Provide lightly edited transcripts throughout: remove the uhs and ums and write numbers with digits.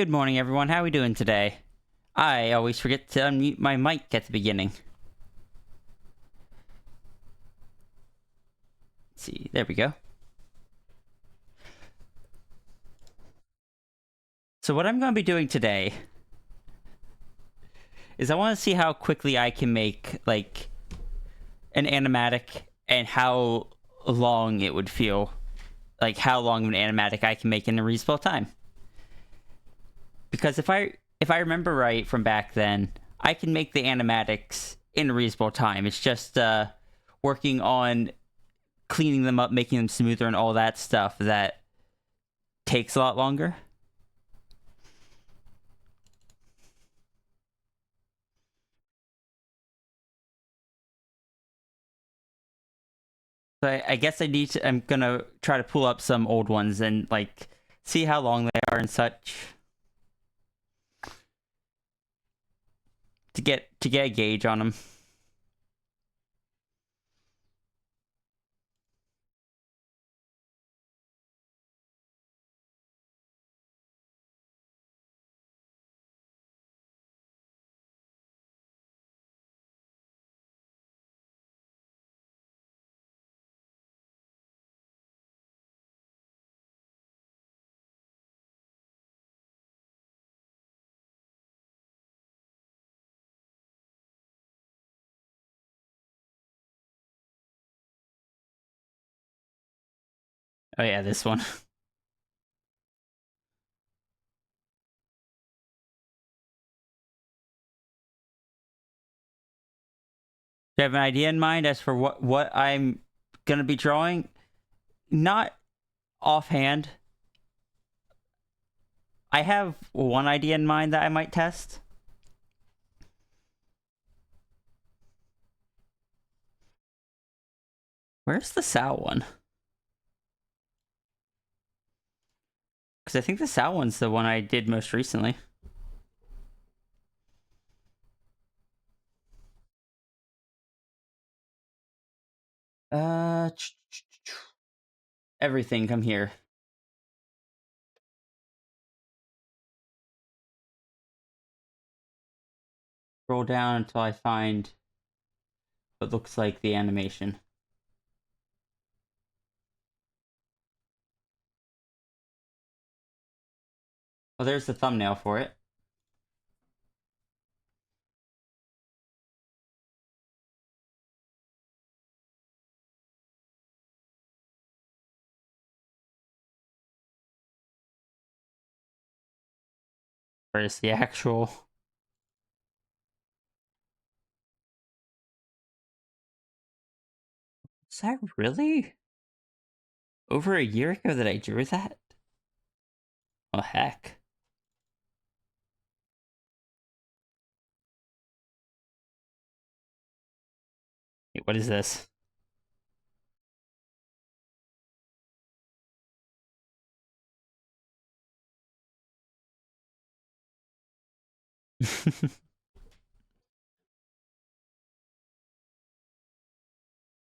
Good morning, everyone. How are we doing today? I always forget to unmute my mic at the beginning. Let's see, there we go. So what I'm going to be doing today is I want to see how quickly I can make, like, an animatic and how long it would feel. Like, how long of an animatic I can make in a reasonable time. Because if I remember right from back then, I can make the animatics in a reasonable time. It's just working on cleaning them up, making them smoother, and all that stuff that takes a lot longer. So I guess I'm gonna try to pull up some old ones and like see how long they are and such to get a gauge on them. Oh yeah, this one. Do you have an idea in mind as for what I'm gonna be drawing? Not offhand. I have one idea in mind that I might test. Where's the Sal one? Because I think the Sal one's the one I did most recently. Everything, come here. Scroll down until I find what looks like the animation. Oh, there's the thumbnail for it. Where's the actual... Is that really over a year ago that I drew that? Oh, heck. Wait, what is this?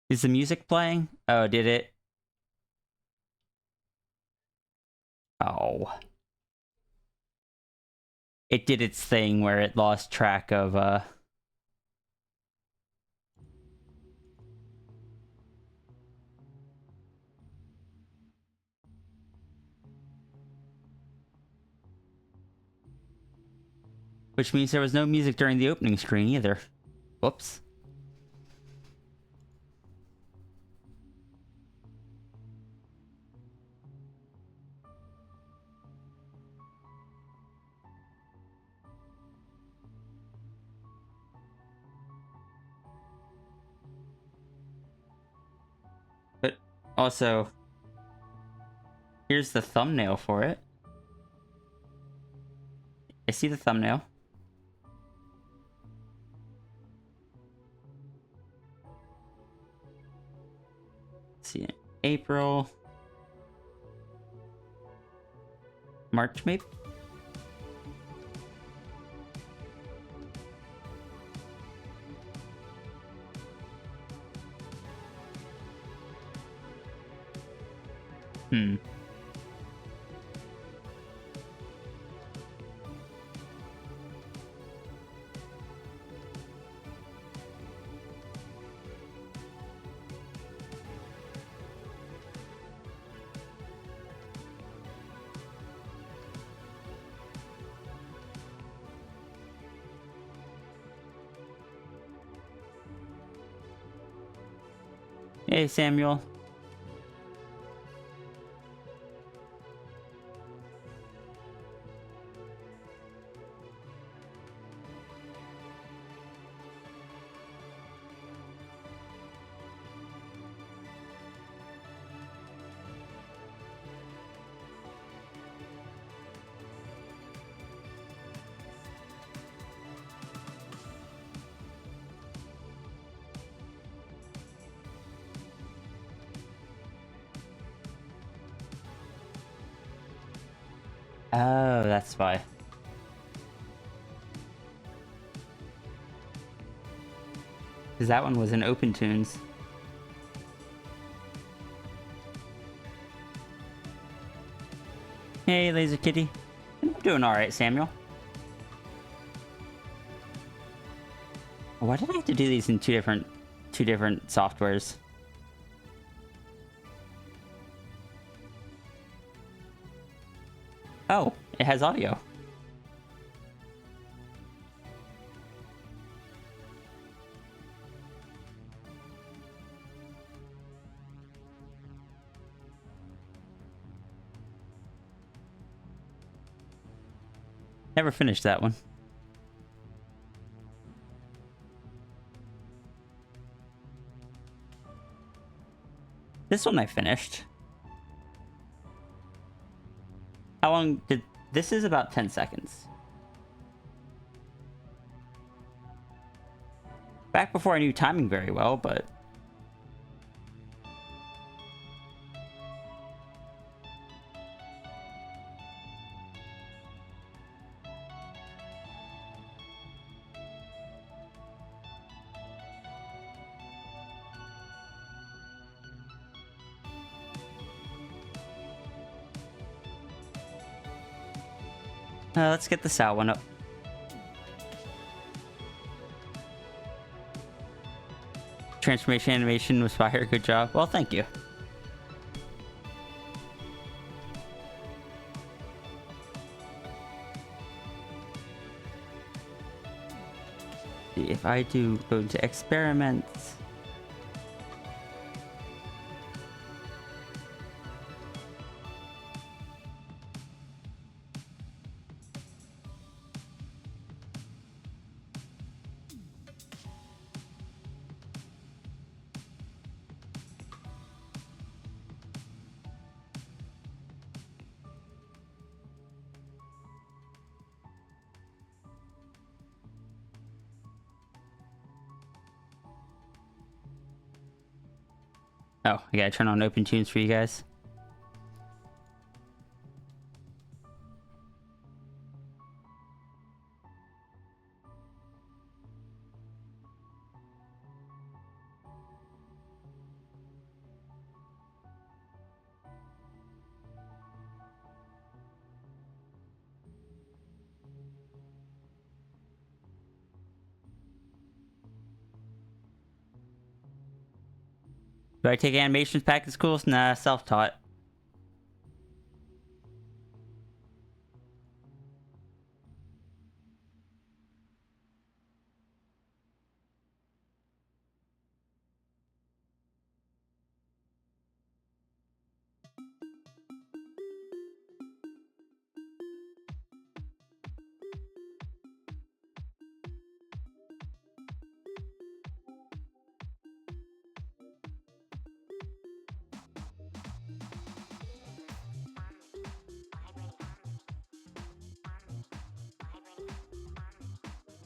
Is the music playing? Oh, did it? Oh. It did its thing where it lost track of, which means there was no music during the opening screen either. Whoops. But also, here's the thumbnail for it. I see the thumbnail. Let's see, April, March maybe? Hmm. Hey, Samuel. Oh, that's why. Because that one was in Open Tunes. Hey, Laser Kitty. I'm doing alright, Samuel. Why did I have to do these in two different softwares? Oh, it has audio. Never finished that one. This one I finished. How long did... This is about 10 seconds. Back before I knew timing very well, but... let's get the Sal one up. Transformation animation was fire. Good job. Well, thank you. If I do go into experiments... Oh, I gotta turn on Open Tunes for you guys. Do I take animations pack at schools? Nah, self-taught.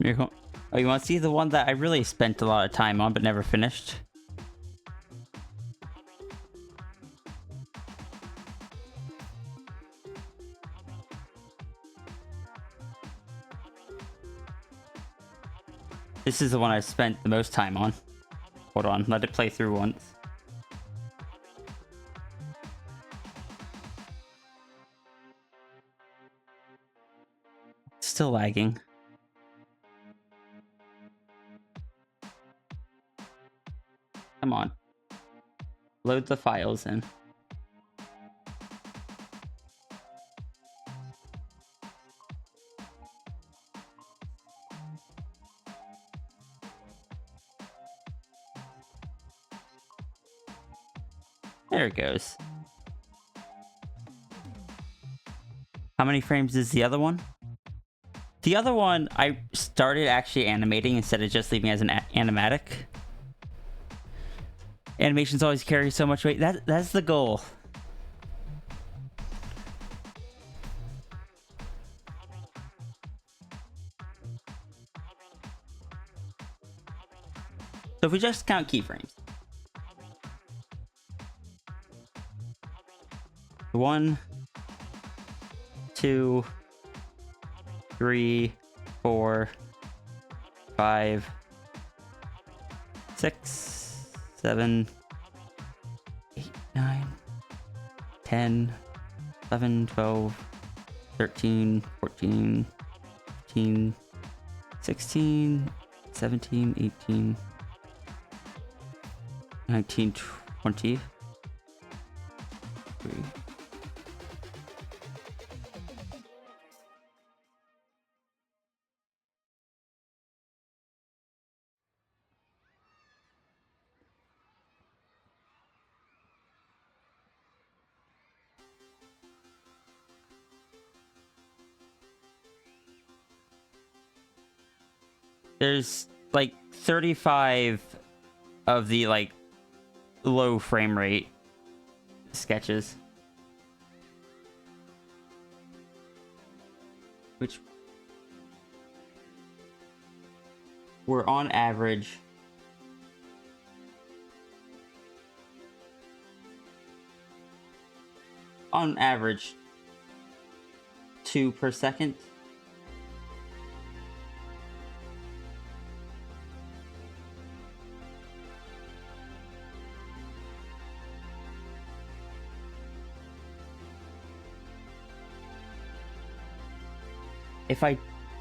Oh, you want to see the one that I really spent a lot of time on but never finished? This is the one I spent the most time on. Hold on, let it play through once. Still lagging. Come on. Load the files in. There it goes. How many frames is the other one? The other one, I started actually animating instead of just leaving as an animatic. Animations always carry so much weight. That's the goal. So if we just count keyframes. 1, 2, 3, 4, 5, 6, 7, 8, 9, 10, 11, 12, 13, 14, 15, 16, 17, 18, 19, 20. There's like 35 of the like low frame rate sketches, which were on average on average 2 per second.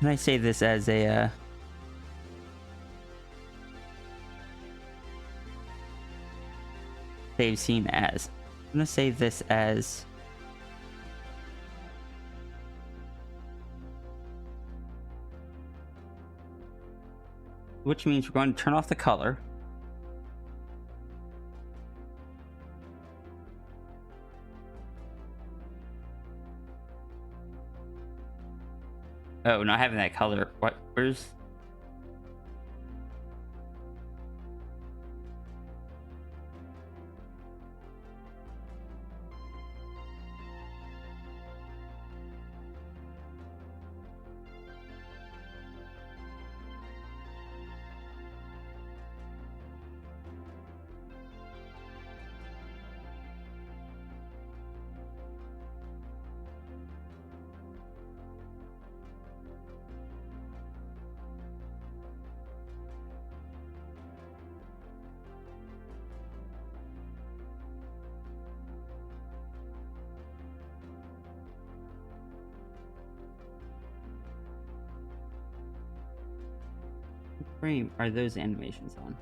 Can I say this as a save scene as? I'm gonna save this as which means we're going to turn off the color. Oh, not having that color. What? Where's... frame are those animations on?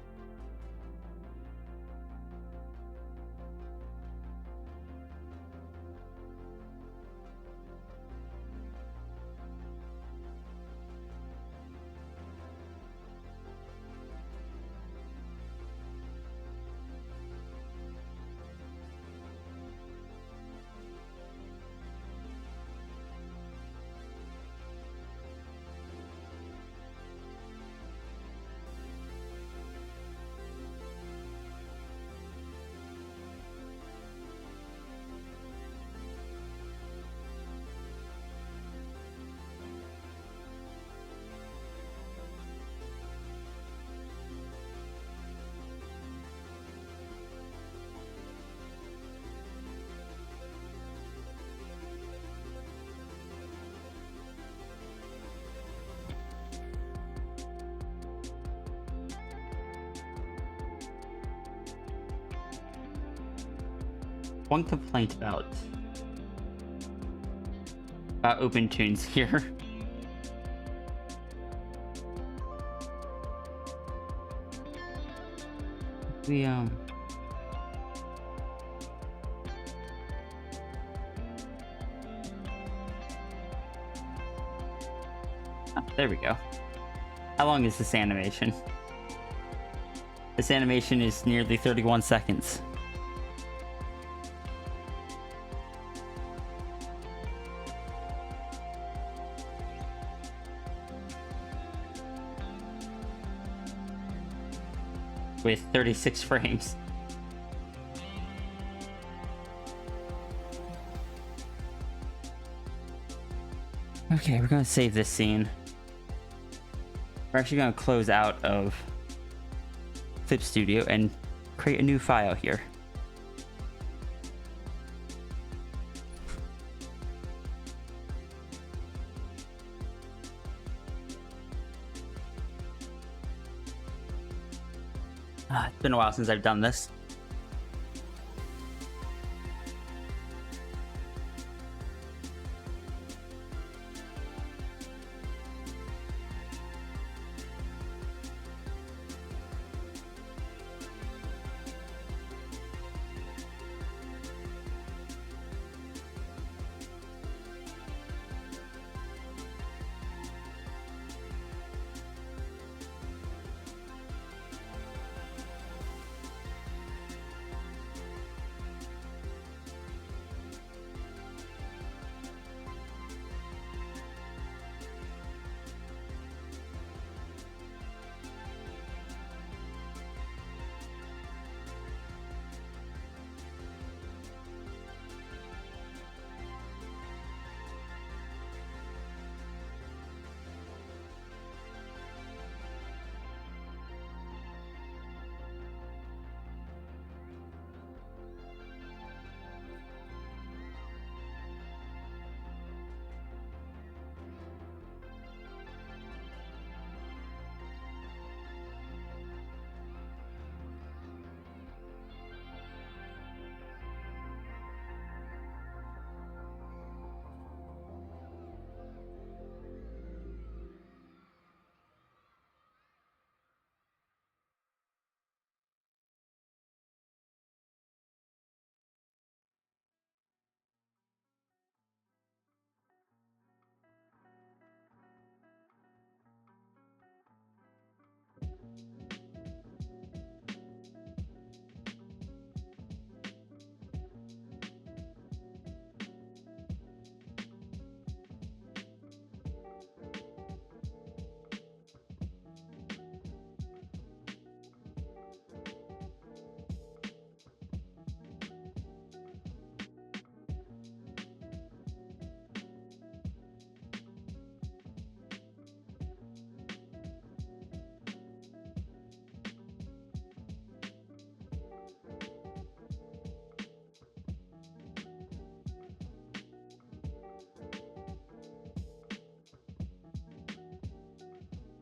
One complaint about OpenTunes here. We oh, there we go. How long is this animation? This animation is nearly 31 seconds. with 36 frames. Okay, we're gonna save this scene. We're actually gonna close out of Clip Studio and create a new file here. It's been a while since I've done this.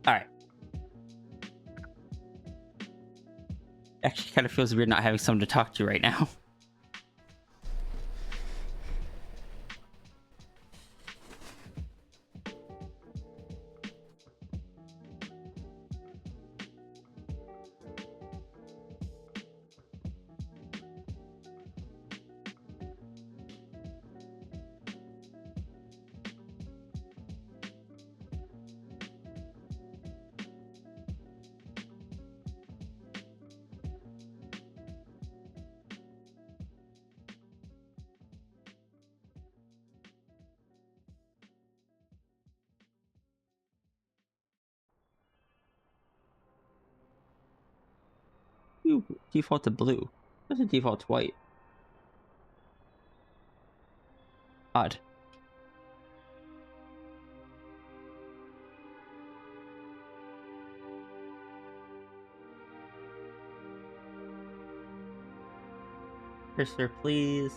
Alright. Actually kind of feels weird not having someone to talk to right now. You default to blue. What's a default to white? Odd. Cursor, please.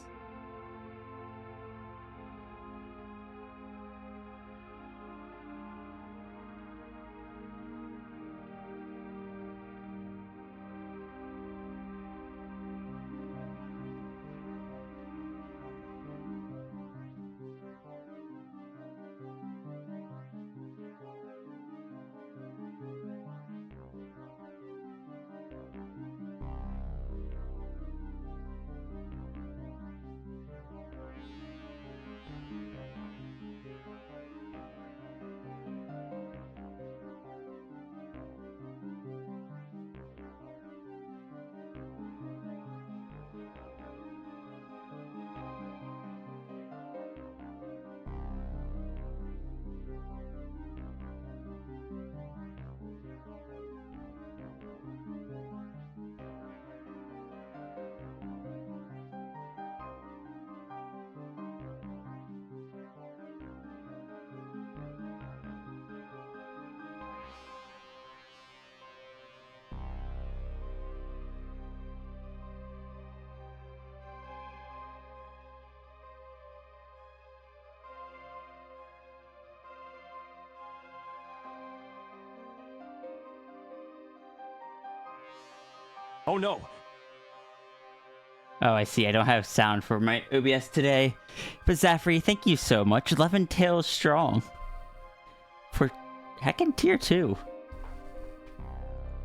Oh no! Oh, I see. I don't have sound for my OBS today. But Zafri, thank you so much. 11 Tails Strong. For heckin' tier 2.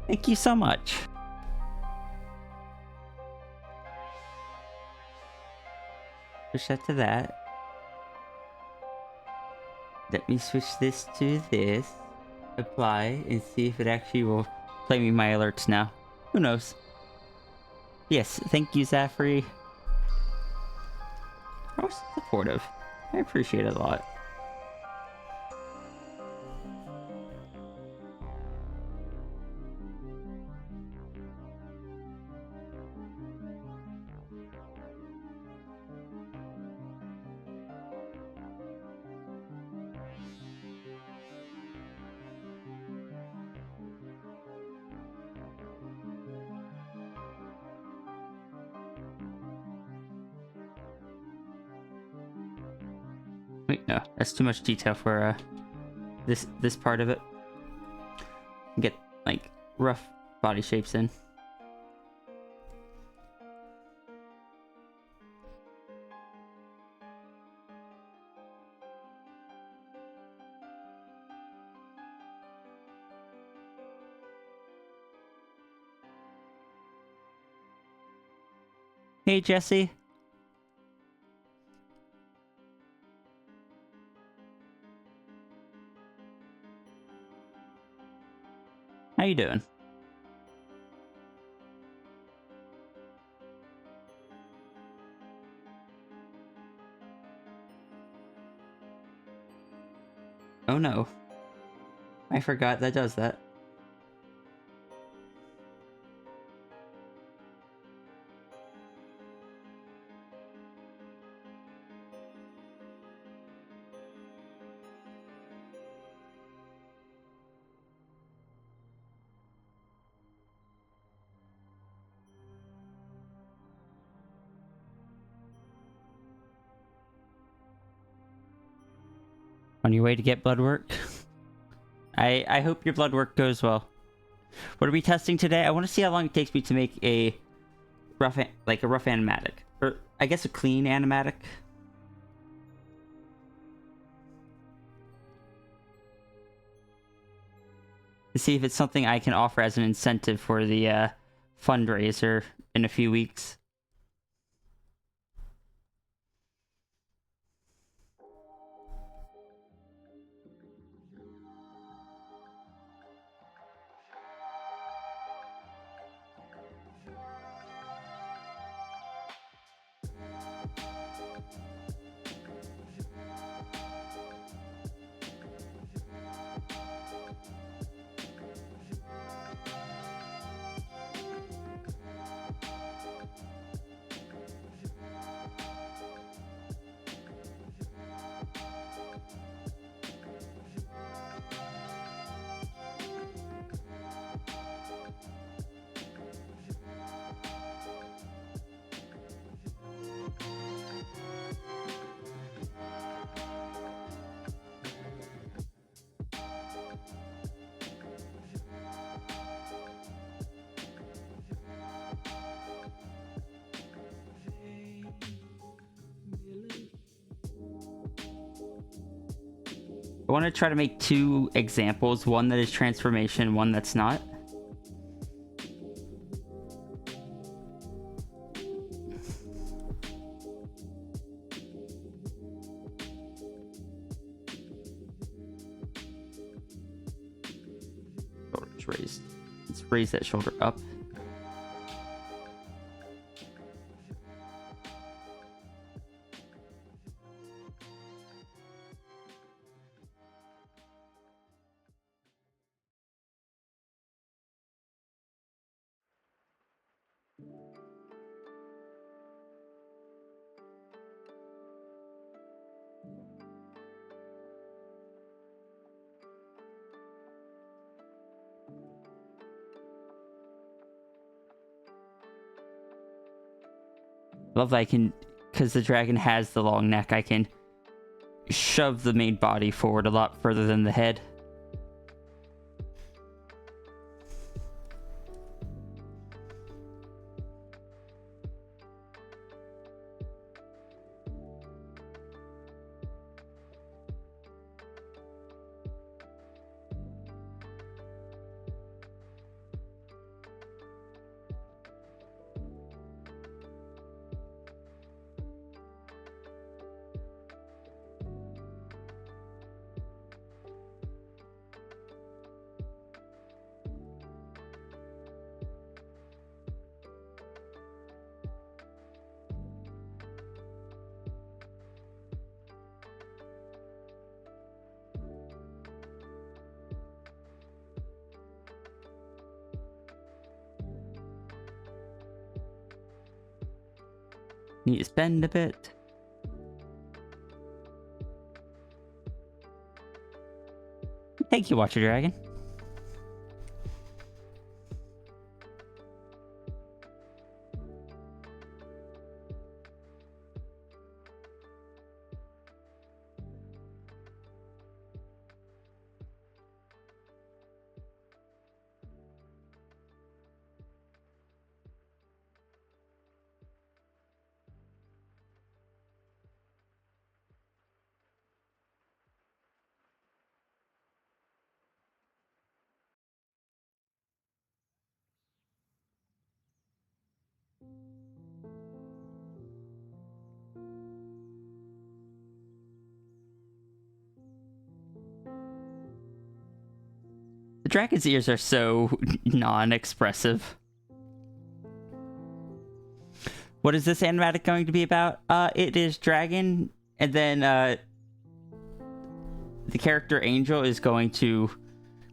Thank you so much. Switch that to that. Let me switch this to this. Apply and see if it actually will play me my alerts now. Who knows? Yes, thank you, Zafri. Oh, supportive. I appreciate it a lot. Wait, no, that's too much detail for this part of it. Get like rough body shapes in. Hey, Jesse. How you doing? Oh no. I forgot that does that. On your way to get blood work? I hope your blood work goes well. What are we testing today? I want to see how long it takes me to make a rough animatic. Or, I guess a clean animatic. To see if it's something I can offer as an incentive for the fundraiser in a few weeks. I want to try to make two examples, one that is transformation, one that's not. Shoulders raised. Let's raise that shoulder up. Love that I can, because the dragon has the long neck, I can shove the main body forward a lot further than the head. Knees bend a bit. Thank you, Watcher Dragon. The dragon's ears are so non-expressive. What is this animatic going to be about? It is Dragon, and then the character Angel is going to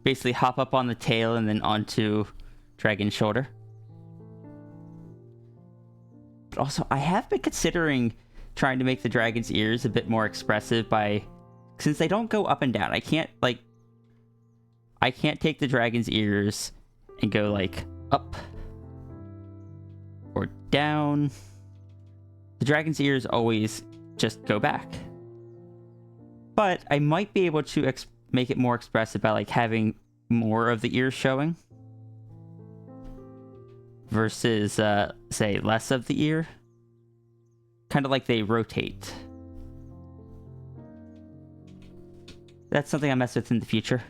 basically hop up on the tail and then onto Dragon's shoulder. But also, I have been considering trying to make the dragon's ears a bit more expressive since they don't go up and down. I can't take the dragon's ears and go like up or down. The dragon's ears always just go back. But I might be able to make it more expressive by like having more of the ears showing versus say less of the ear. Kind of like they rotate. That's something I mess with in the future.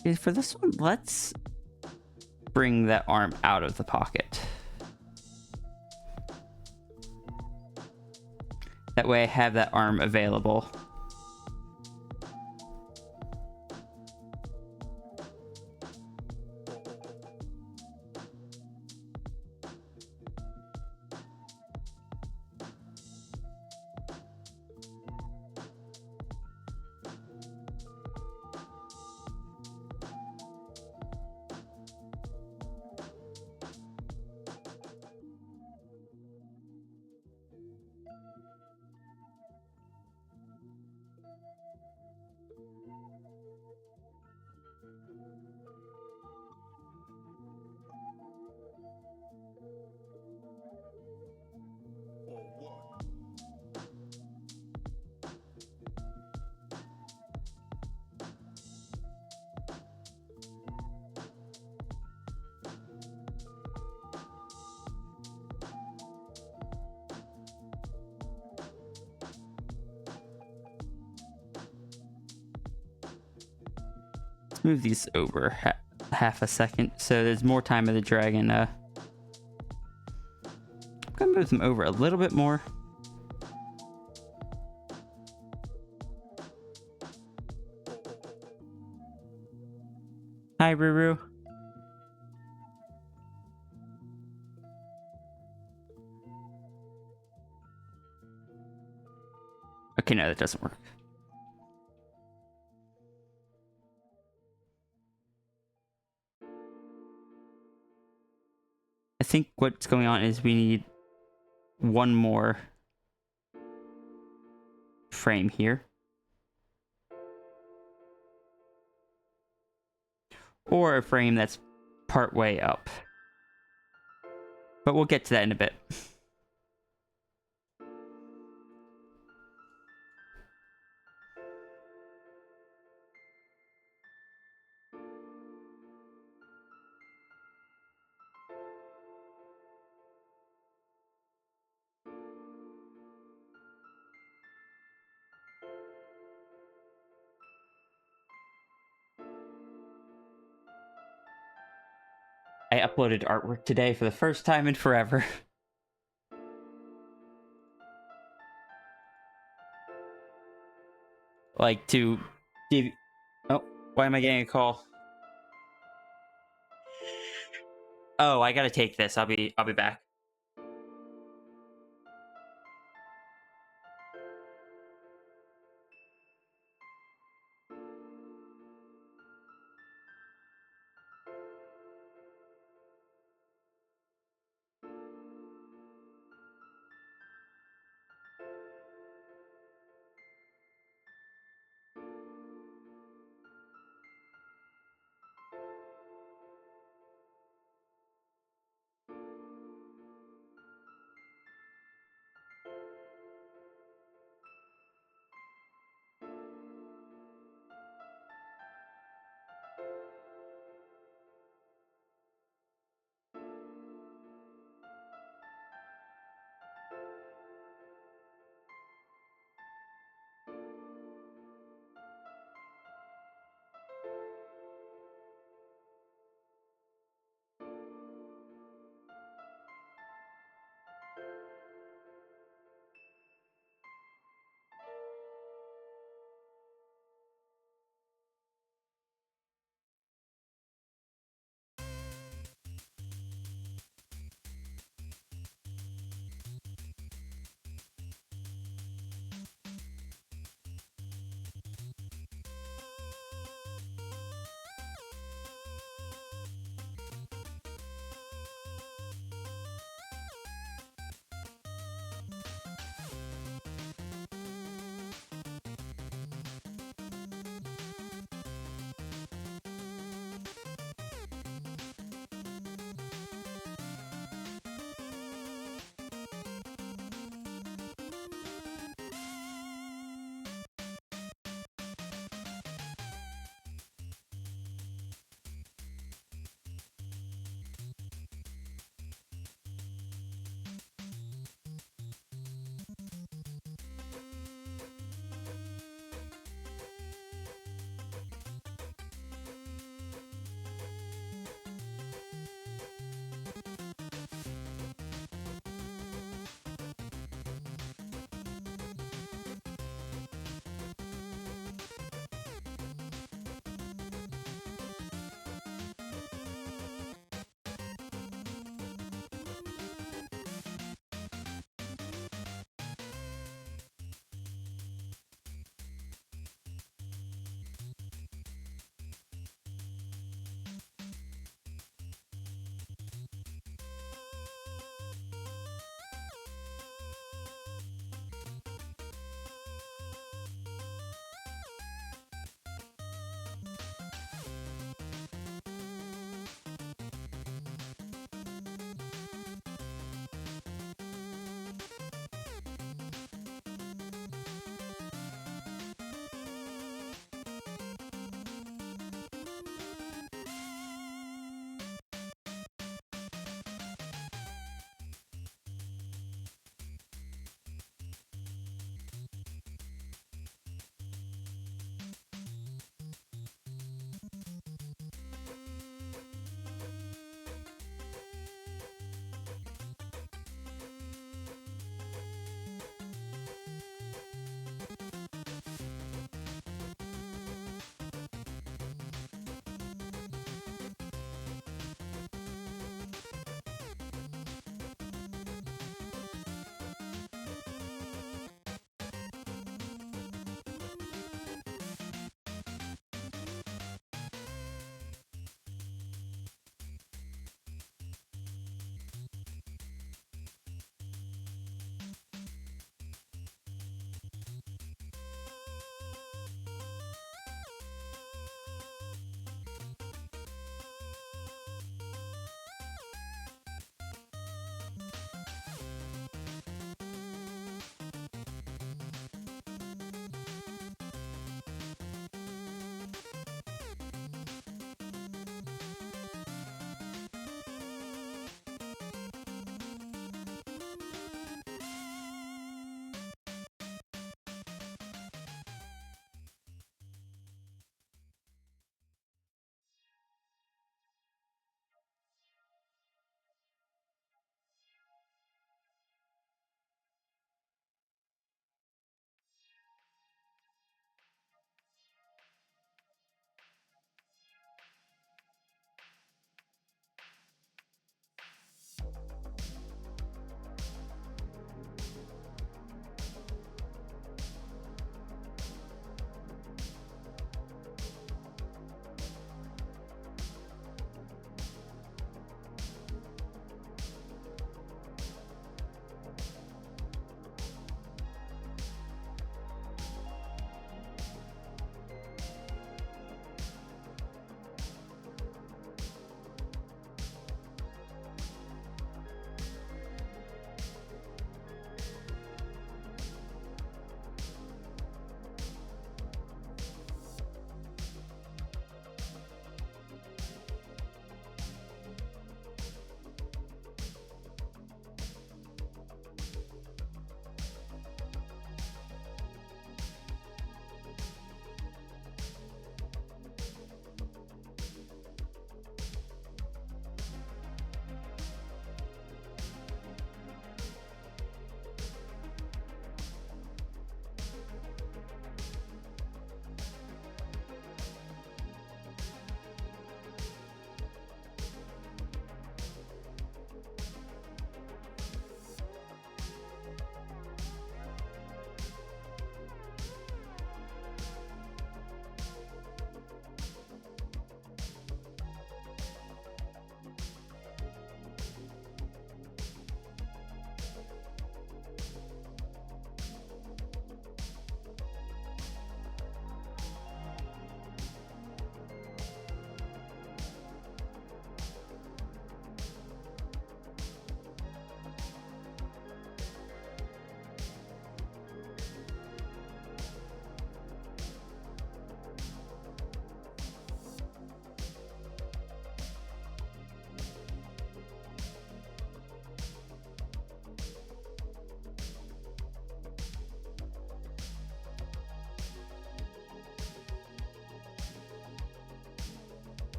Okay, for this one, let's bring that arm out of the pocket. That way I have that arm available. Move these over half a second so there's more time of the dragon. I'm gonna move them over a little bit more. Hi, Ruru. Okay, no, that doesn't work. I think what's going on is we need one more frame here. Or a frame that's part way up. But we'll get to that in a bit. I uploaded artwork today for the first time in forever. Like to give. Oh, why am I getting a call? Oh, I gotta take this. I'll be back.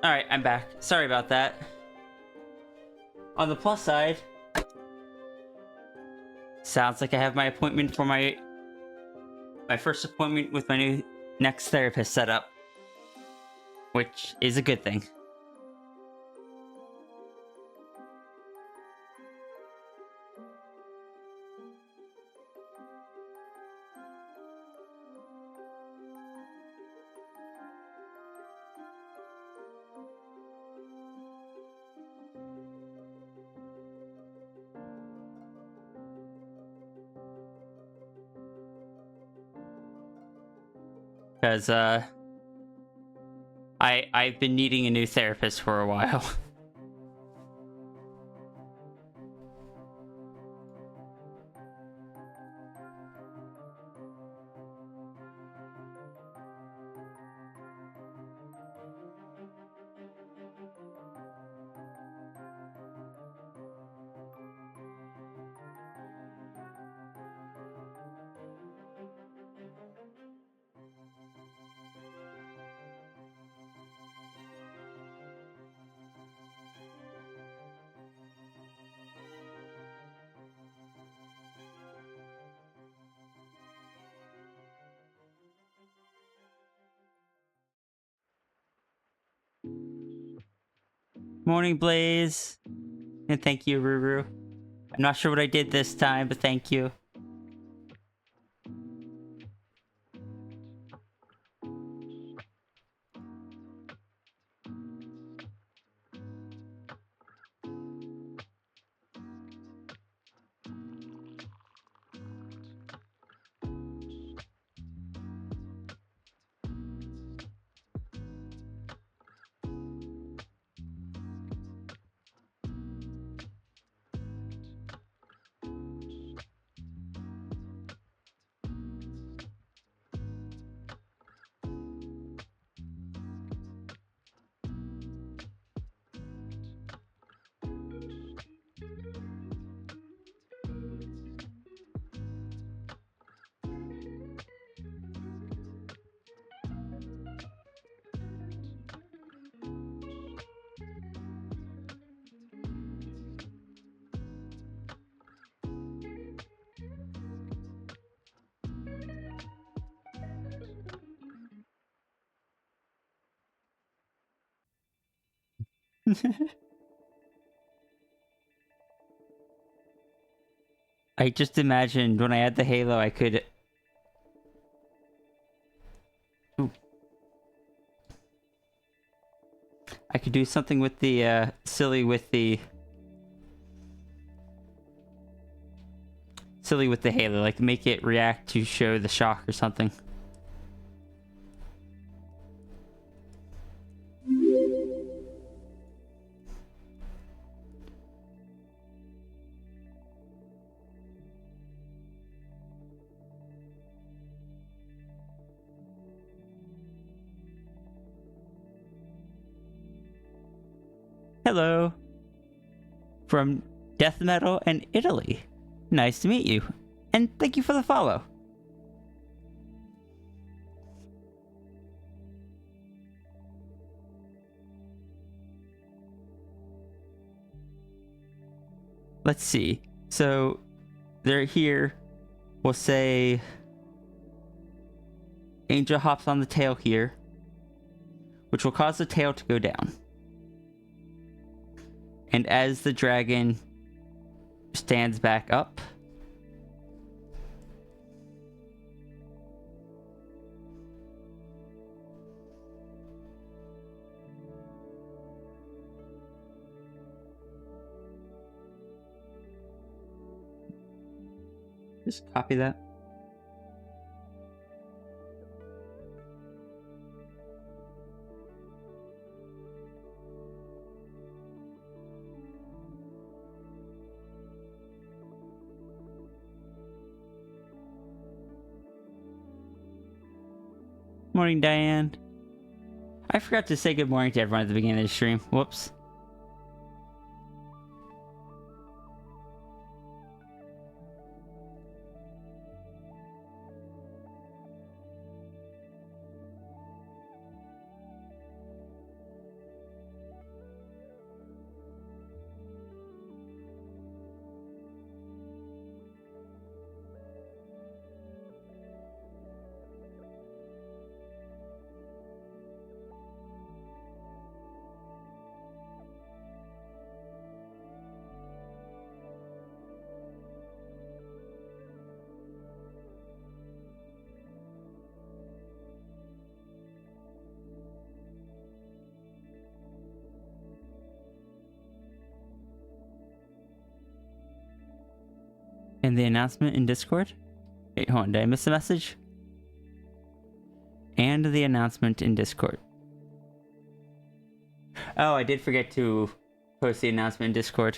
All right, I'm back. Sorry about that. On the plus side, sounds like I have my appointment for my first appointment with my new next therapist set up, which is a good thing. Because I've been needing a new therapist for a while. Morning, Blaze. And thank you, Ruru. I'm not sure what I did this time, but thank you. I just imagined when I had the halo, I could... Ooh. I could do something with the, silly with the halo, like make it react to show the shock or something. Hello. From Death Metal and Italy. Nice to meet you. And thank you for the follow. Let's see. So, they're here. We'll say... Angel hops on the tail here, which will cause the tail to go down. And as the dragon stands back up, just copy that. Morning, Diane. I forgot to say good morning to everyone at the beginning of the stream. Whoops. And the announcement in Discord? Wait, hold on, did I miss a message? And the announcement in Discord. Oh, I did forget to post the announcement in Discord.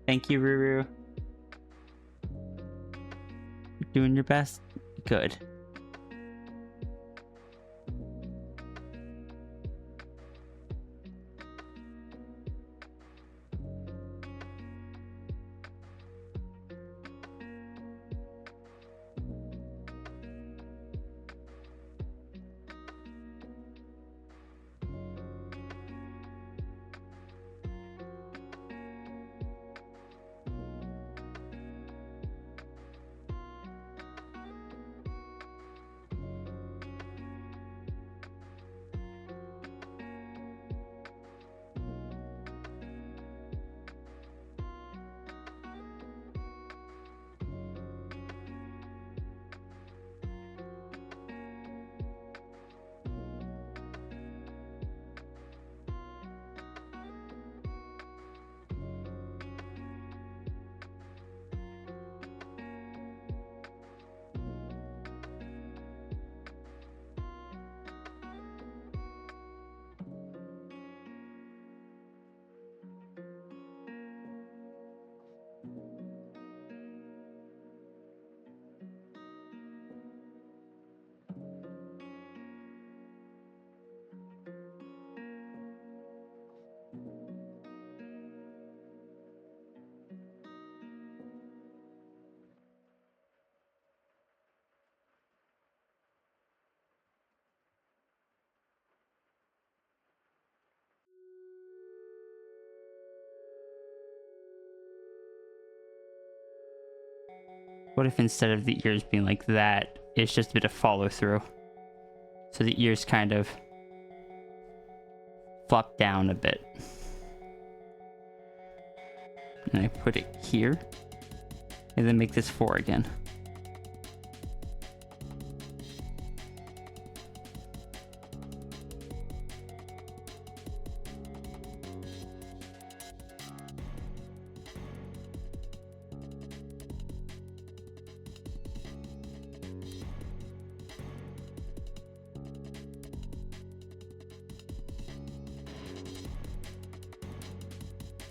Thank you, Ruru. You're doing your best? Good. What if instead of the ears being like that, it's just a bit of follow through? So the ears kind of flop down a bit. And I put it here. And then make this 4 again.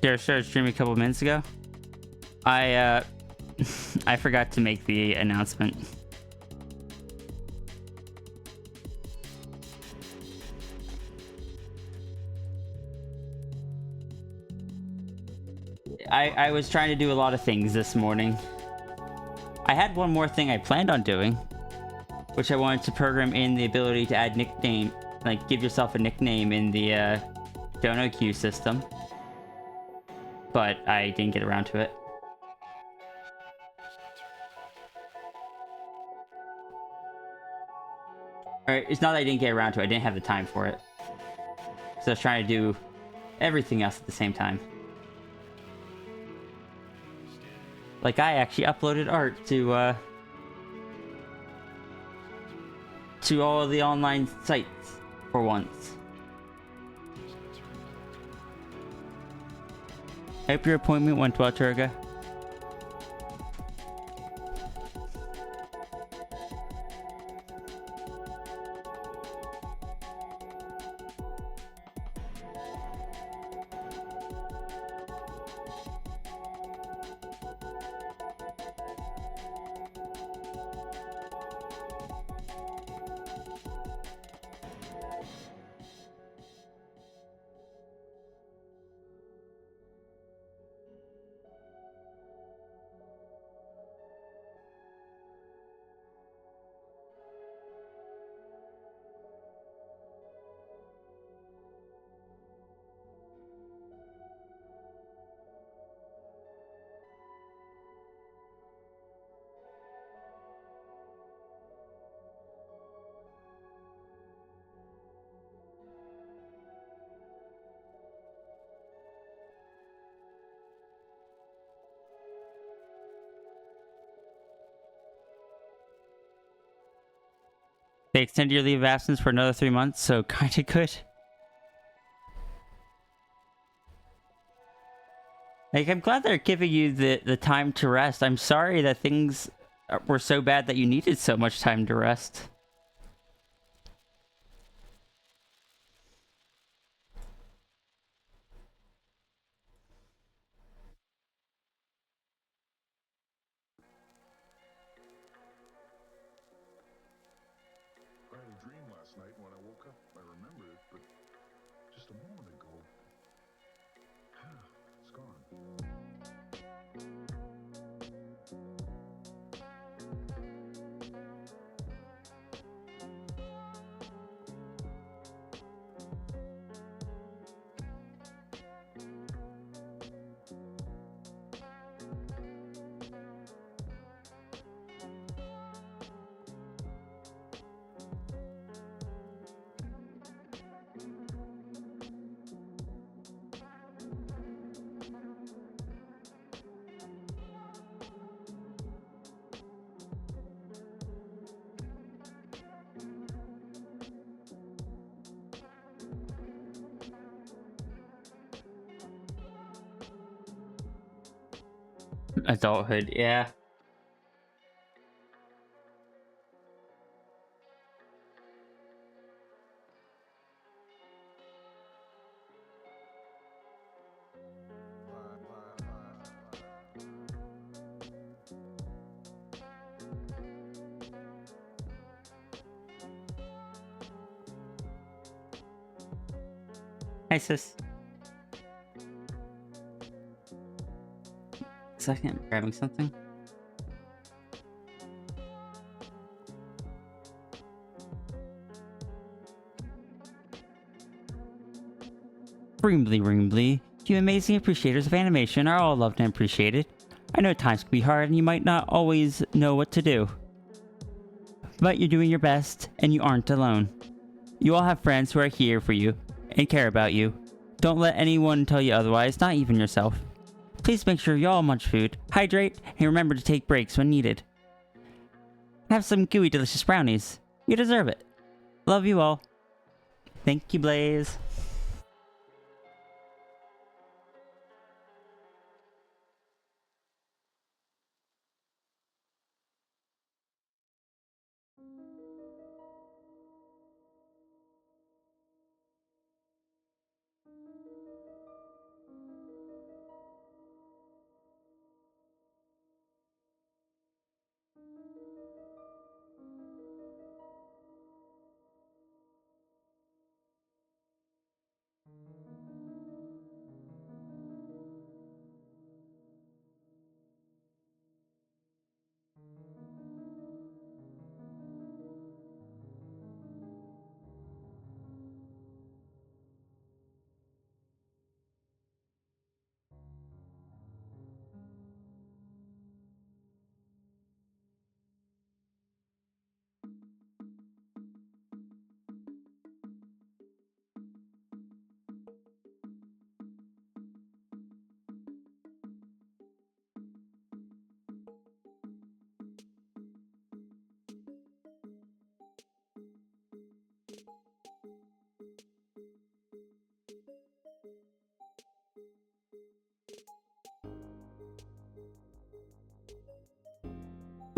Yeah, I started streaming a couple minutes ago. I I forgot to make the announcement. I was trying to do a lot of things this morning. I had one more thing I planned on doing, which I wanted to program in the ability to add nickname, like give yourself a nickname in the dono queue system. But I didn't get around to it. Alright, it's not that I didn't get around to it, I didn't have the time for it. So I was trying to do everything else at the same time. Like, I actually uploaded art to all of the online sites for once. Hope your appointment went well, Turga. They extended your leave of absence for another 3 months, so kinda good. Like, I'm glad they're giving you the time to rest. I'm sorry that things were so bad that you needed so much time to rest. Adulthood, yeah. Hi, sis. Second, grabbing something. Rimbly, you amazing appreciators of animation are all loved and appreciated. I know times can be hard and you might not always know what to do. But you're doing your best, and you aren't alone. You all have friends who are here for you and care about you. Don't let anyone tell you otherwise, not even yourself. Please make sure you all munch food, hydrate, and remember to take breaks when needed. Have some gooey delicious brownies. You deserve it. Love you all. Thank you, Blaze.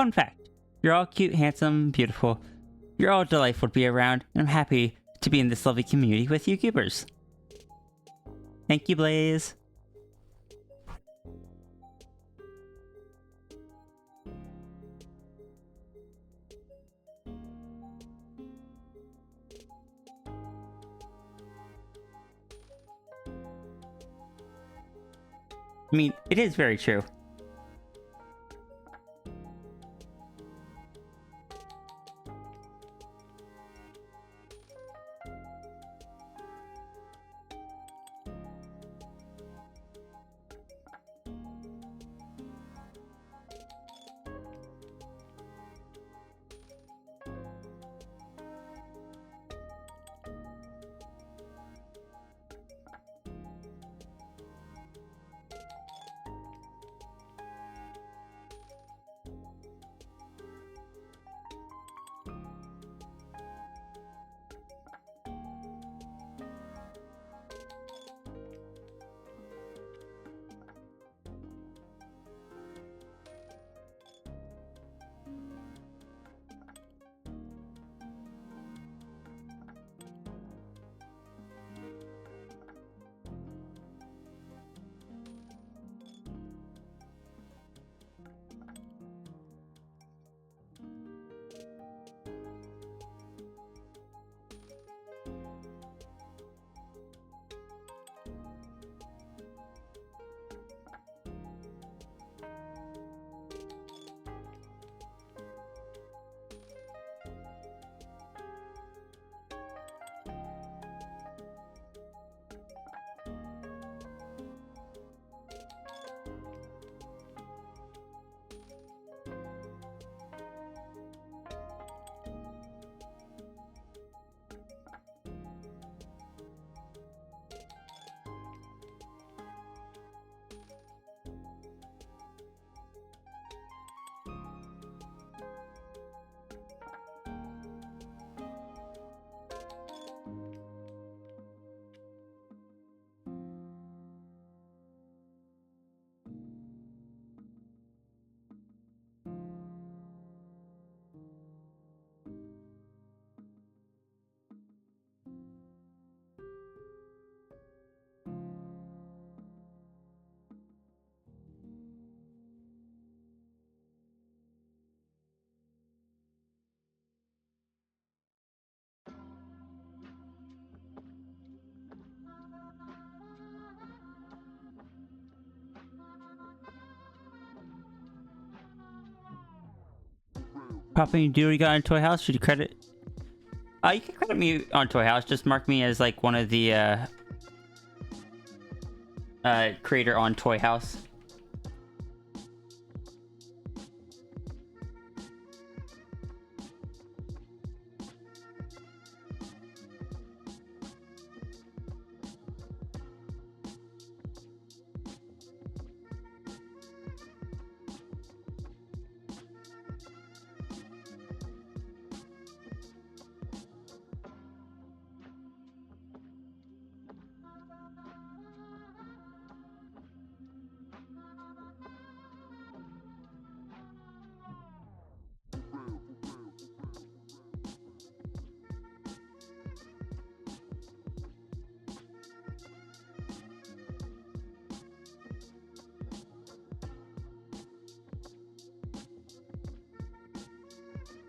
Fun fact. You're all cute, handsome, beautiful. You're all delightful to be around, and I'm happy to be in this lovely community with you Cubers. Thank you, Blaze. I mean, it is very true. Popping do you got on Toy House? Should you credit? You can credit me on Toy House. Just mark me as like one of the creator on Toy House.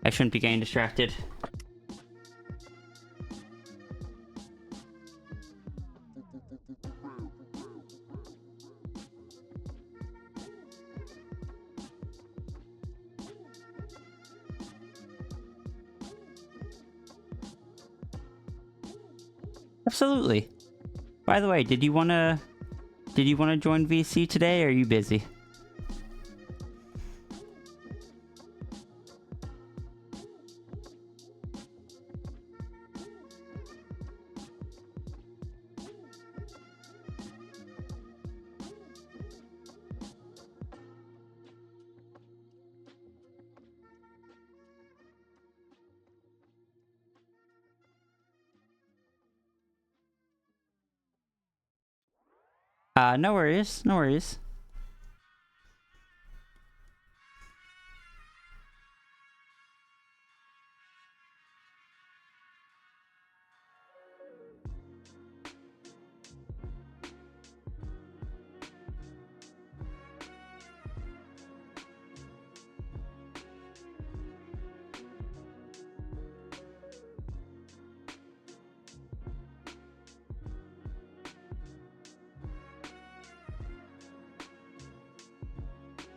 I shouldn't be getting distracted. Absolutely. By the way, did you wanna join VC today, or are you busy? No worries, no worries.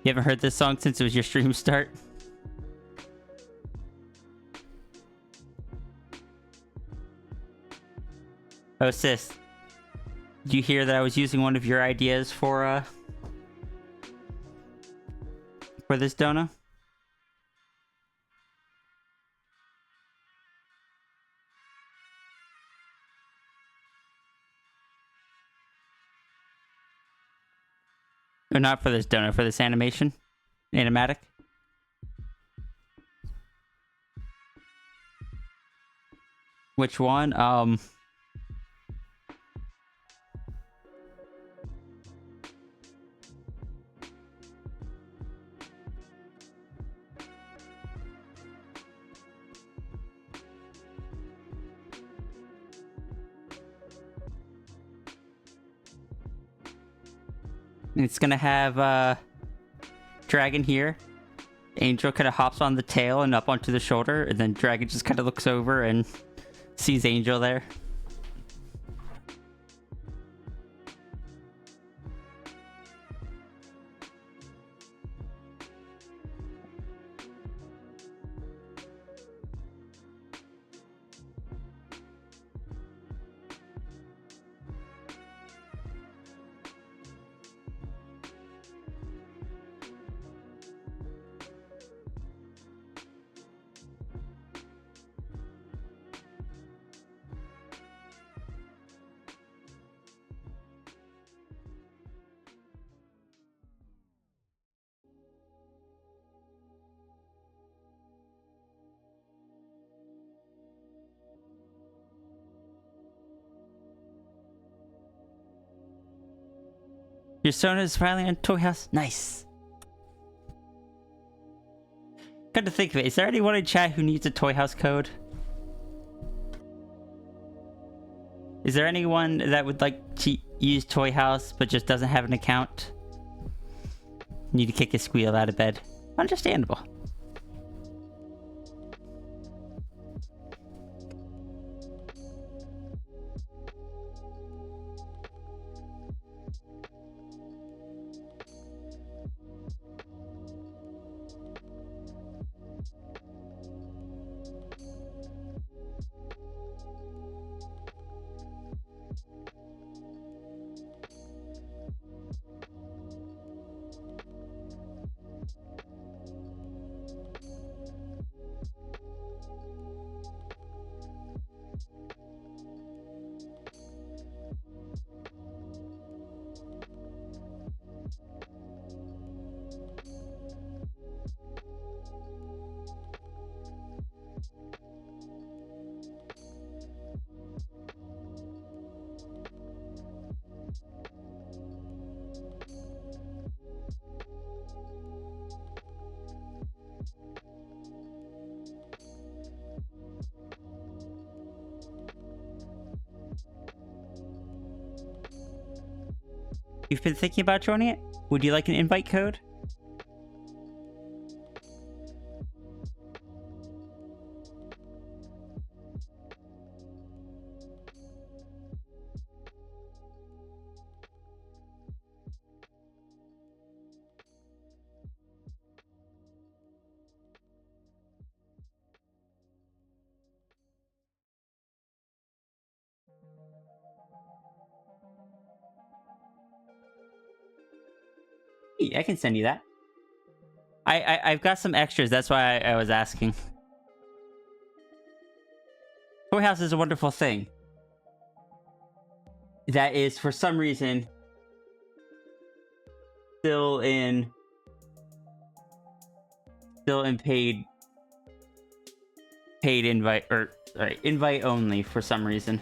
You haven't heard this song since it was your stream start? Oh, sis. Did you hear that I was using one of your ideas for this donut? Or not for this donut, for this animation? Animatic? Which one? It's gonna have, Dragon here. Angel kind of hops on the tail and up onto the shoulder, and then Dragon just kind of looks over and sees Angel there. Your son is finally on Toy House? Nice. Got to think of it. Is there anyone in chat who needs a Toy House code? Is there anyone that would like to use Toy House but just doesn't have an account? Need to kick a squeal out of bed. Understandable. You've been thinking about joining it? Would you like an invite code? I can send you that. I've got some extras. That's why I was asking. Toy House is a wonderful thing. That is, for some reason, still in paid invite, or sorry, invite only for some reason.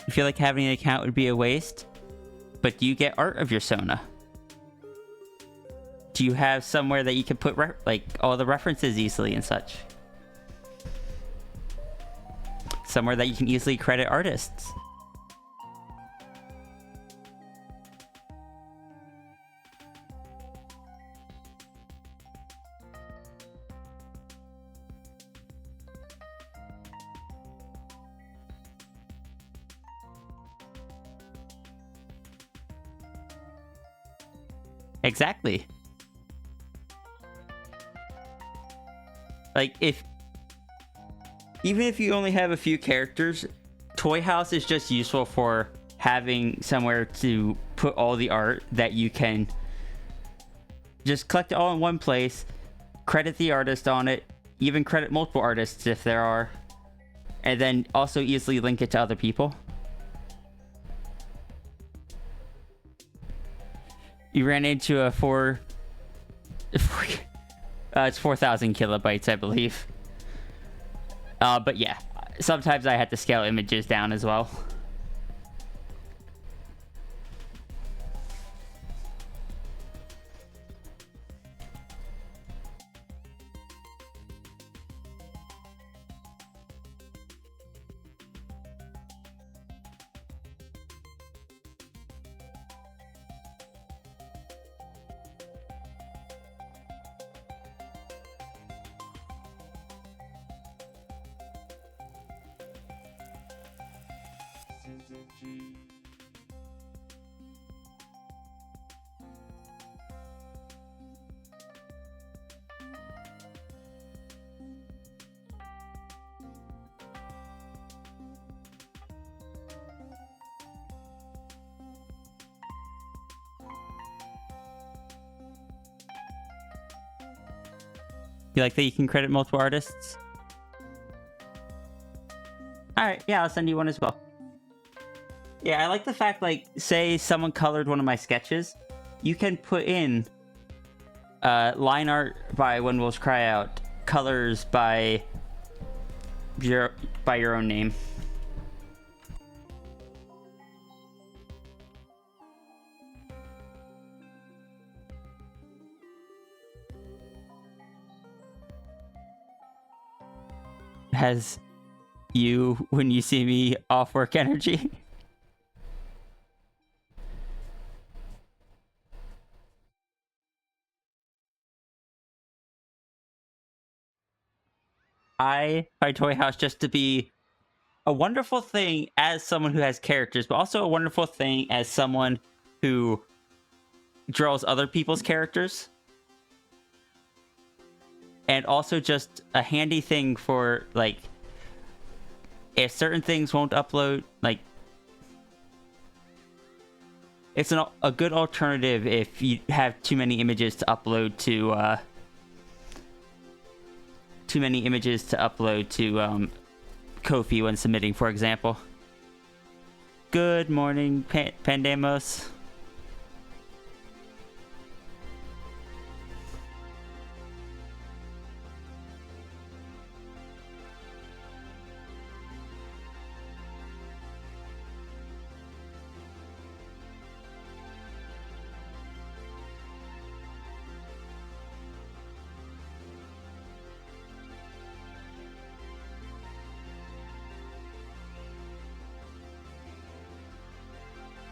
You feel like having an account would be a waste, but do you get art of your Sona? Do you have somewhere that you can put like all the references easily and such? Somewhere that you can easily credit artists? Exactly. Like, even if you only have a few characters, Toy House is just useful for having somewhere to put all the art that you can just collect it all in one place, credit the artist on it, even credit multiple artists if there are, and then also easily link it to other people. You ran into a it's 4,000 kilobytes, I believe. But yeah, sometimes I had to scale images down as well. You like that you can credit multiple artists? Alright, yeah, I'll send you one as well. Yeah, I like the fact, like, say someone colored one of my sketches, you can put in line art by When Wolves Cry Out, colors by your own name. Has you when you see me off work energy. I find Toy House just to be a wonderful thing as someone who has characters, but also a wonderful thing as someone who draws other people's characters. And also just a handy thing for, like, if certain things won't upload, like, it's a good alternative if you have too many images to upload to, Ko-fi when submitting, for example. Good morning, Pandemos.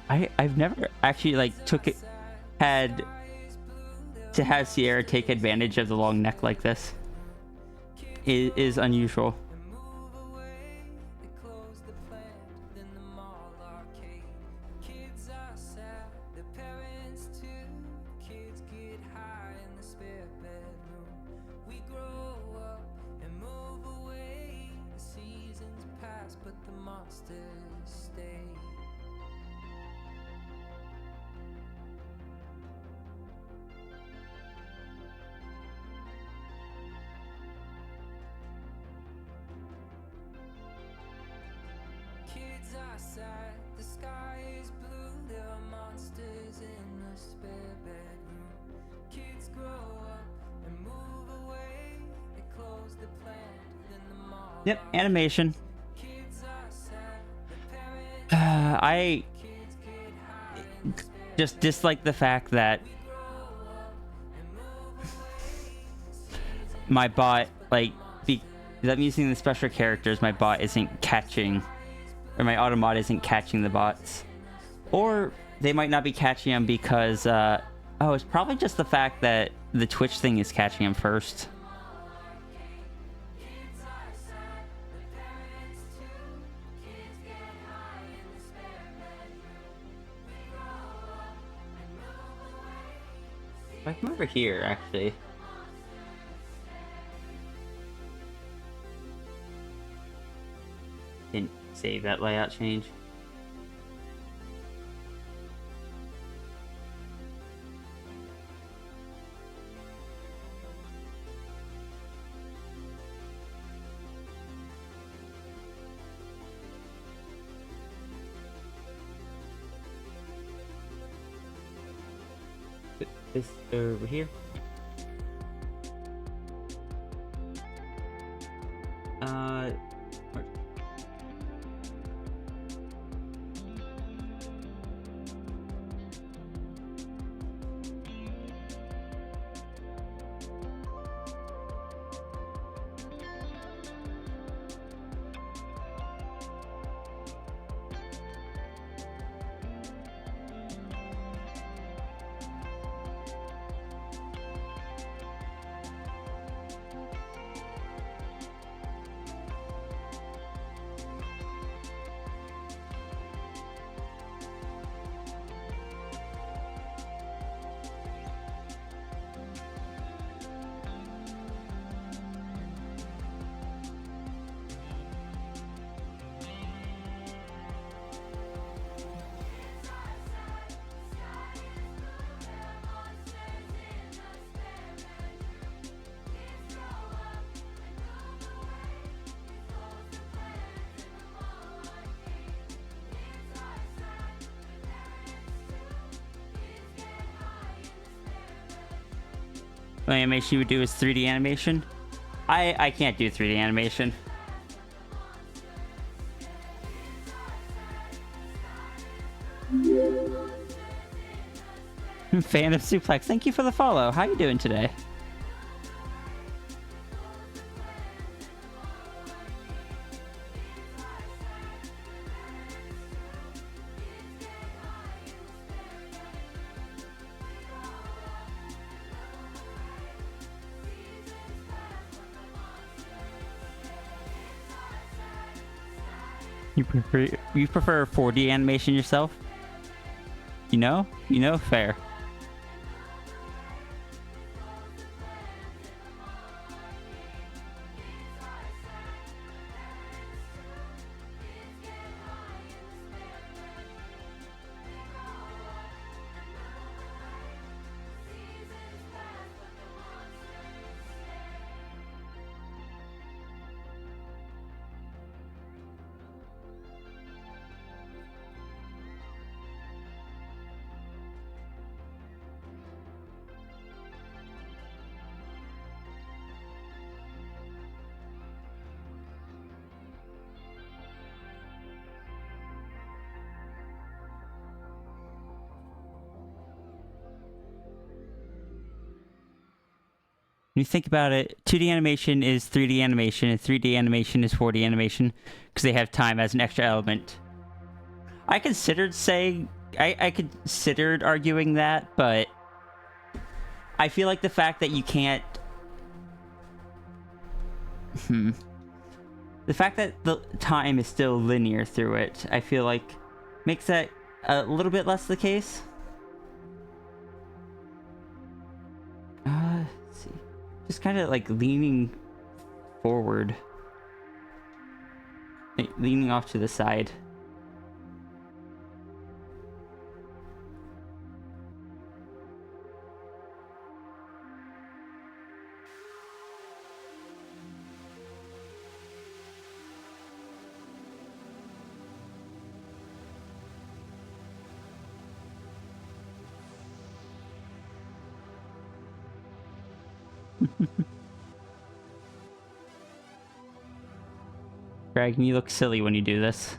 I've never actually like had to have Sierra take advantage of the long neck like this. It is unusual. Yep, animation. I just dislike the fact that my bot, like, because I'm using the special characters, my bot isn't catching, or my automod isn't catching the bots. Or they might not be catching them because, oh, it's probably just the fact that the Twitch thing is catching them first. I come over here, actually. Didn't save that layout change. Put this over here. The animation you would do is 3D animation. I can't do 3D animation. Fan of Suplex, thank you for the follow. How you doing today? You prefer 4D animation yourself? You know, fair. When you think about it, 2D animation is 3D animation, and 3D animation is 4D animation, because they have time as an extra element. I considered saying I considered arguing that, but I feel like the fact that you can't... The fact that the time is still linear through it, I feel like makes that a little bit less the case. Let's see. Just kind of like leaning forward. Like, leaning off to the side. Dragon, you look silly when you do this.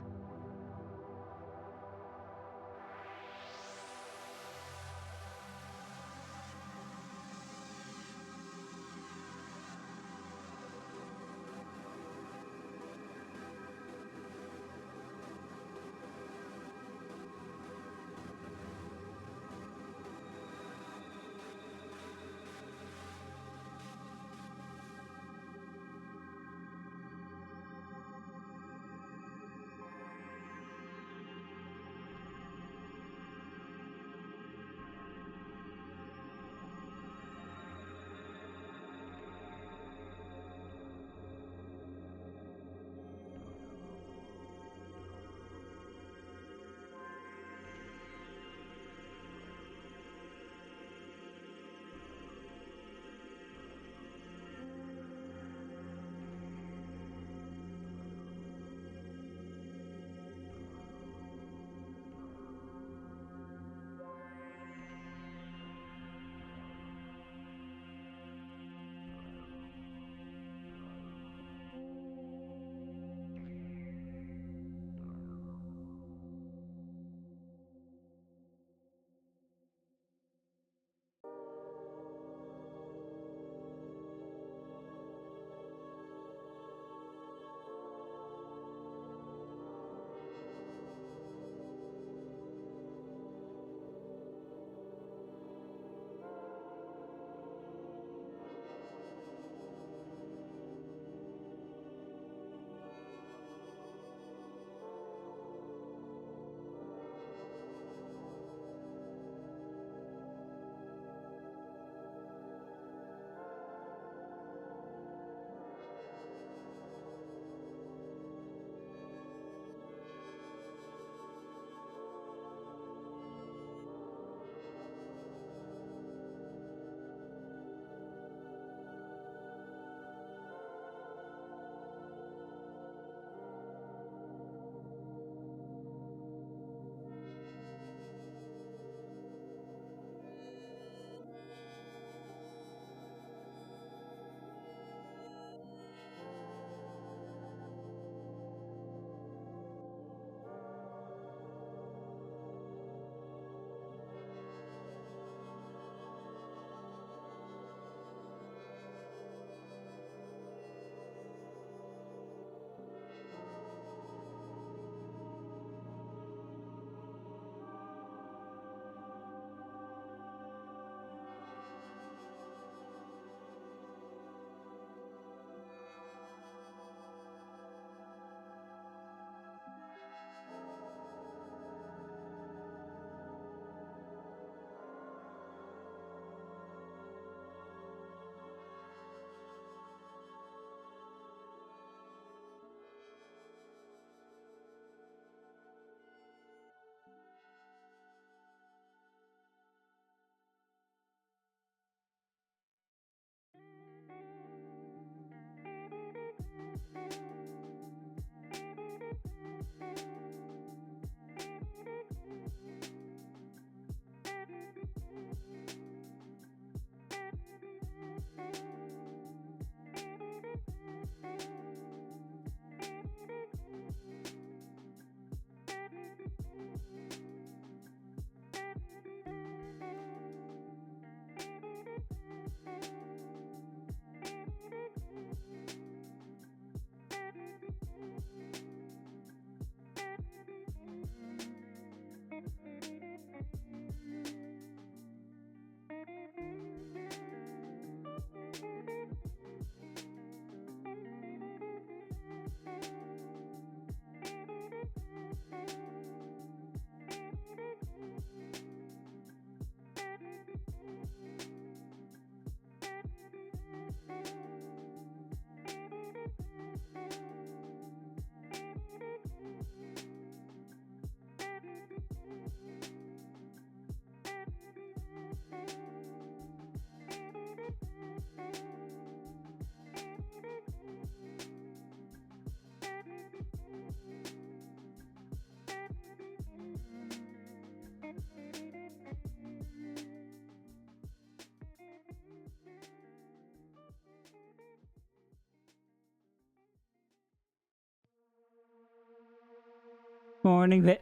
Morning, Vic.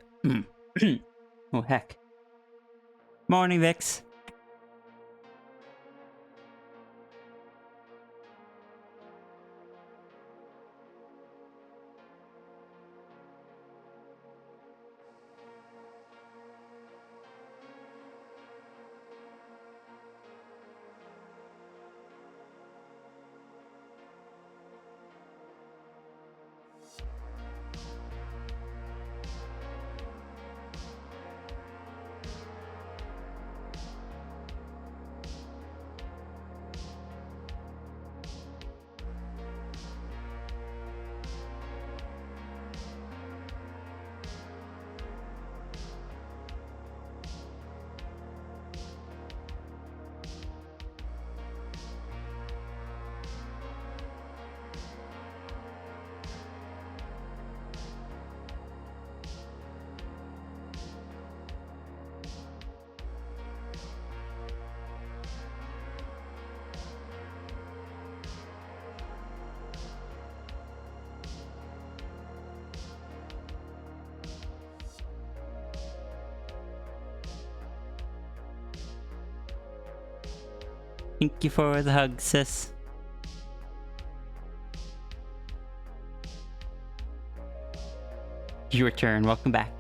Oh, heck. Morning, Vix. Thank you for the hug, sis. Your turn. Welcome back.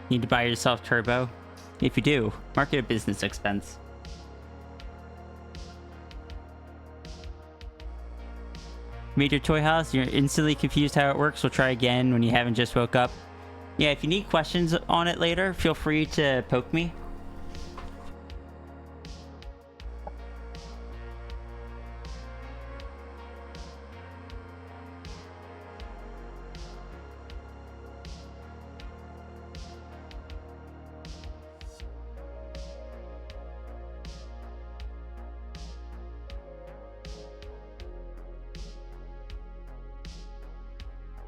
Need to buy yourself turbo? If you do, mark it a business expense. Made your toy house? You're instantly confused how it works? We'll try again when you haven't just woke up. Yeah, if you need questions on it later, feel free to poke me.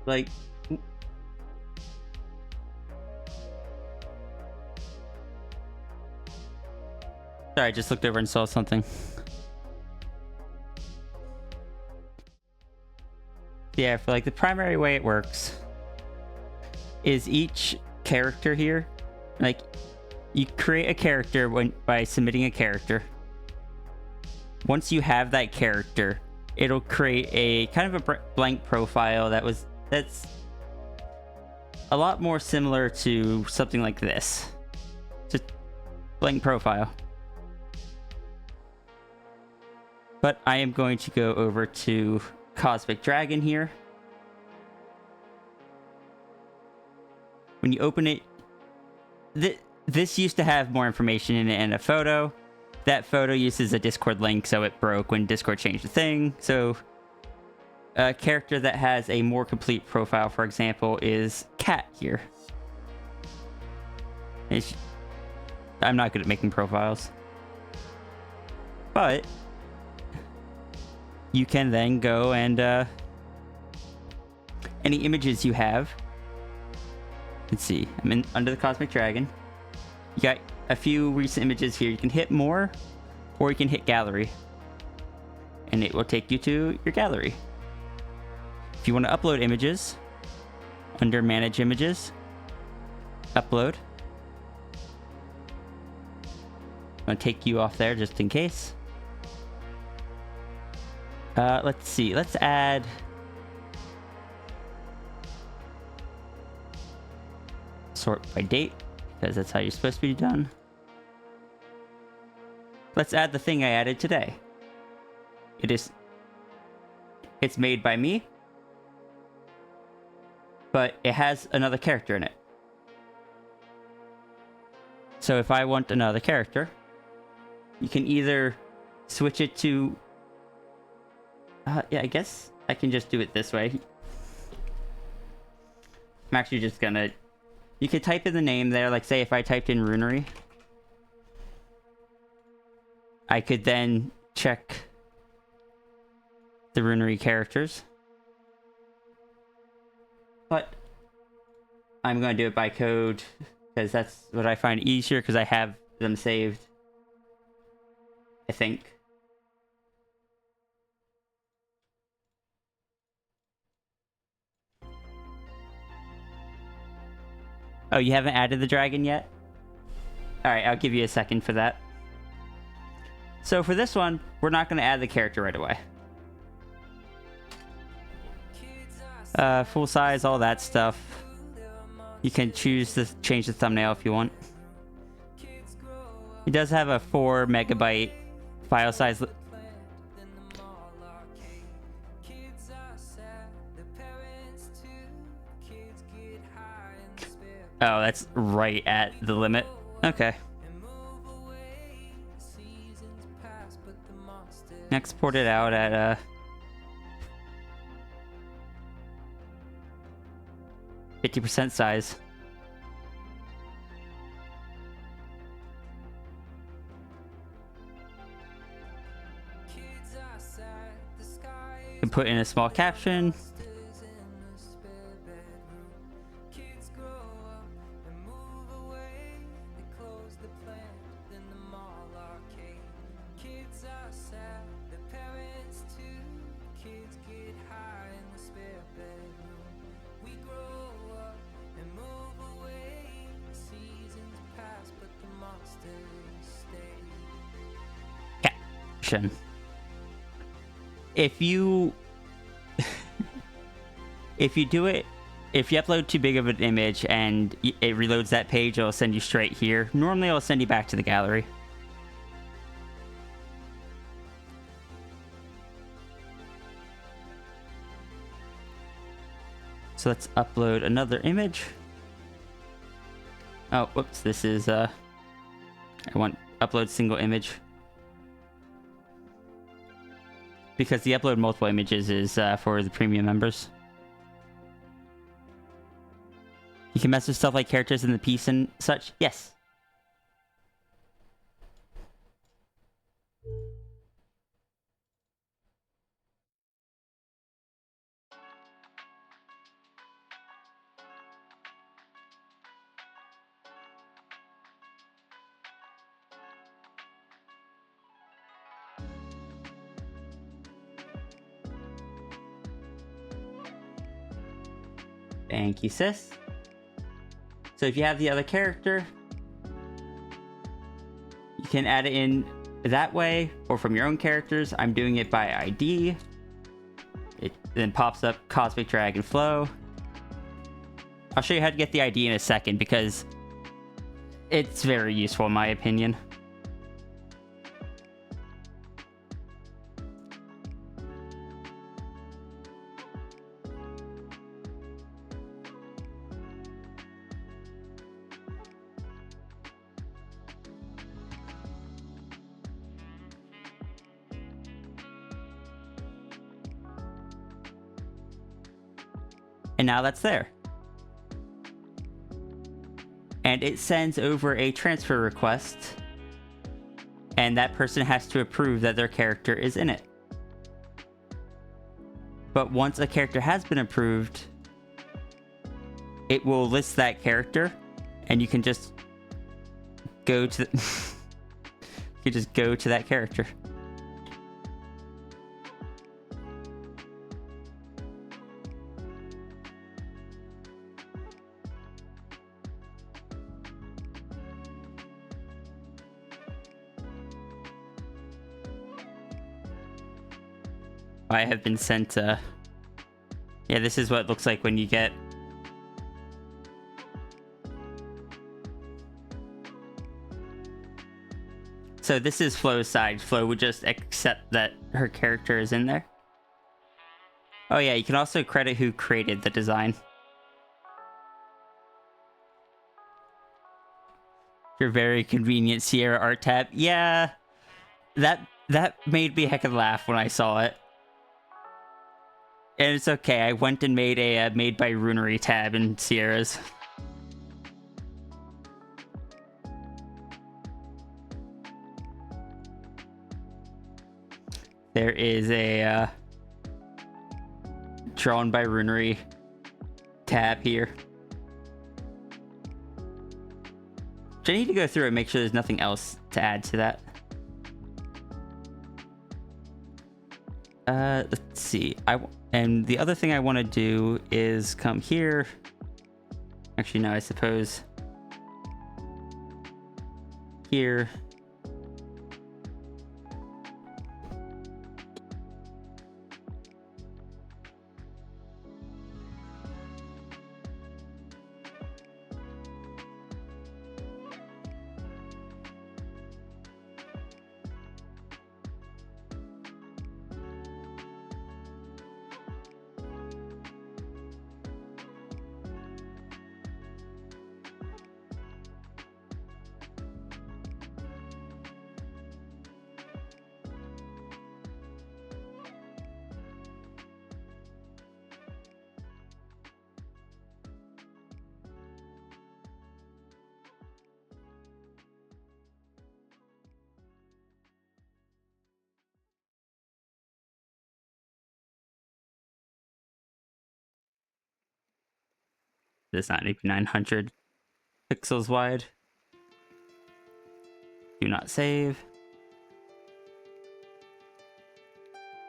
Like, sorry, I just looked over and saw something. Yeah, for like the primary way it works is each character here, like you create a character by submitting a character. Once you have that character, it'll create a kind of a blank profile that's a lot more similar to something like this. Just blank profile. But I am going to go over to Cosmic Dragon here. When you open it, this used to have more information in it and a photo. That photo uses a Discord link, so it broke when Discord changed the thing. So a character that has a more complete profile, for example, is Cat here. I'm not good at making profiles. But you can then go and any images you have. Let's see. I'm under the Cosmic Dragon. You got a few recent images here. You can hit more, or you can hit gallery, and it will take you to your gallery. If you want to upload images, under manage images, upload. I'm going to take you off there just in case. Let's see. Let's add sort by date, because that's how you're supposed to be done. Let's add the thing I added today. It's made by me. but it has another character in it. So if I want another character, you can either switch it to... yeah, I guess I can just do it this way. I'm actually just gonna... You could type in the name there, like say if I typed in Runery. I could then check the Runery characters. But I'm going to do it by code, because that's what I find easier, because I have them saved, I think. Oh, you haven't added the dragon yet? Alright, I'll give you a second for that. So for this one, we're not going to add the character right away. Full size, all that stuff. You can choose to change the thumbnail if you want. It does have a 4 megabyte file size. Oh, that's right at the limit. Okay. Export it out at 50% size. You can put in a small caption. Caption. If you do it, if you upload too big of an image and it reloads that page, it'll send you straight here. Normally it'll send you back to the gallery. So let's upload another image. Oh, whoops, this is I want upload single image. Because the upload multiple images is for the premium members. You can mess with stuff like characters in the piece and such. Yes. Thank you, sis. So if you have the other character, you can add it in that way, or from your own characters. I'm doing it by ID. It then pops up Cosmic Dragon Flow. I'll show you how to get the ID in a second, because it's very useful in my opinion. And now that's there. And it sends over a transfer request, and that person has to approve that their character is in it. But once a character has been approved, it will list that character, and you can just go to the you can just go to that character. I have been sent yeah, this is what it looks like when you get so this is Flo's side. Flo would just accept that her character is in there. Oh yeah, you can also credit who created the design. Your very convenient Sierra art tab. Yeah, that made me a heck of a laugh when I saw it. And it's okay. I went and made a made by Runery tab in Sierra's. There is a drawn by Runery tab here. I need to go through and make sure there's nothing else to add to that. Let's see. And the other thing I want to do is come here. Actually, no, I suppose here. Does not need to be 900 pixels wide. Do not save.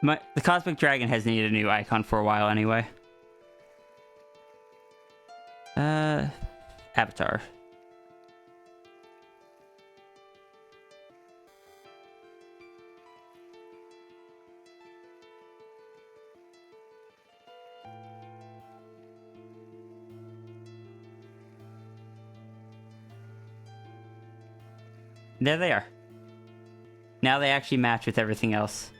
The Cosmic Dragon has needed a new icon for a while anyway. Avatar. There they are. Now they actually match with everything else.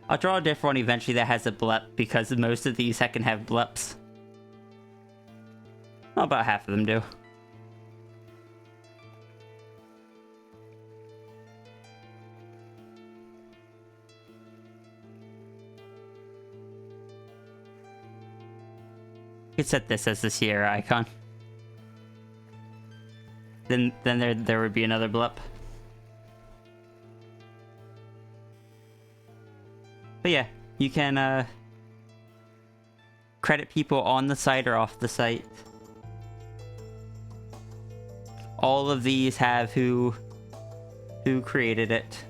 I'll draw a different one eventually that has a blep, because most of these heckin' have bleps. Well, about half of them do. You could set this as the Sierra icon. Then there would be another blip. But yeah, you can credit people on the site or off the site. All of these have who created it.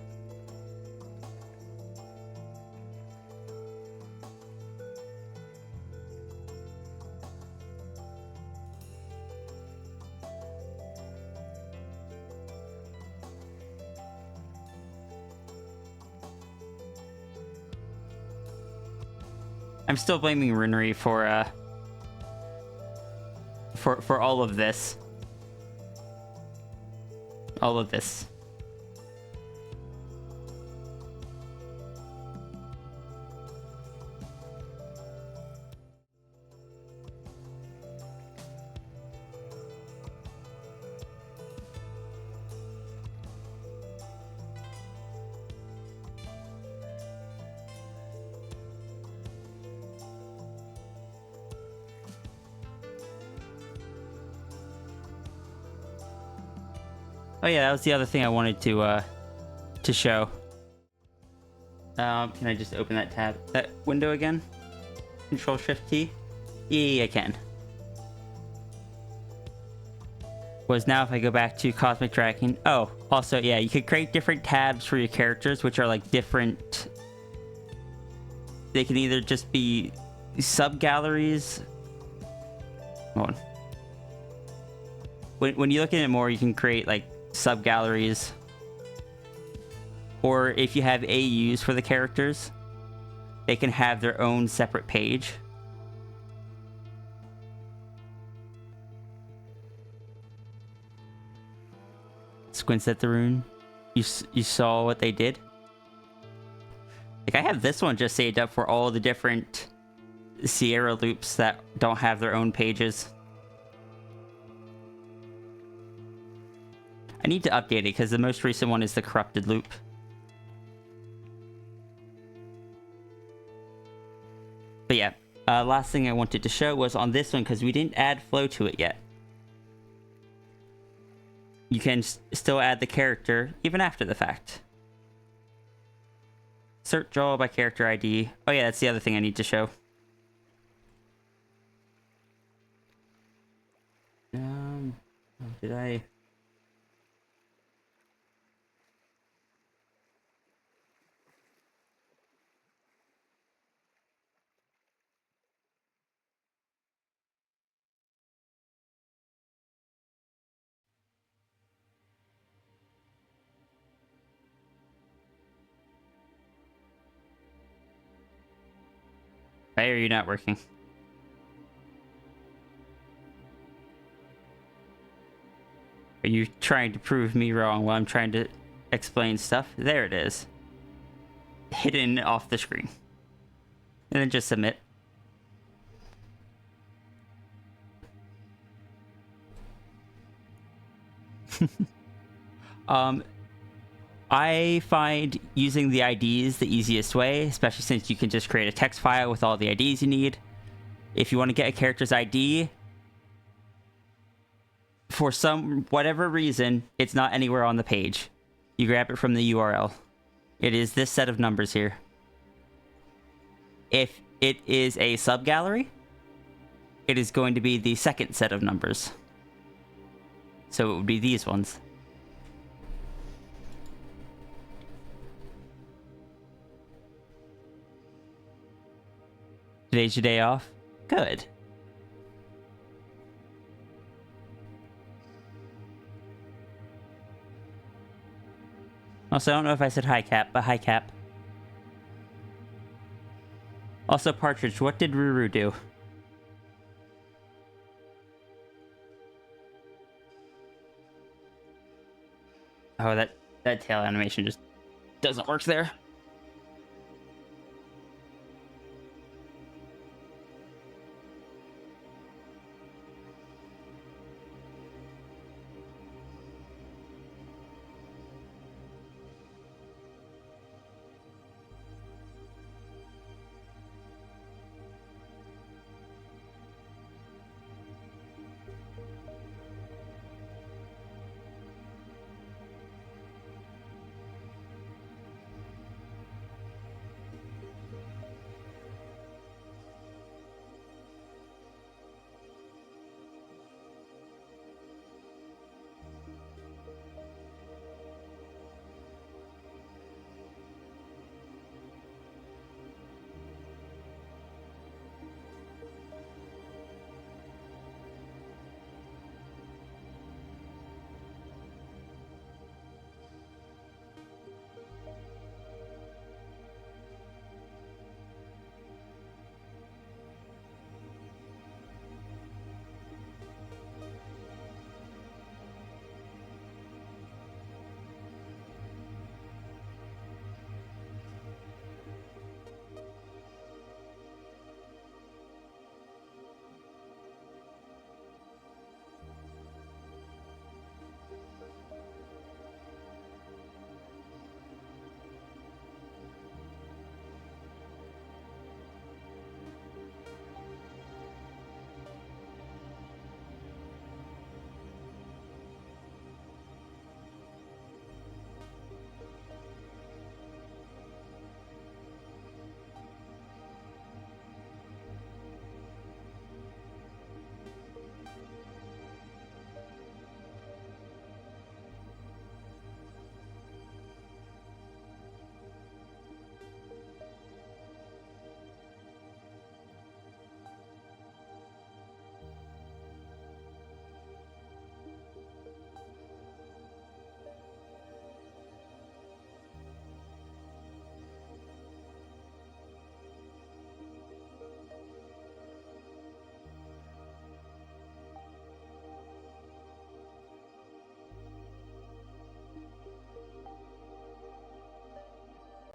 I'm still blaming Runery for all of this. All of this. Oh yeah, that was the other thing I wanted to show. Can I just open that window again? Control Shift T? Yeah, I can. Was now if I go back to Cosmic Dragon. Oh, also, yeah, you could create different tabs for your characters, which are like different. They can either just be sub-galleries. Hold on. When you look at it more, you can create like sub-galleries. Or if you have AUs for the characters, they can have their own separate page. Squints at the rune. You saw what they did? Like, I have this one just saved up for all the different Sierra loops that don't have their own pages. I need to update it because the most recent one is the corrupted loop. But yeah, last thing I wanted to show was on this one because we didn't add flow to it yet. You can still add the character even after the fact. Insert draw by character ID. Oh yeah, that's the other thing I need to show. Did I... Why are you not working? Are you trying to prove me wrong while I'm trying to explain stuff? There it is. Hidden off the screen. And then just submit. I find using the IDs the easiest way, especially since you can just create a text file with all the IDs you need. If you want to get a character's ID, for whatever reason, it's not anywhere on the page. You grab it from the URL. It is this set of numbers here. If it is a subgallery, it is going to be the second set of numbers. So it would be these ones. Today's your day off? Good. Also, I don't know if I said hi, Cap, but hi, Cap. Also, Partridge, what did Ruru do? Oh, that tail animation just doesn't work there.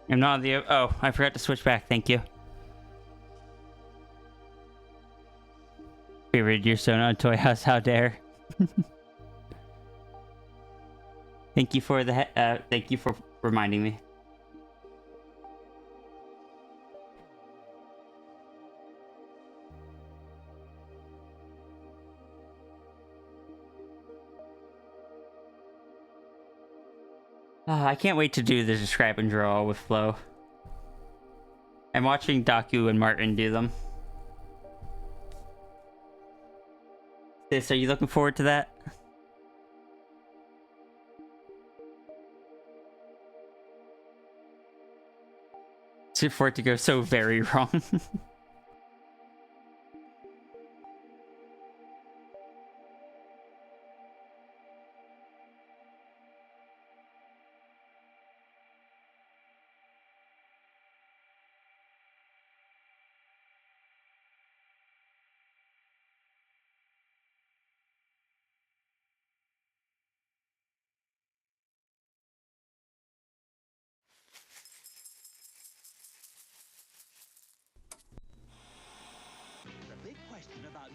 I'm not on the... Oh, I forgot to switch back. Thank you. Favorite, you're so not Toy House. How dare. Thank you for the thank you for reminding me. I can't wait to do the describe and draw with Flo. I'm watching Daku and Martin do them. Sis, are you looking forward to that? For it to go so very wrong.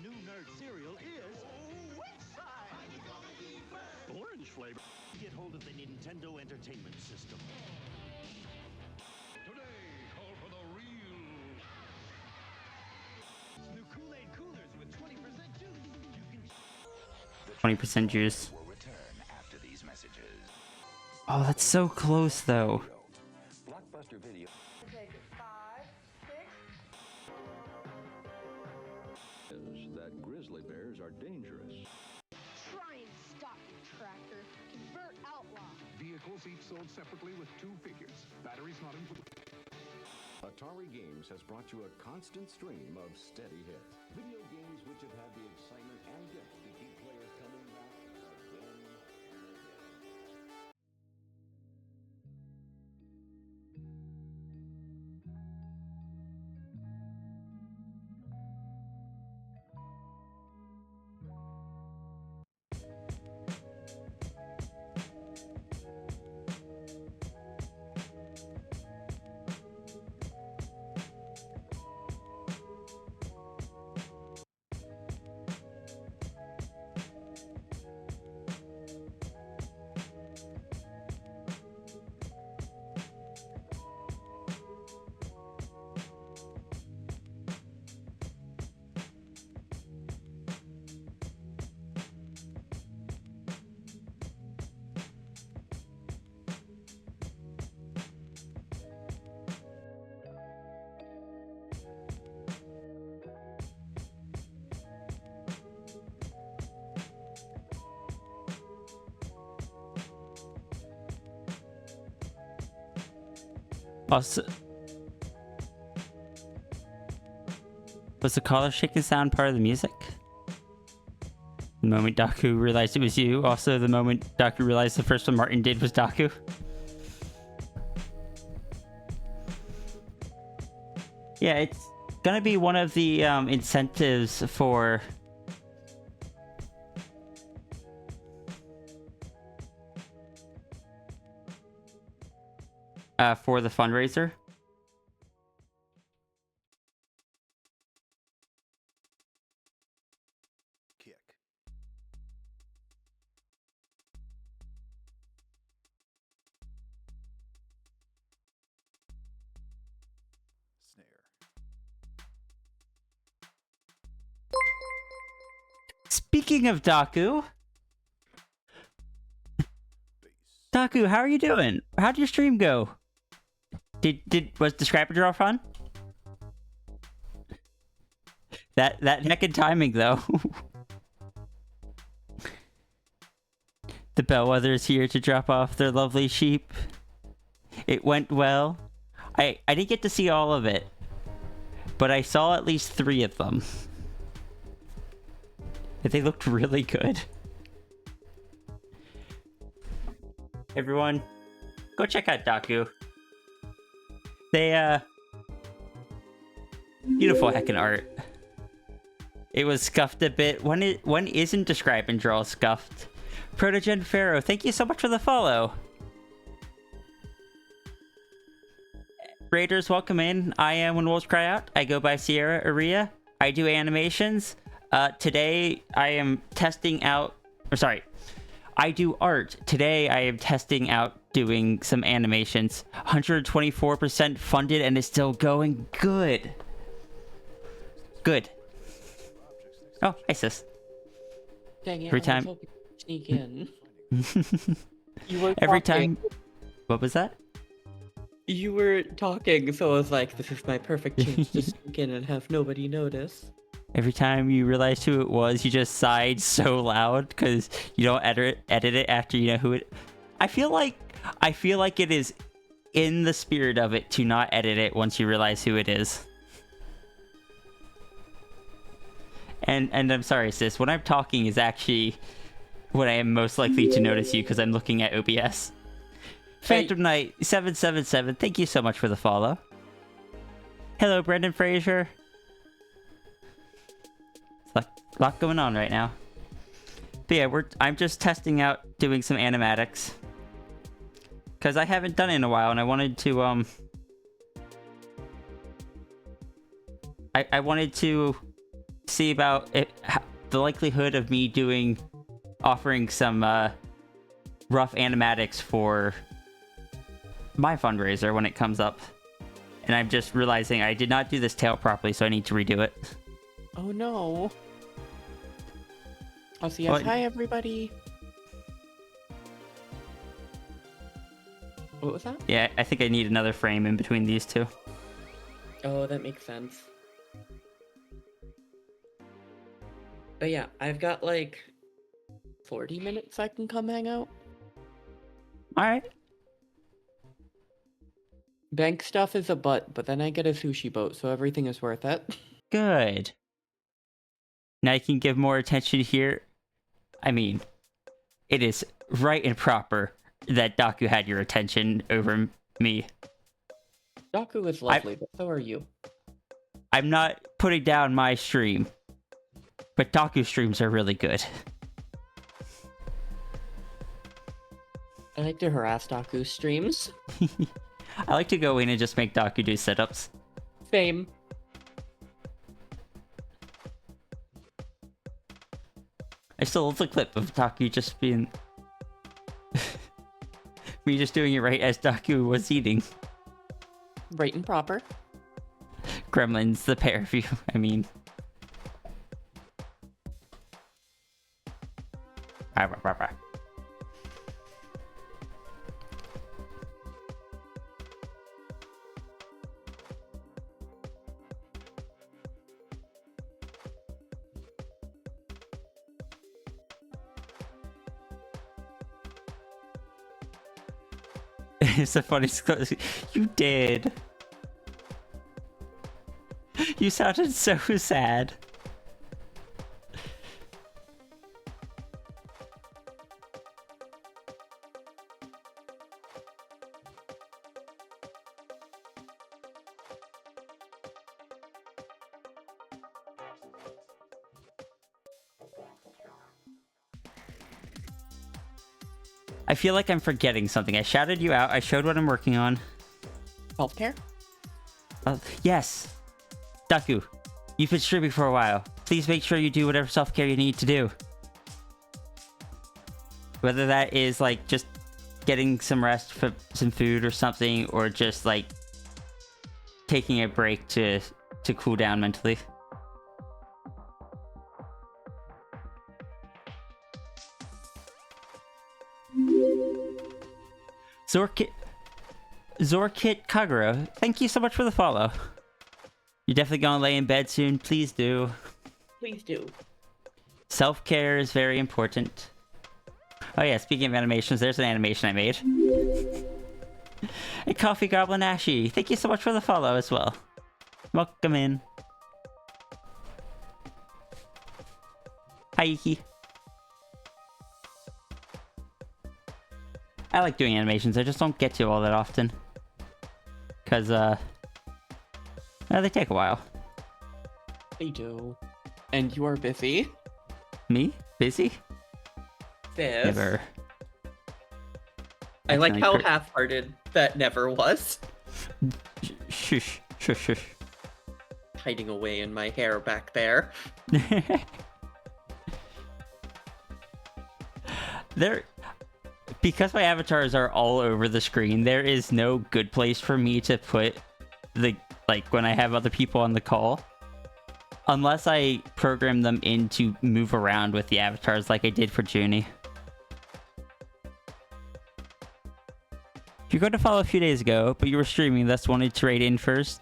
New nerd cereal is which side? Orange flavor. Get hold of the Nintendo Entertainment System. Today, call for the real. New Kool-Aid coolers with 20% juice. You can 20% juice. Will return after these messages. Oh, that's so close though. Blockbuster Video. Take it 5, 6. Is that grizzly bears are dangerous. Try and stop it, Tractor. Convert outlaw. Vehicles each sold separately with 2 figures. Batteries not included. Atari Games has brought you a constant stream of steady hits. Video games which have had the excitement and depth to keep players coming back again and again. Also, was the collar shaking sound part of the music? The moment Daku realized it was you. Also, the moment Daku realized the first one Martin did was Daku. Yeah, it's gonna be one of the incentives for the fundraiser. Kick. Snare. Speaking of Daku, Bass. Daku, how are you doing? How'd your stream go? Was the Scrapper Draw fun? That heckin' timing though. The Bellwether is here to drop off their lovely sheep. It went well. I didn't get to see all of it, but I saw at least 3 of them. They looked really good. Everyone, go check out Daku. They, beautiful heckin' art. It was scuffed a bit. When isn't Describe and Draw scuffed? Protogen Pharaoh, thank you so much for the follow. Raiders, welcome in. I am When Wolves Cry Out. I go by Sierra Aria. I do animations. Today I am testing out, I do art. Today I am testing out doing some animations. 124% funded and it's still going good. Good. Oh, hi sis. Dang it, Every I time- was hoping to sneak in. You were Every talking. time... What was that? You were talking, so I was like, this is my perfect chance to sneak in and have nobody notice. Every time you realized who it was, you just sighed so loud because you don't edit it after you know who it... I feel like it is in the spirit of it to not edit it once you realize who it is. And I'm sorry, sis. When I'm talking is actually when I am most likely to notice you because I'm looking at OBS. Phantom Knight 777, thank you so much for the follow. Hello, Brendan Fraser. It's a lot going on right now. But yeah, I'm just testing out doing some animatics. Because I haven't done it in a while, and I wanted to, I wanted to see about the likelihood of me offering some, rough animatics for my fundraiser when it comes up. And I'm just realizing I did not do this tail properly, so I need to redo it. Oh no. Oh, so yes, What? hi everybody. What was that? Yeah, I think I need another frame in between these two. Oh, that makes sense. But yeah, I've got like 40 minutes I can come hang out. Alright. Bank stuff is a butt, but then I get a sushi boat, so everything is worth it. Good. Now you can give more attention here. I mean, it is right and proper that Daku had your attention over me. Daku is lovely, but so are you. I'm not putting down my stream, but Daku streams are really good. I like to harass Daku streams. I like to go in and just make Daku do sit-ups. Same. I still love the clip of Daku just being... me just doing it right as Daku was eating. Right and proper. Gremlins, the pair of you, I mean. It's a funny... You did. You sounded so sad. I feel like I'm forgetting something. I shouted you out. I showed what I'm working on. Healthcare? Yes. Daku, you've been streaming for a while. Please make sure you do whatever self-care you need to do. Whether that is, like, just getting some rest for some food or something, or just, like, taking a break to cool down mentally. Zorkit Kagura, thank you so much for the follow. You're definitely gonna lay in bed soon. Please do. Please do. Self-care is very important. Oh yeah, speaking of animations, there's an animation I made. And Coffee Goblin Ashy, thank you so much for the follow as well. Welcome in. Hi, Iki. I like doing animations, I just don't get to all that often. Because, well, they take a while. They do. And you are busy. Me? Busy? Sis. Never. I like how Accidentally half-hearted that never was. Shush, shush, shush. Hiding away in my hair back there. There, because my avatars are all over the screen, there is no good place for me to put the, like, when I have other people on the call. Unless I program them in to move around with the avatars like I did for Junie. You're going to follow a few days ago, but you were streaming, thus wanted to raid in first.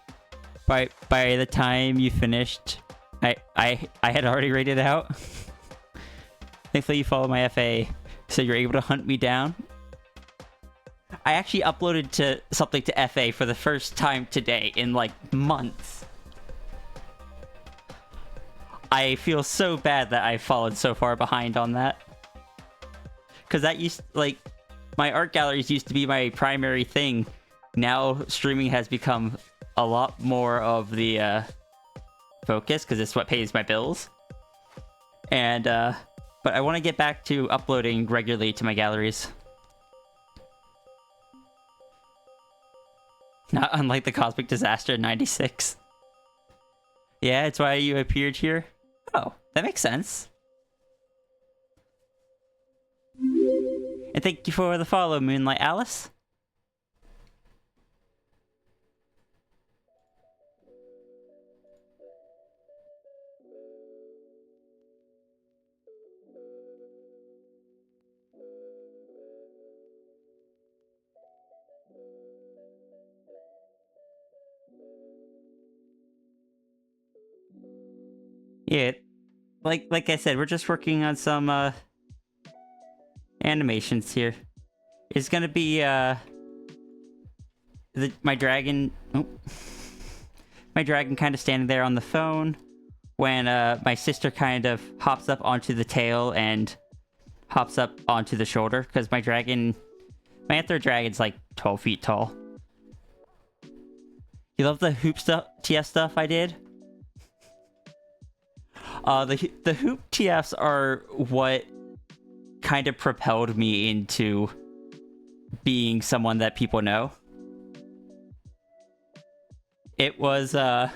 By the time you finished, I had already raided out. Thankfully you followed my FA, so you're able to hunt me down. I actually uploaded something to FA for the first time today in like months. I feel so bad that I followed so far behind on that. Because that used, like, my art galleries used to be my primary thing. Now streaming has become a lot more of the focus, because it's what pays my bills. And, but I want to get back to uploading regularly to my galleries. Not unlike the Cosmic Disaster in 96. Yeah, it's why you appeared here. Oh, that makes sense. And thank you for the follow, Moonlight Alice. Yeah, like I said, we're just working on some animations here. It's gonna be my dragon. Oh, my dragon kind of standing there on the phone when my sister kind of hops up onto the tail and hops up onto the shoulder, because my anther dragon's like 12 feet tall. You love the hoop stuff, TF stuff I did? The hoop TFs are what kind of propelled me into being someone that people know. It was, I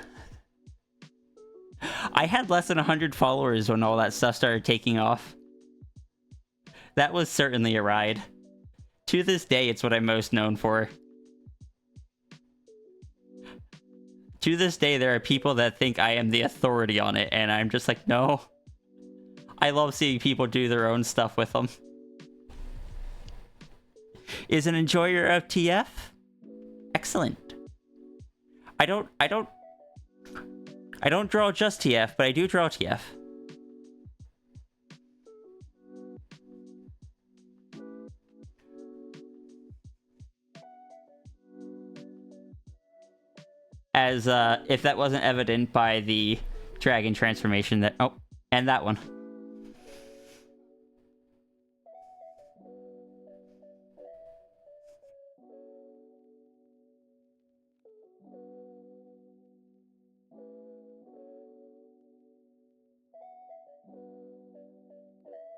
had less than 100 followers when all that stuff started taking off. That was certainly a ride. To this day, it's what I'm most known for. To this day, there are people that think I am the authority on it, and I'm just like, no. I love seeing people do their own stuff with them. Is an enjoyer of TF? Excellent. I don't draw just TF, but I do draw TF. As, if that wasn't evident by the dragon transformation that... Oh, and that one.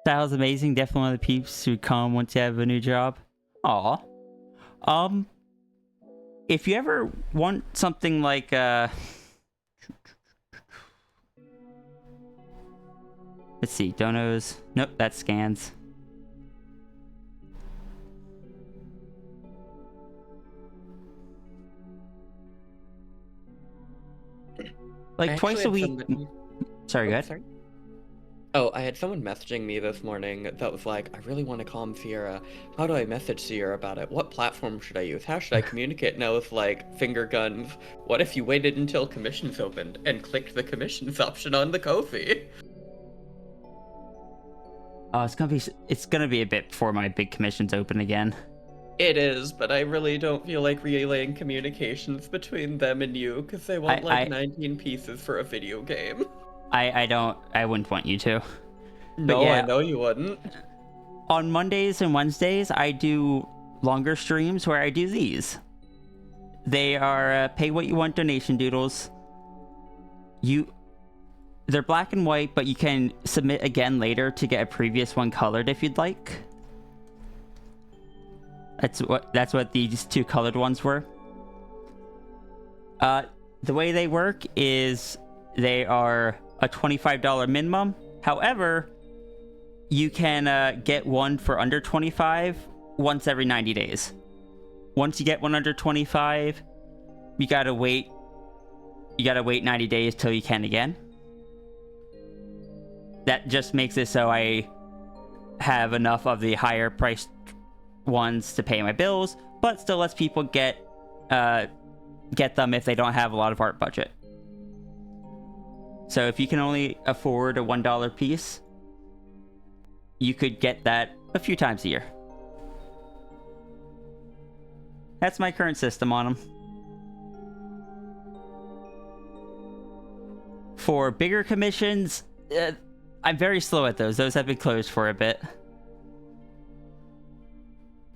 That was amazing. Definitely one of the peeps who come once you have a new job. Aw. If you ever want something like, let's see, donos. Nope, that's scans. Like twice a week. Sorry, go ahead. Sorry. Oh, I had someone messaging me this morning that was like, I really want to calm Sierra. How do I message Sierra about it? What platform should I use? How should I communicate? And I was like, finger guns. What if you waited until commissions opened and clicked the commissions option on the Ko-fi? Oh, it's gonna be a bit before my big commissions open again. It is, but I really don't feel like relaying communications between them and you, because they want like 19 pieces for a video game. I wouldn't want you to. No, yeah, I know you wouldn't. On Mondays and Wednesdays, I do longer streams where I do these. They are pay what you want donation doodles. They're black and white, but you can submit again later to get a previous one colored if you'd like. That's what these two colored ones were. The way they work is they are a $25 minimum. However, you can get one for under 25 once every 90 days. Once you get one under 25, you gotta wait 90 days till you can again. That just makes it so I have enough of the higher priced ones to pay my bills, but still lets people get them if they don't have a lot of art budget. So if you can only afford a $1 piece, you could get that a few times a year. That's my current system on them. For bigger commissions, I'm very slow at those. Those have been closed for a bit.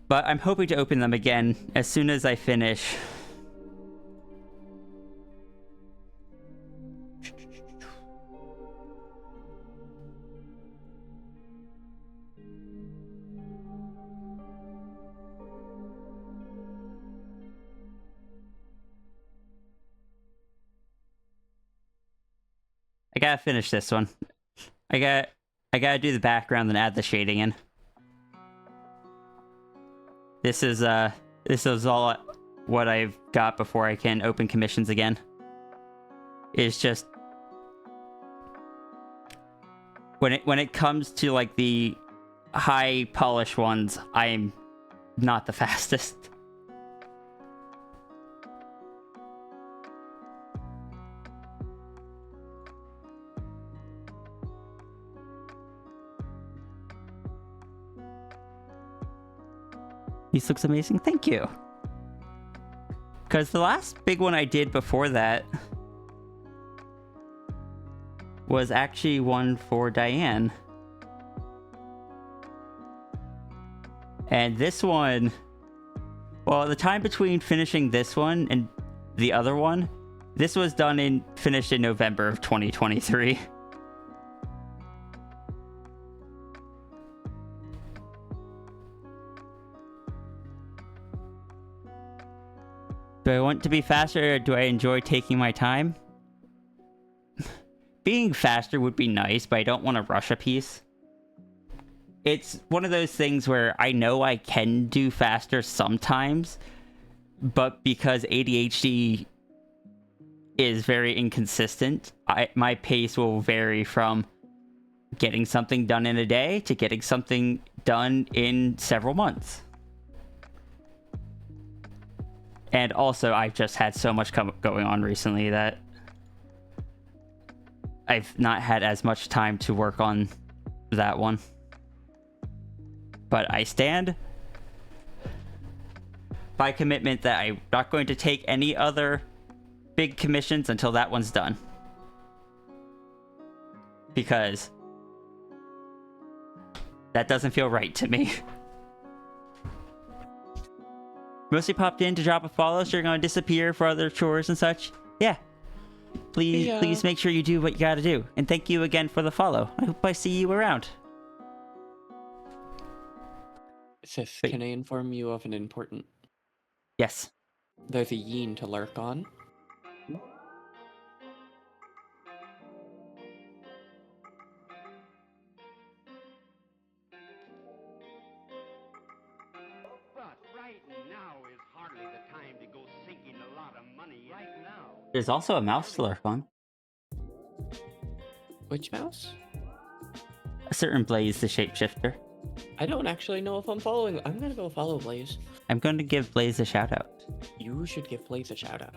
But I'm hoping to open them again as soon as I finish. I gotta finish this one. I gotta do the background and add the shading in. This is all what I've got before I can open commissions again. It's just when it comes to like the high polish ones, I'm not the fastest. This looks amazing. Thank you. Because the last big one I did before that was actually one for Diane. And this one, well, the time between finishing this one and the other one, this was finished in November of 2023. Do I want to be faster, or do I enjoy taking my time? Being faster would be nice, but I don't want to rush a piece. It's one of those things where I know I can do faster sometimes, but because ADHD is very inconsistent, my pace will vary from getting something done in a day to getting something done in several months. And also, I've just had so much going on recently that I've not had as much time to work on that one. But I stand by commitment that I'm not going to take any other big commissions until that one's done. Because that doesn't feel right to me. Mostly popped in to drop a follow, so you're going to disappear for other chores and such. Yeah. Please make sure you do what you gotta do. And thank you again for the follow. I hope I see you around. Sith, Wait. can I inform you of an important... Yes. There's a yin to lurk on. But right now is hardly the time to go sinking a lot of money right now. There's also a mouse to lurk on. Which mouse? A certain Blaze, the shapeshifter. I don't actually know if I'm following. I'm gonna go follow Blaze. I'm going to give Blaze a shout out. You should give Blaze a shout out.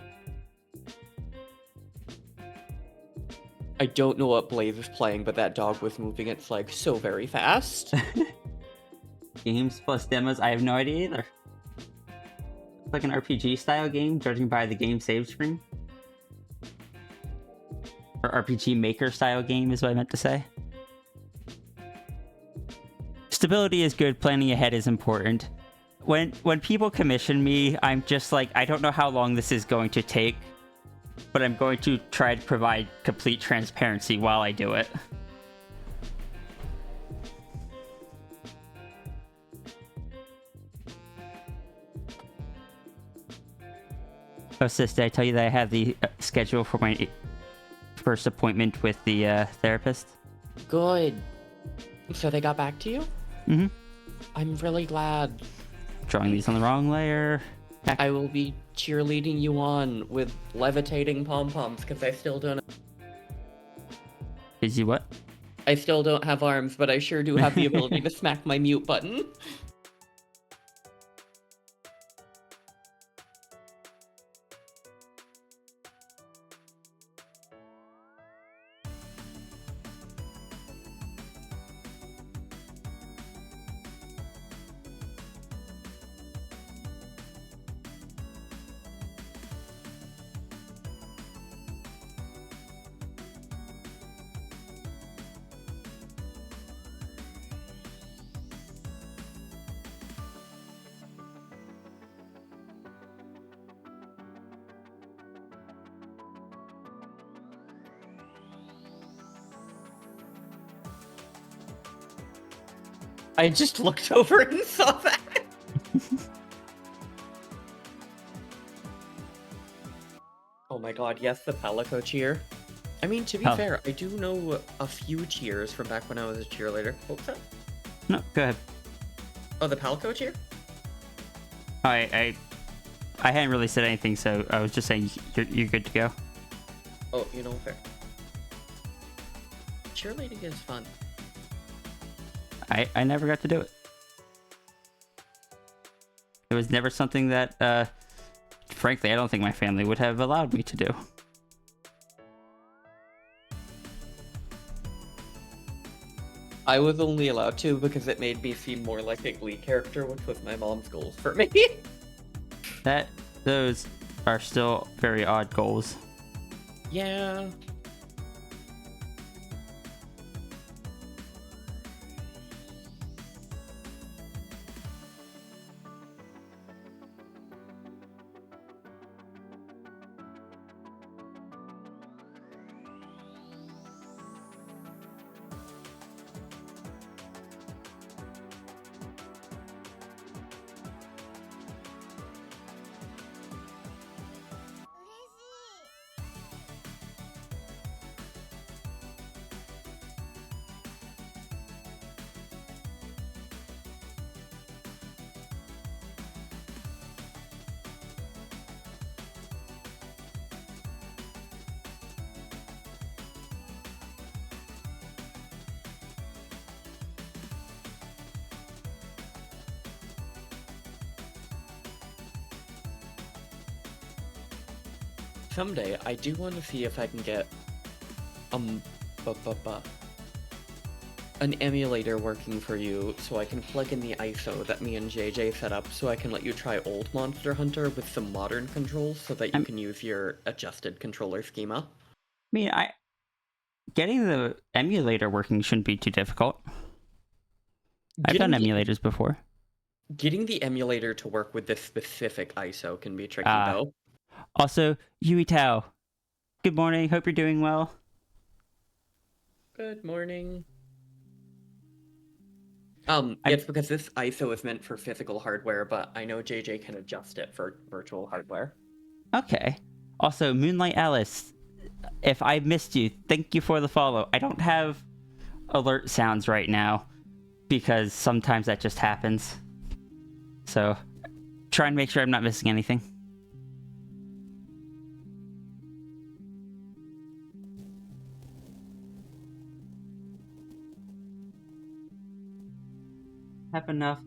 I don't know what Blaze is playing, but that dog was moving. It's like so very fast. Games plus demos, I have no idea either. It's like an RPG style game, judging by the game save screen. Or RPG maker style game is what I meant to say. Stability is good, planning ahead is important. When people commission me, I'm just like, I don't know how long this is going to take, but I'm going to try to provide complete transparency while I do it. Oh, sis, did I tell you that I have the schedule for my first appointment with the therapist? Good. So they got back to you? Mm-hmm. I'm really glad. Drawing these on the wrong layer. I will be cheerleading you on with levitating pom-poms, because I still don't... Is you what? I still don't have arms, but I sure do have the ability to smack my mute button. I just looked over and saw that. Oh my god, yes, the Palico cheer. I mean, to be Oh. fair, I do know a few cheers from back when I was a cheerleader. What was that? No, go ahead. Oh, the Palico cheer? I hadn't really said anything, so I was just saying you're good to go. Oh, you know, fair. Cheerleading is fun. I never got to do it. It was never something that, frankly, I don't think my family would have allowed me to do. I was only allowed to because it made me seem more like a Glee character, which was my mom's goals for me. Those are still very odd goals. Yeah. Someday, I do want to see if I can get bu- bu- bu- an emulator working for you so I can plug in the ISO that me and JJ set up so I can let you try old Monster Hunter with some modern controls so that you can use your adjusted controller schema. I mean, getting the emulator working shouldn't be too difficult. I've done emulators before. Getting the emulator to work with this specific ISO can be tricky, Ah. though. Also, Yui Tao. Good morning. Hope you're doing well. Good morning. It's because this ISO is meant for physical hardware, but I know JJ can adjust it for virtual hardware. Okay. Also, Moonlight Alice, if I missed you, thank you for the follow. I don't have alert sounds right now because sometimes that just happens. So, try and make sure I'm not missing anything. Have enough.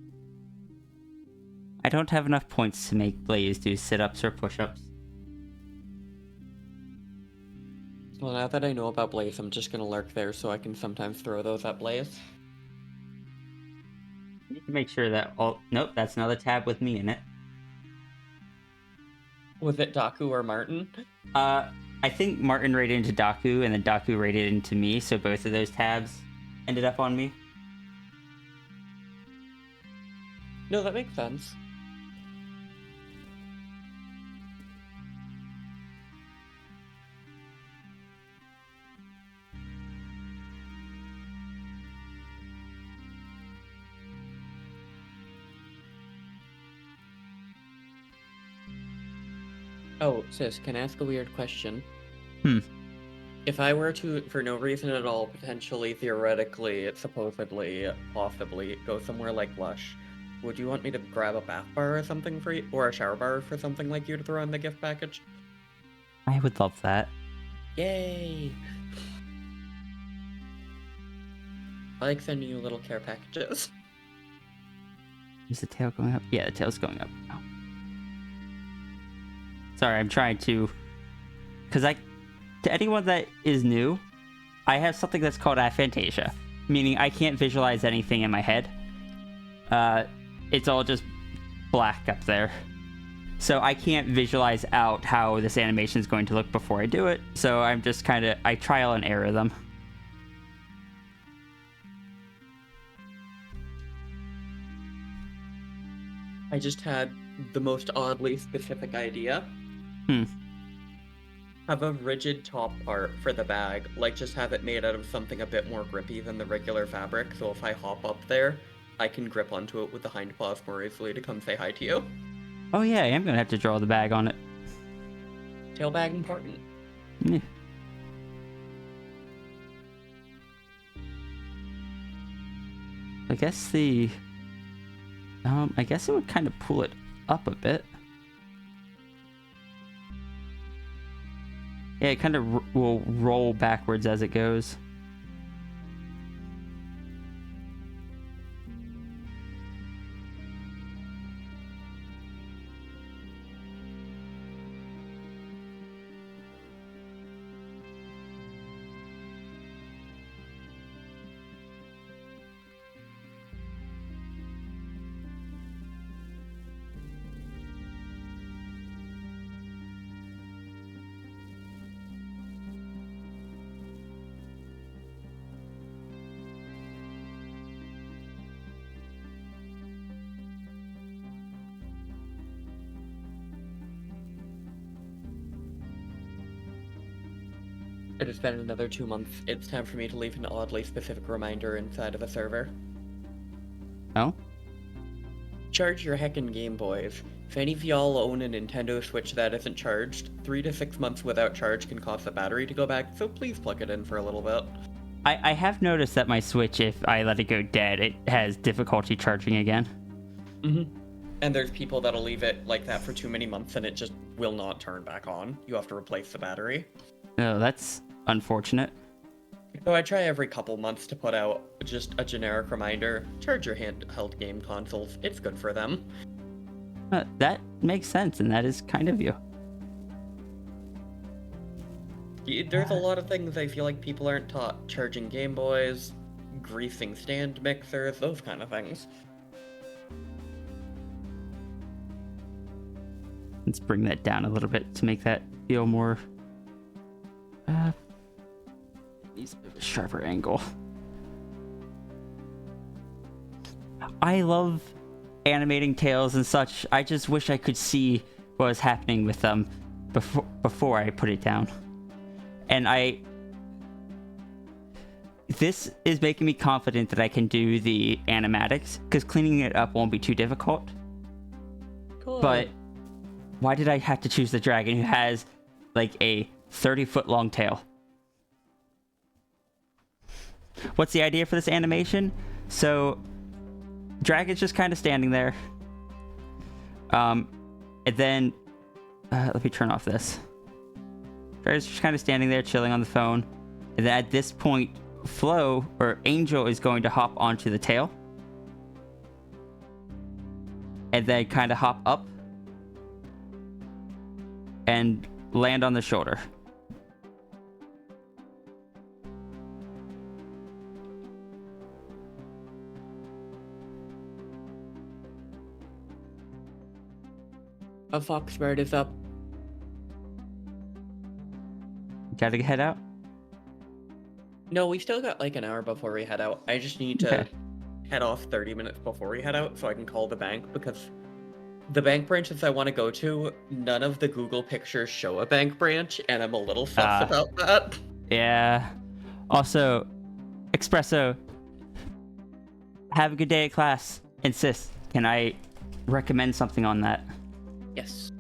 I don't have enough points to make Blaze do sit-ups or push-ups. Well, now that I know about Blaze, I'm just gonna lurk there so I can sometimes throw those at Blaze. I need to make sure that nope, that's another tab with me in it. Was it Daku or Martin? I think Martin raided into Daku, and then Daku raided into me, so both of those tabs ended up on me. No, that makes sense. Oh, sis, can I ask a weird question? If I were to, for no reason at all, potentially, theoretically, supposedly, possibly, go somewhere like Lush, would you want me to grab a bath bar or something for you, or a shower bar for something like you to throw in the gift package? I would love that. Yay! I like sending you little care packages. Is the tail going up? Yeah, the tail's going up. Oh. Sorry, I'm trying to... Because to anyone that is new, I have something that's called aphantasia, meaning I can't visualize anything in my head. It's all just black up there. So I can't visualize out how this animation is going to look before I do it. So I'm just kind of... I trial and error them. I just had the most oddly specific idea. Have a rigid top part for the bag, like just have it made out of something a bit more grippy than the regular fabric, so if I hop up there, I can grip onto it with the hind paws more easily to come say hi to you. Oh yeah, I am going to have to draw the bag on it. Tail bag important. Yeah. I guess I guess it would kind of pull it up a bit. Yeah, it kind of will roll backwards as it goes. It has been another 2 months. It's time for me to leave an oddly specific reminder inside of a server. Oh? Charge your heckin' Game Boys. If any of y'all own a Nintendo Switch that isn't charged, 3 to 6 months without charge can cause the battery to go back, so please plug it in for a little bit. I have noticed that my Switch, if I let it go dead, it has difficulty charging again. And there's people that'll leave it like that for too many months and it just will not turn back on. You have to replace the battery. Oh, that's unfortunate. So I try every couple months to put out just a generic reminder, charge your handheld game consoles, it's good for them. That makes sense, and that is kind of you. There's a lot of things I feel like people aren't taught. Charging Game Boys, greasing stand mixers, those kind of things. Let's bring that down a little bbit to make that feel more... needs a bit of a sharper angle. I love animating tails and such. I just wish I could see what was happening with them before I put it down. And this is making me confident that I can do the animatics, because cleaning it up won't be too difficult. Cool. But why did I have to choose the dragon who has like a 30-foot long tail? What's the idea for this animation? So, dragon's just kind of standing there. And then, let me turn off this. Dragon's just kind of standing there, chilling on the phone. And then at this point, Flo, or Angel, is going to hop onto the tail. And then kind of hop up. And land on the shoulder. A foxbird is up. Gotta head out? No, we still got like an hour before we head out. I just need to Okay. head off 30 minutes before we head out so I can call the bank, because the bank branches I want to go to, none of the Google pictures show a bank branch, and I'm a little sus about that. Yeah. Also, Espresso, have a good day at class. Insist. Can I recommend something on that? Yes.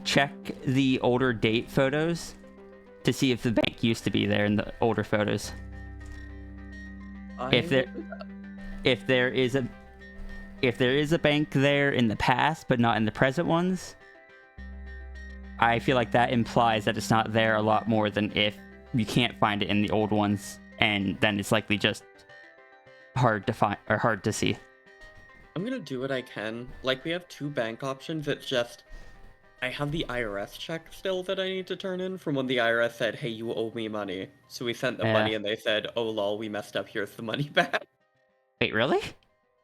Check the older date photos to see if the bank used to be there in the older photos. If there is a bank there in the past but not in the present ones, I feel like that implies that it's not there a lot more than if you can't find it in the old ones, and then it's likely just hard to find or hard to see. I'm gonna do what I can. Like, we have 2 bank options. It's just I have the IRS check still that I need to turn in from when the IRS said, "Hey, you owe me money." So we sent them money, Yeah. and they said, "Oh lol, we messed up. Here's the money back." Wait, really?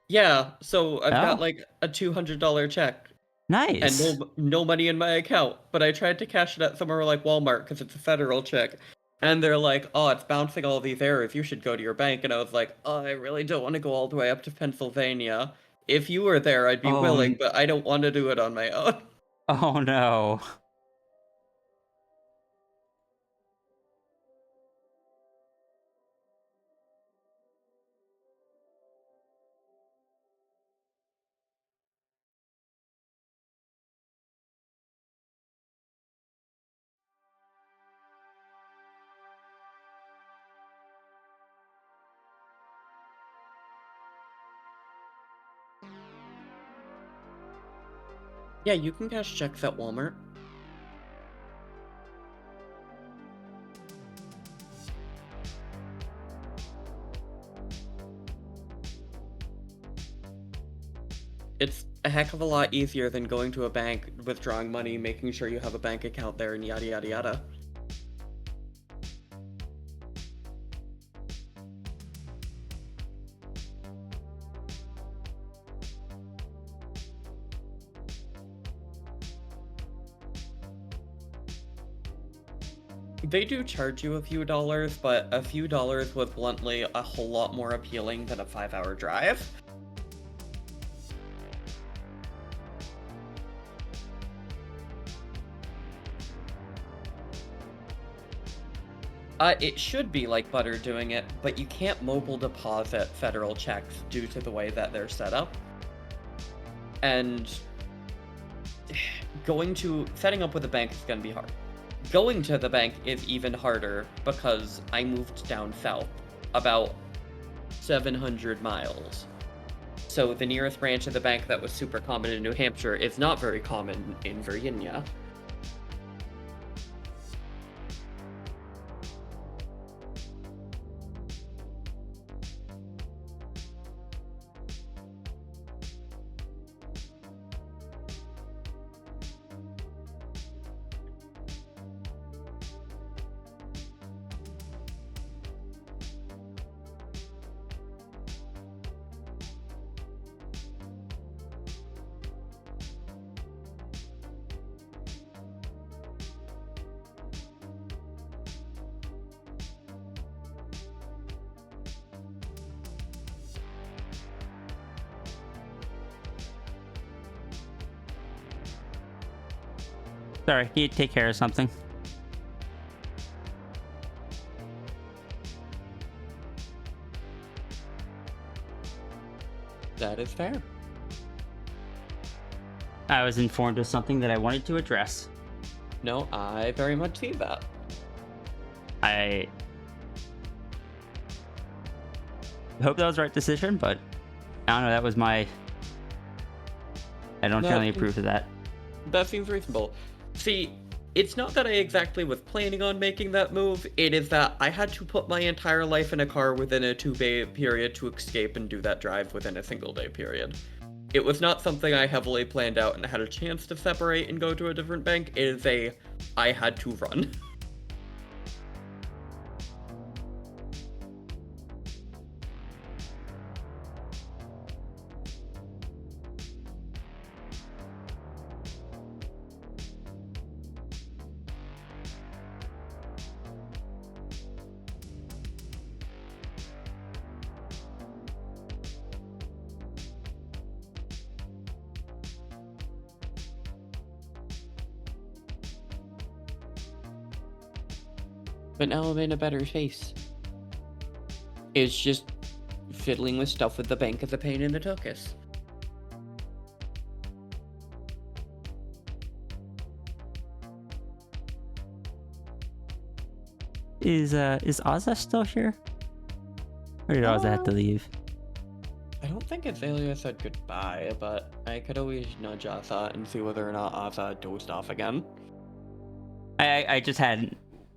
Yeah. So I've got Oh, like a $200 check and nice. no money in my account. But I tried to cash it at somewhere like Walmart because it's a federal check. And they're like, "Oh, it's bouncing all these errors. You should go to your bank." And I was like, "Oh, I really don't want to go all the way up to Pennsylvania. If you were there, I'd be Oh, willing, but I don't want to do it on my own." oh no. Yeah, you can cash checks at Walmart. It's a heck of a lot easier than going to a bank, withdrawing money, making sure you have a bank account there, and yada yada yada. They do charge you a few dollars, but a few dollars was bluntly a whole lot more appealing than a 5-hour drive. It should be like Butter doing it, but you can't mobile deposit federal checks due to the way that they're set up. And setting up with a bank is gonna be hard. Going to the bank is even harder because I moved down south about 700 miles. So the nearest branch of the bank that was super common in New Hampshire is not very common in Virginia. Sorry, you take care of something. That is fair. I was informed of something that I wanted to address. No, I very much see that. I hope that was the right decision, but I don't know. That was my. I don't No, generally approve of that. That seems reasonable. See, it's not that I exactly was planning on making that move, it is that I had to put my entire life in a car within a 2-day period to escape and do that drive within a single day period. It was not something I heavily planned out and had a chance to separate and go to a different bank. It is I had to run. But now I'm in a better space. It's just fiddling with stuff with the bank is a pain in the tuchus. Is Ozza still here? Or did Ozza have to leave? I don't think Azalea said goodbye, but I could always nudge Asa and see whether or not Asa dozed off again. I just had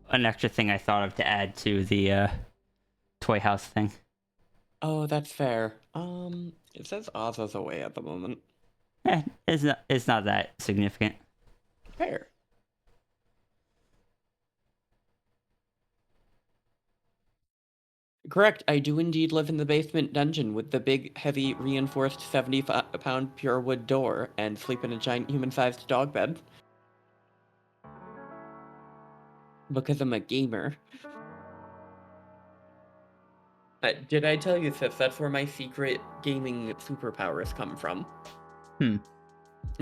an extra thing I thought of to add to the toy house thing. Oh, that's fair. It says Asa's away at the moment. It's not that significant. Fair. Correct, I do indeed live in the basement dungeon with the big, heavy, reinforced 70-pound pure wood door and sleep in a giant human-sized dog bed. Because I'm a gamer. Did I tell you, Sis, that's where my secret gaming superpowers come from?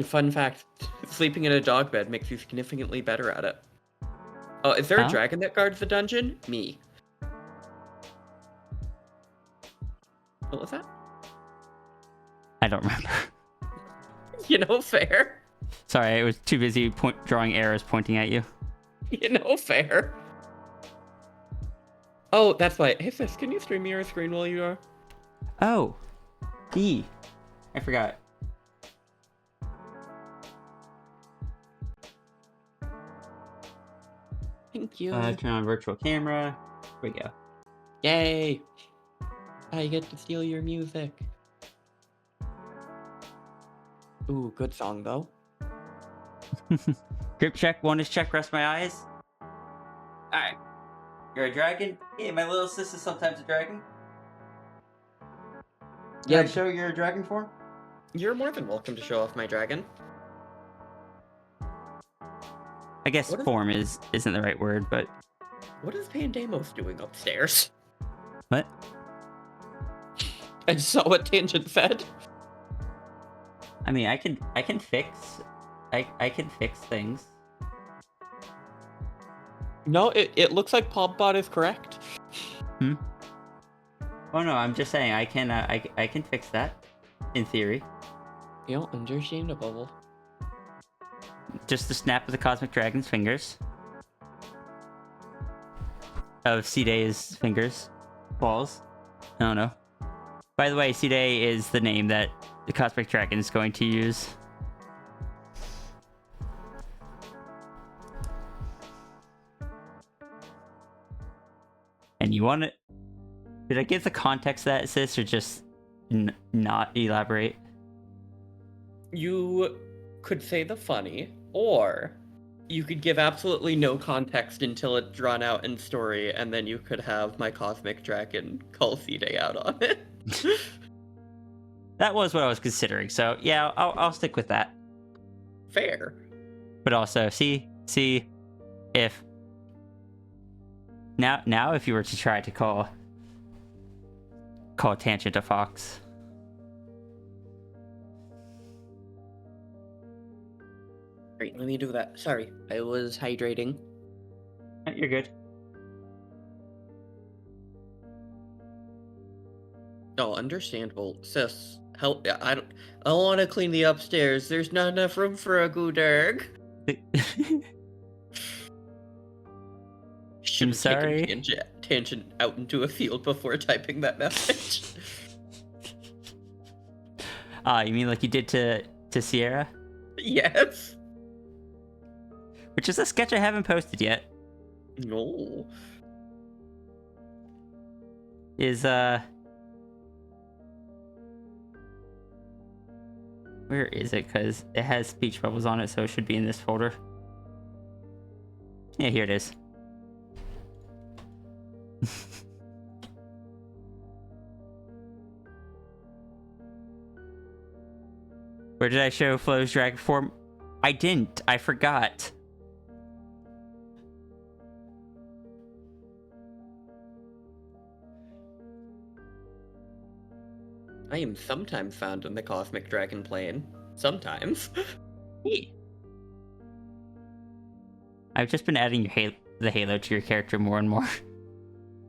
Fun fact, sleeping in a dog bed makes you significantly better at it. Oh, is there a dragon that guards the dungeon? Me. What was that? I don't remember. You know, fair. Sorry, I was too busy drawing arrows pointing at you. You know, fair. Oh, that's why. Hey, Sis, can you stream me your screen while you are? Oh. I forgot. Thank you. Turn on virtual camera. Here we go. Yay! I get to steal your music. Ooh, good song, though. Grip check, bonus check, rest my eyes. Alright. You're a dragon? Hey, my little sister's sometimes a dragon. Can I show your dragon form? You're more than welcome to show off my dragon. I guess form isn't the right word, but... What is Pandemos doing upstairs? What? I just saw what Tangent said. I mean, I can fix... I can fix things. No, it looks like Pobbot is correct. Oh no, I'm just saying I can fix that, in theory. You know, understandable. Just the snap of the Cosmic Dragon's fingers. Of C-Day's fingers. Balls. I don't know. By the way, C-Day is the name that the Cosmic Dragon is going to use. And you want it? Did I give the context of that, Sis, or just not elaborate? You could say the funny, or you could give absolutely no context until it's drawn out in story, and then you could have my Cosmic Dragon call C-Day out on it. That was what I was considering, so yeah, I'll stick with that. Fair. But also, see if now if you were to try to call Tangent a fox. Great, let me do that. Sorry, I was hydrating. You're good. Oh, understandable. Sis, help. I want to clean the upstairs. There's not enough room for a Gooderg. I'm sorry. Tangent out into a field before typing that message. You mean like you did to Sierra? Yes. Which is a sketch I haven't posted yet. No. Where is it? Because it has speech bubbles on it, so it should be in this folder. Yeah, here it is. Where did I show Flo's dragon form? I didn't. I forgot. I am sometimes found in the Cosmic Dragon plane. Sometimes. Hey. I've just been adding the halo to your character more and more.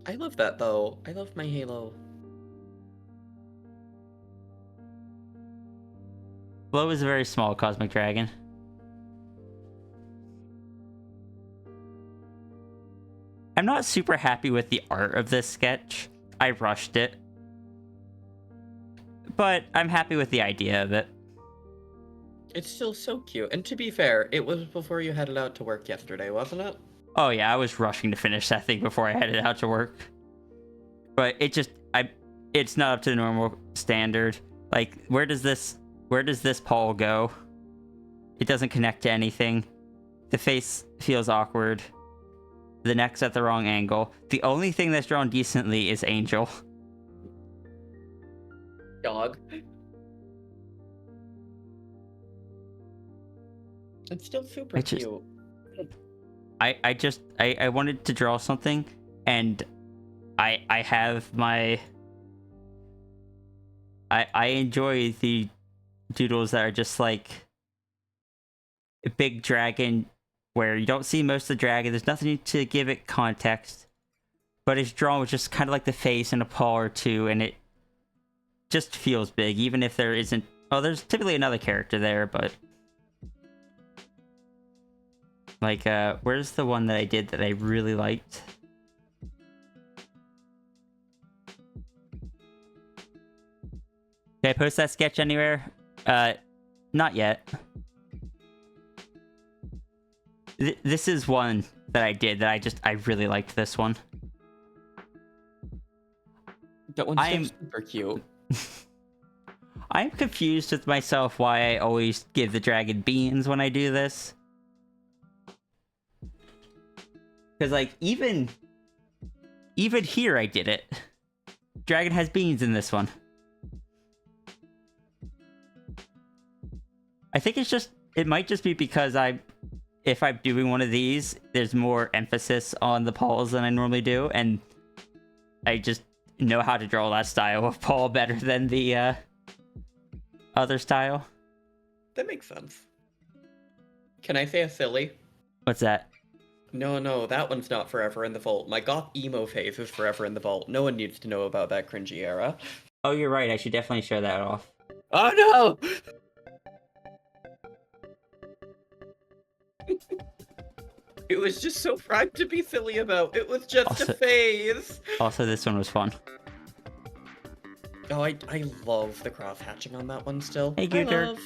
I love that, though. I love my halo. Flo is a very small cosmic dragon. I'm not super happy with the art of this sketch. I rushed it. But I'm happy with the idea of it. It's still so cute. And to be fair, it was before you headed out to work yesterday, wasn't it? Oh yeah, I was rushing to finish that thing before I headed out to work. But it's not up to the normal standard. Like, where does this paw go? It doesn't connect to anything. The face feels awkward. The neck's at the wrong angle. The only thing that's drawn decently is Angel. Dog. It's still super cute. I wanted to draw something, and I have my... I enjoy the doodles that are just like a big dragon where you don't see most of the dragon. There's nothing to give it context, but it's drawn with just kind of like the face and a paw or two, and it just feels big, even if there isn't... Oh, there's typically another character there, but... Like, where's the one that I did that I really liked? Did I post that sketch anywhere? Not yet. This is one that I did that I really liked this one. That one's super cute. I'm confused with myself why I always give the dragon beans when I do this. Because, like, even here I did it. Dragon has beans in this one. I think it might just be because if I'm doing one of these, there's more emphasis on the paws than I normally do, and I just know how to draw that style of paw better than the other style. That makes sense. Can I say a silly? What's that? No, that one's not forever in the vault. My goth emo phase is forever in the vault. No one needs to know about that cringy era. Oh, you're right. I should definitely show that off. Oh no! It was just so primed to be silly about. It was just a phase. Also, this one was fun. Oh, I love the cross hatching on that one still. Hey, Gooter.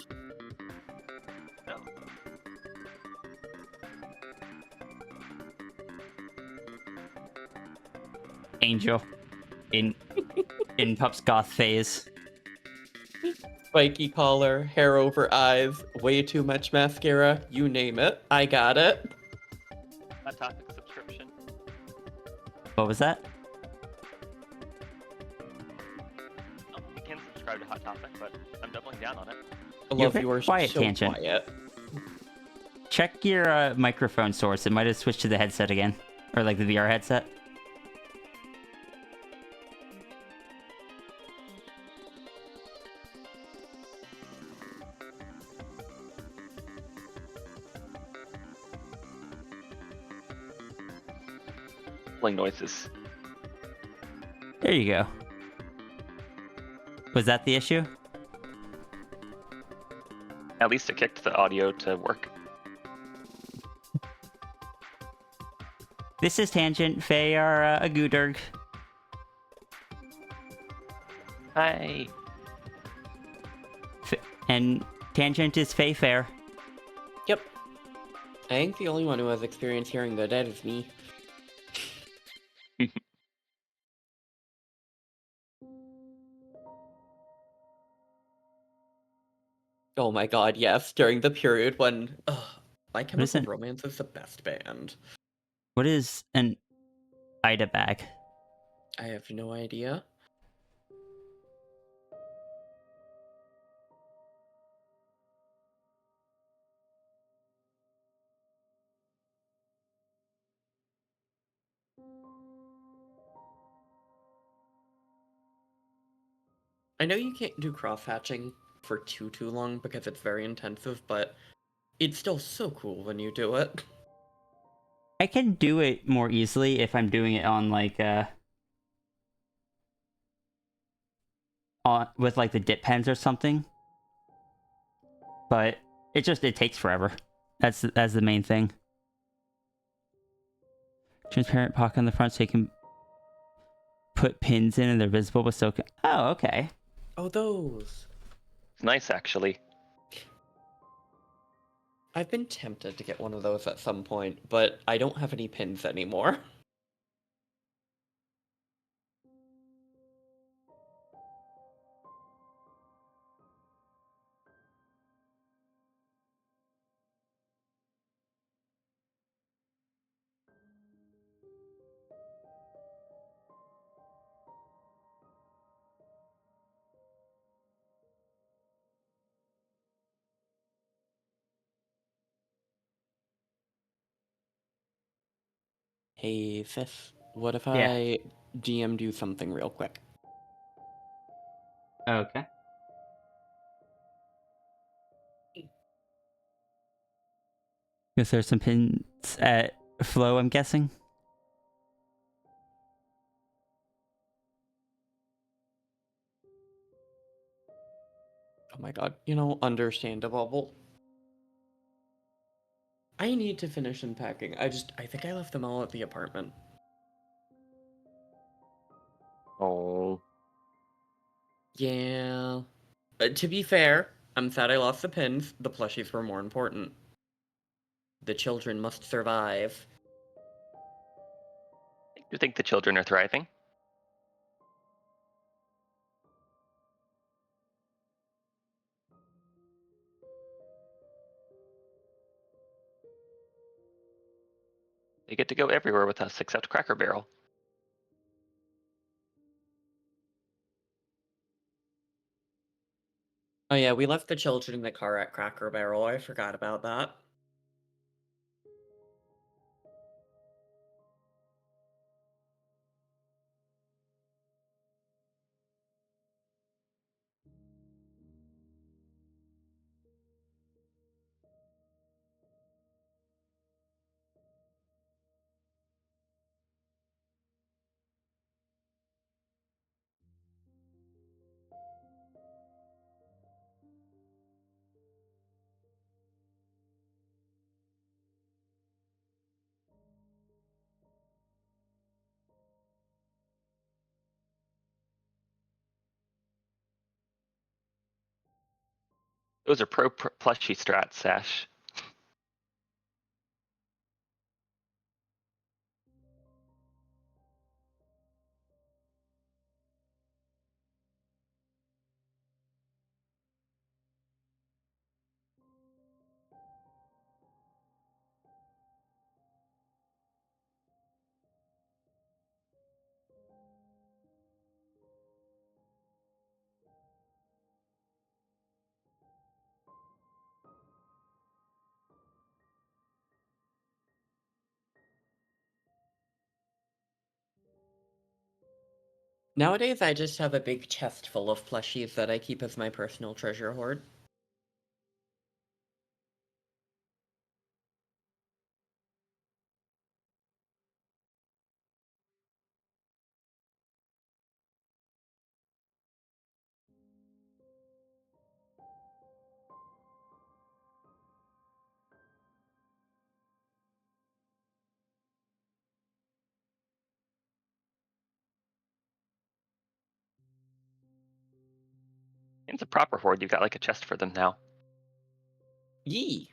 Angel in Pup's goth phase. Spiky collar, hair over eyes, way too much mascara, you name it. I got it. Hot Topic subscription. What was that? You can subscribe to Hot Topic, but I'm doubling down on it. I You're love very you are quiet, so Tangent. quiet. Check your microphone source. It might have switched to the headset again. Or like the VR headset. Noises. There you go. Was that the issue? At least it kicked the audio to work. This is Tangent. Faye are a Gooderg. Hi. And Tangent is Faye Fair. Yep. I think the only one who has experience hearing the dead is me. Oh my god, yes, during the period when My Chemical Romance is the best band. What is an Ida bag? I have no idea. I know you can't do cross-hatching for too long because it's very intensive, but it's still so cool when you do it. I can do it more easily if I'm doing it on like with like the dip pens or something. But it takes forever. That's the main thing. Transparent pocket on the front so you can put pins in and they're visible but still. Oh, okay. Oh, those. It's nice, actually. I've been tempted to get one of those at some point, but I don't have any pins anymore. Hey, sis, what if Yeah. I GM do something real quick? Okay. Because there's some pins at Flow, I'm guessing. Oh my god, understandable. I need to finish unpacking. I think I left them all at the apartment. Oh. Yeah. To be fair, I'm sad I lost the pins. The plushies were more important. The children must survive. You think the children are thriving? They get to go everywhere with us except Cracker Barrel. Oh yeah, we left the children in the car at Cracker Barrel. I forgot about that. Those are plushie strats, Sash. Nowadays, I just have a big chest full of plushies that I keep as my personal treasure hoard. It's a proper hoard. You've got like a chest for them now. Yee!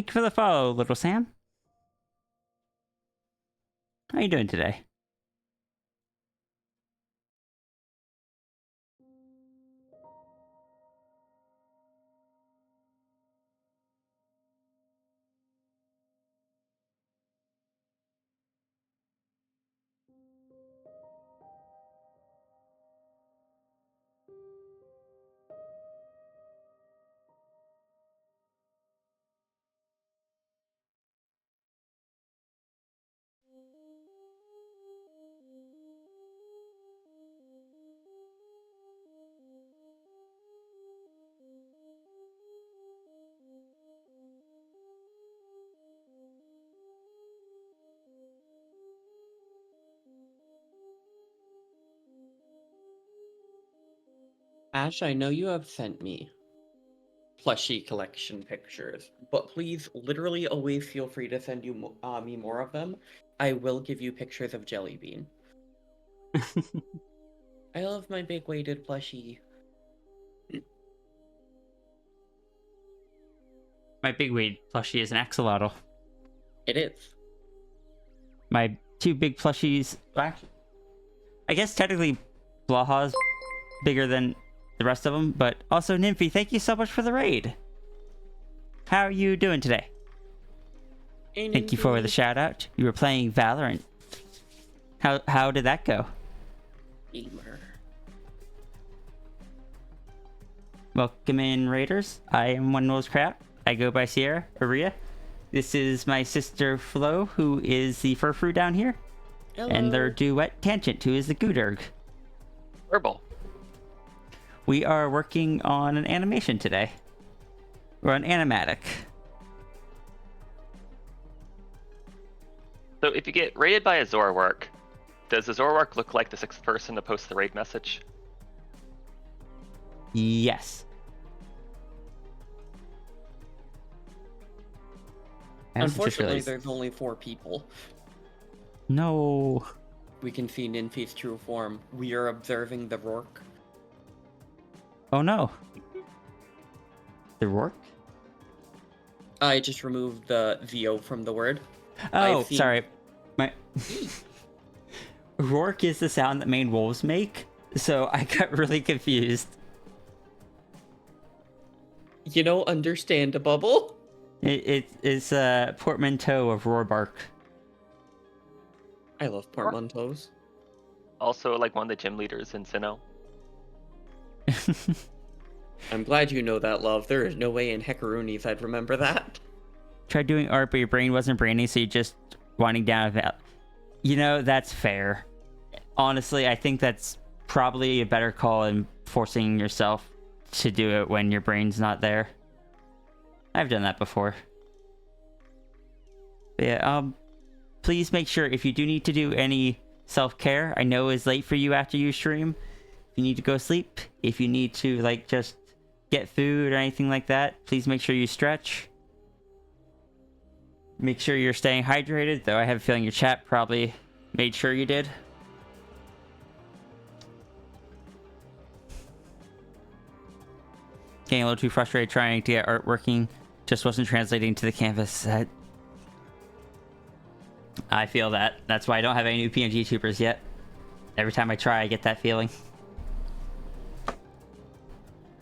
Thank you for the follow, little Sam. How you doing today? Ash, I know you have sent me plushie collection pictures, but please literally always feel free to send me more of them. I will give you pictures of Jelly Bean. I love my big weighted plushie. My big weed plushie is an axolotl. It is. My two big plushies. Well, actually, I guess technically, Blaha's bigger than the rest of them, but also Nymphy. Thank you so much for the raid. How are you doing today? Thank you for the shout out. You were playing Valorant. How did that go? Gamer. Welcome in, Raiders. I am One Nose Crap. I go by Sierra Aria. This is my sister Flo, who is the Furfru down here. Hello. And their duet Tangent, who is the Gooderg. Verbal. We are working on an animation today. We're on Animatic. So if you get raided by a Zorwark, does the Zorwark look like the sixth person to post the raid message? Yes. I also just Unfortunately, realized- there's only 4 people. No. We can see Ninfi's true form. We are observing the Rourke. Oh no. The Rourke? I just removed the VO from the word. Oh, I've seen- sorry. My Rourke is the sound that main wolves make, so I got really confused. You know, understandable. It's a portmanteau of Roarbark. I love portmanteaus. Also, like one of the gym leaders in Sinnoh. I'm glad you know that, love. There is no way in Heckaroonies I'd remember that. Tried doing art, but your brain wasn't brainy, so you just winding down. You know, that's fair. Honestly, I think that's probably a better call than forcing yourself to do it when your brain's not there. I've done that before. But yeah, please make sure if you do need to do any self-care, I know it's late for you after you stream. If you need to go sleep, if you need to like just get food or anything like that, please make sure you stretch. Make sure you're staying hydrated, though I have a feeling your chat probably made sure you did. Getting a little too frustrated trying to get art working. Just wasn't translating to the canvas set. I feel that. That's why I don't have any new PNG tubers yet. Every time I try, I get that feeling.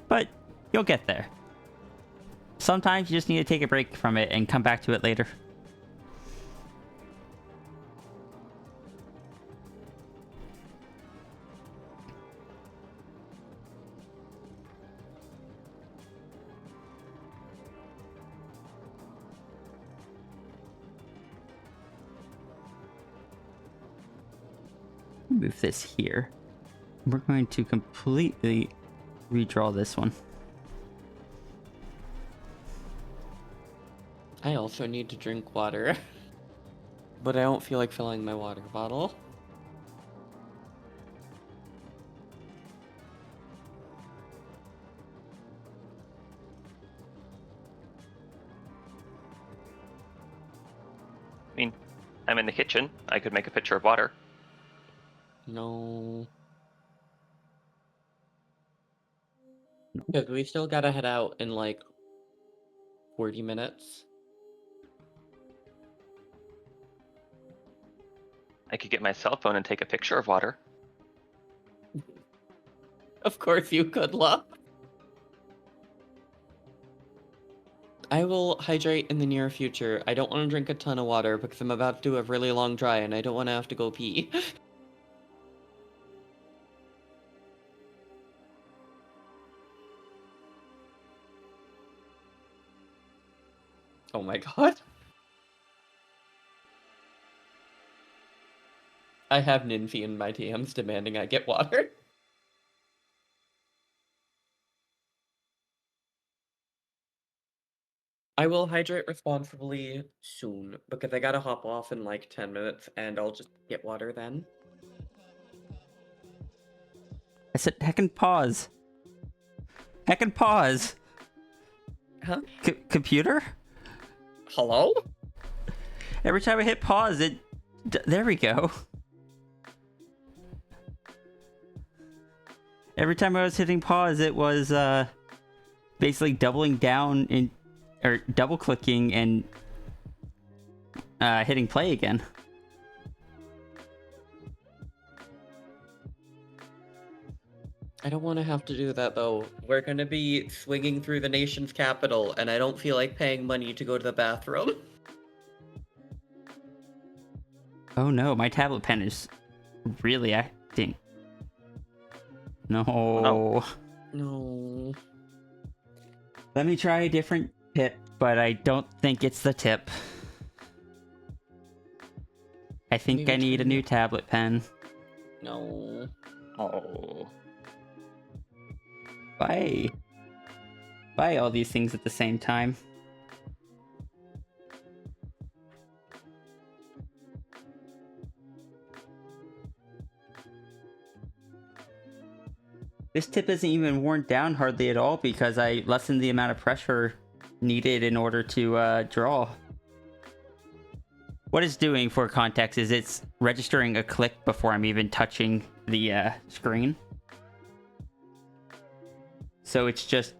But you'll get there. Sometimes you just need to take a break from it and come back to it later. Move this here. We're going to completely redraw this one. I also need to drink water. But I don't feel like filling my water bottle. I mean, I'm in the kitchen. I could make a pitcher of water. No. Because we still gotta head out in like 40 minutes. I could get my cell phone and take a picture of water. Of course you could, love. I will hydrate in the near future. I don't want to drink a ton of water because I'm about to do a really long dry and I don't want to have to go pee. Oh my god. I have Ninfi in my DMs demanding I get water. I will hydrate responsibly soon because I gotta hop off in like 10 minutes and I'll just get water then. I said heckin' pause. Heckin' pause. Huh? Computer? Hello? Every time I hit pause, there we go. Every time I was hitting pause, it was basically doubling down or double clicking and hitting play again. I don't want to have to do that though. We're gonna be swinging through the nation's capital and I don't feel like paying money to go to the bathroom. Oh no, my tablet pen is really acting. No. No. Let me try a different tip, but I don't think it's the tip. I think Maybe I need a try new it. tablet pen. No. Oh. Why? Buy all these things at the same time. This tip isn't even worn down hardly at all because I lessened the amount of pressure needed in order to draw. What it's doing, for context, is it's registering a click before I'm even touching the screen. So it's just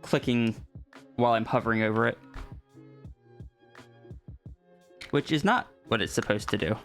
clicking while I'm hovering over it. Which is not what it's supposed to do.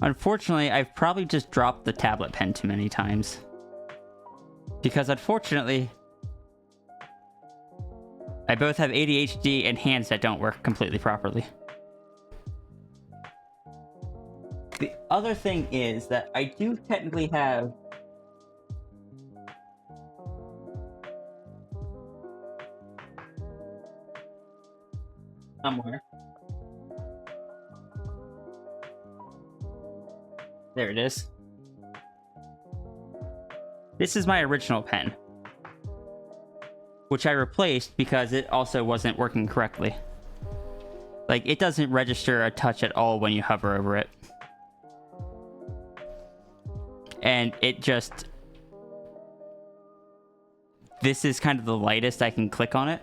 Unfortunately, I've probably just dropped the tablet pen too many times. Because unfortunately, I both have ADHD and hands that don't work completely properly. The other thing is that I do technically have somewhere. There it is. This is my original pen, which I replaced because it also wasn't working correctly. Like, it doesn't register a touch at all when you hover over it. And it just... This is kind of the lightest I can click on it,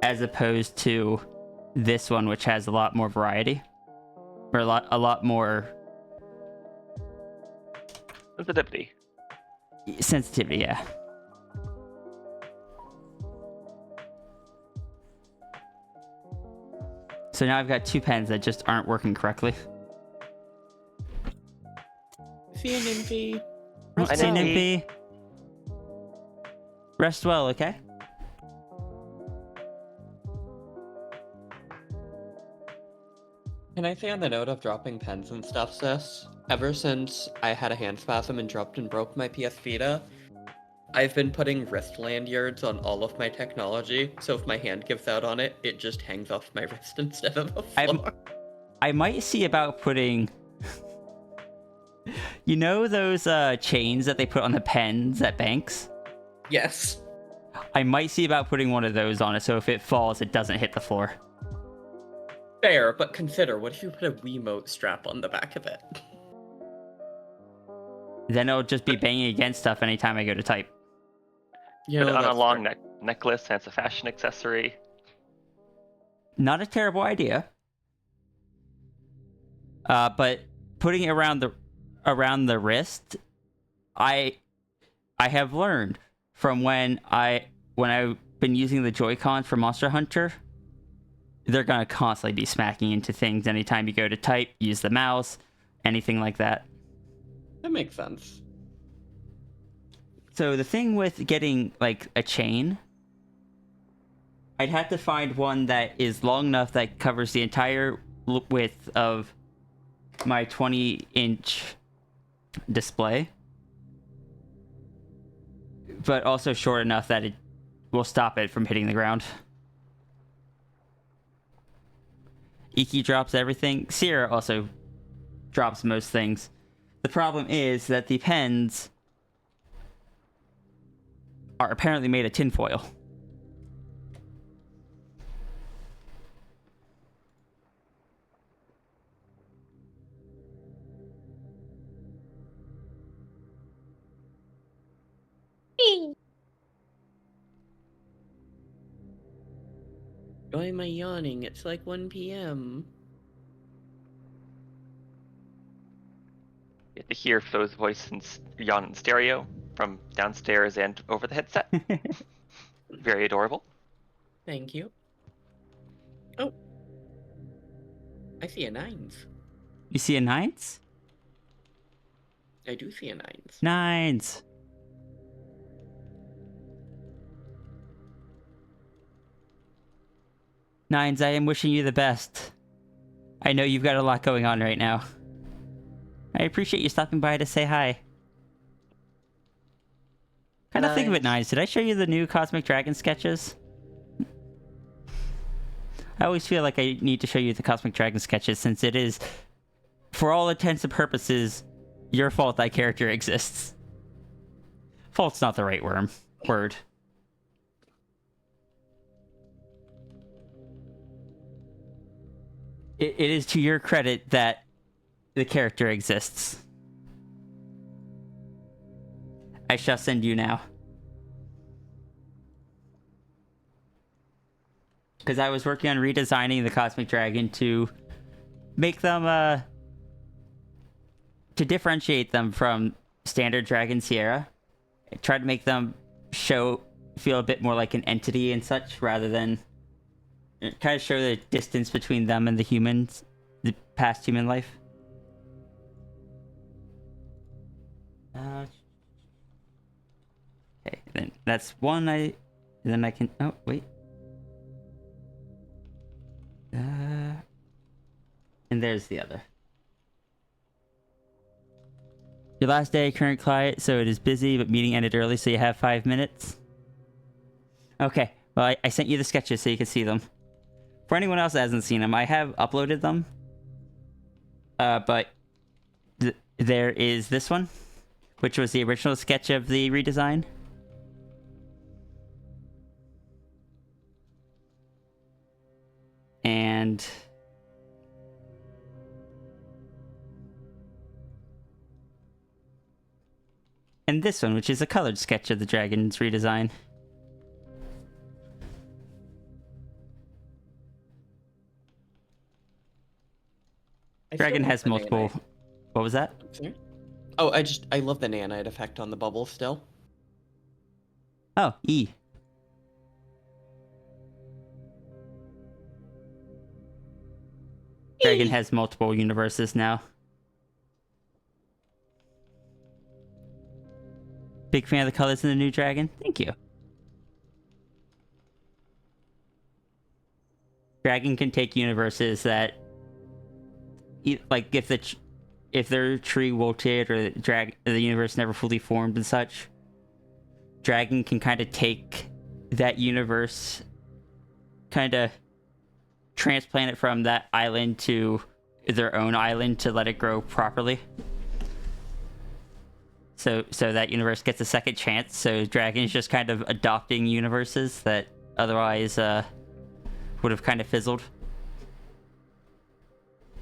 as opposed to this one, which has a lot more variety. Or a lot more... Sensitivity. sensitivity, yeah. So now I've got two pens that just aren't working correctly. See you, Ninfi. Hi, See, Nymphy. Nymphy. Rest well, okay? Can I say on the note of dropping pens and stuff, sis? Ever since I had a hand spasm and dropped and broke my PS Vita, I've been putting wrist lanyards on all of my technology, so if my hand gives out on it, it just hangs off my wrist instead of the floor. I might see about putting... You know those chains that they put on the pens at banks? Yes. I might see about putting one of those on it, so if it falls, it doesn't hit the floor. Fair, but consider, what if you put a Wiimote strap on the back of it? Then it'll just be banging against stuff anytime I go to type. You Put it know, on a that's long fair. necklace, and it's a fashion accessory. Not a terrible idea. But putting it around the wrist, I have learned from when I've been using the Joy-Cons for Monster Hunter, they're gonna constantly be smacking into things anytime you go to type, use the mouse, anything like that. That makes sense. So the thing with getting like a chain, I'd have to find one that is long enough that covers the entire width of my 20-inch display, but also short enough that it will stop it from hitting the ground. Iki drops everything. Sierra also drops most things. The problem is that the pens are apparently made of tinfoil. Why am I yawning? It's like 1 p.m. You have to hear Fo's voice and yawn in stereo from downstairs and over the headset. Very adorable. Thank you. Oh. I see a 9s. You see a 9s? I do see a 9s. 9s. Nines, I am wishing you the best. I know you've got a lot going on right now. I appreciate you stopping by to say hi. Kind of think of it, Nines. Did I show you the new Cosmic Dragon sketches? I always feel like I need to show you the Cosmic Dragon sketches since it is, for all intents and purposes, your fault that character exists. Fault's not the right word. It is to your credit that the character exists. I shall send you now. Because I was working on redesigning the Cosmic Dragon to make them, to differentiate them from standard Dragon Sierra. I tried to make them feel a bit more like an entity and such, rather than kind of show the distance between them and the humans, the past human life. Okay, then that's one. Then I can. Oh wait. And there's the other. Your last day, current client, so it is busy, but meeting ended early, so you have 5 minutes. Okay, well, I sent you the sketches so you can see them. For anyone else that hasn't seen them, I have uploaded them. But there is this one, which was the original sketch of the redesign. And this one, which is a colored sketch of the dragon's redesign. Dragon has multiple... What was that? Sorry? Oh, I love the nanite effect on the bubble still. Oh, E. Dragon has multiple universes now. Big fan of the colors in the new Dragon. Thank you. Dragon can take universes that, like, if their tree wilted or the universe never fully formed and such, Dragon can kind of take that universe, kind of transplant it from that island to their own island to let it grow properly. So that universe gets a second chance. So Dragon's just kind of adopting universes that otherwise would have kind of fizzled.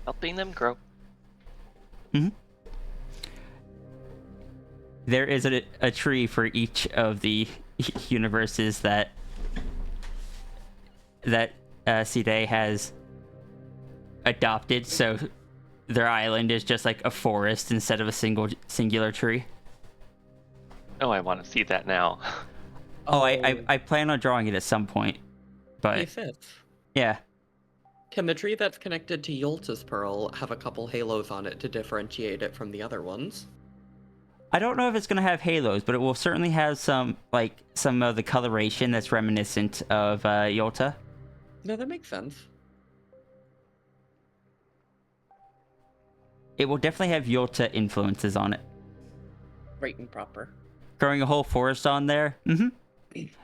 Helping them grow. There is a tree for each of the universes that C-Day has adopted, so their island is just like a forest instead of a singular tree. Oh, I want to see that now. Oh, I plan on drawing it at some point, but He fits. yeah. Can the tree that's connected to Yolta's Pearl have a couple halos on it to differentiate it from the other ones? I don't know if it's gonna have halos, but it will certainly have some of the coloration that's reminiscent of Yolta. No, that makes sense. It will definitely have Yolta influences on it. Right and proper. Growing a whole forest on there.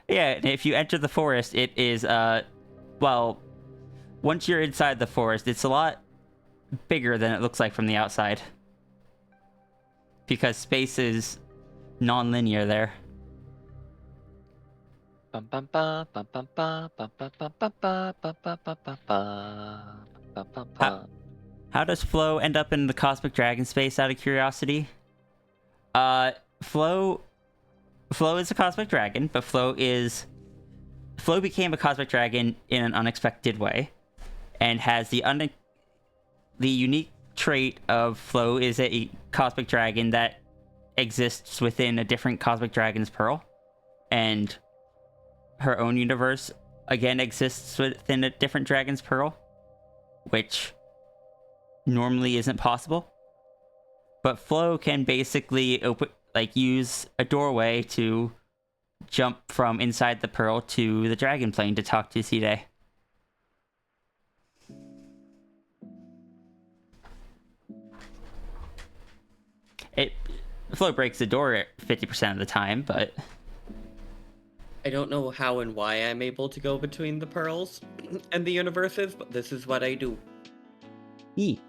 Yeah, and if you enter the forest, it is well, once you're inside the forest, it's a lot bigger than it looks like from the outside. Because space is non-linear there. Bum, bum, ba, bum, bum, ba, bum, bum, bum, bum, ba, bum, bum, bum, bum, ba, bum, bum, bum. How does Flo end up in the cosmic dragon space, out of curiosity? Flo is a cosmic dragon, but Flo became a cosmic dragon in an unexpected way, and has the unique trait of Flo is a cosmic dragon that exists within a different cosmic dragon's pearl, and her own universe again exists within a different dragon's pearl, which normally isn't possible. But Flo can basically use a doorway to jump from inside the pearl to the dragon plane to talk to C-Day. Flo breaks the door 50% of the time, but I don't know how and why I'm able to go between the pearls and the universes, but this is what I do. E.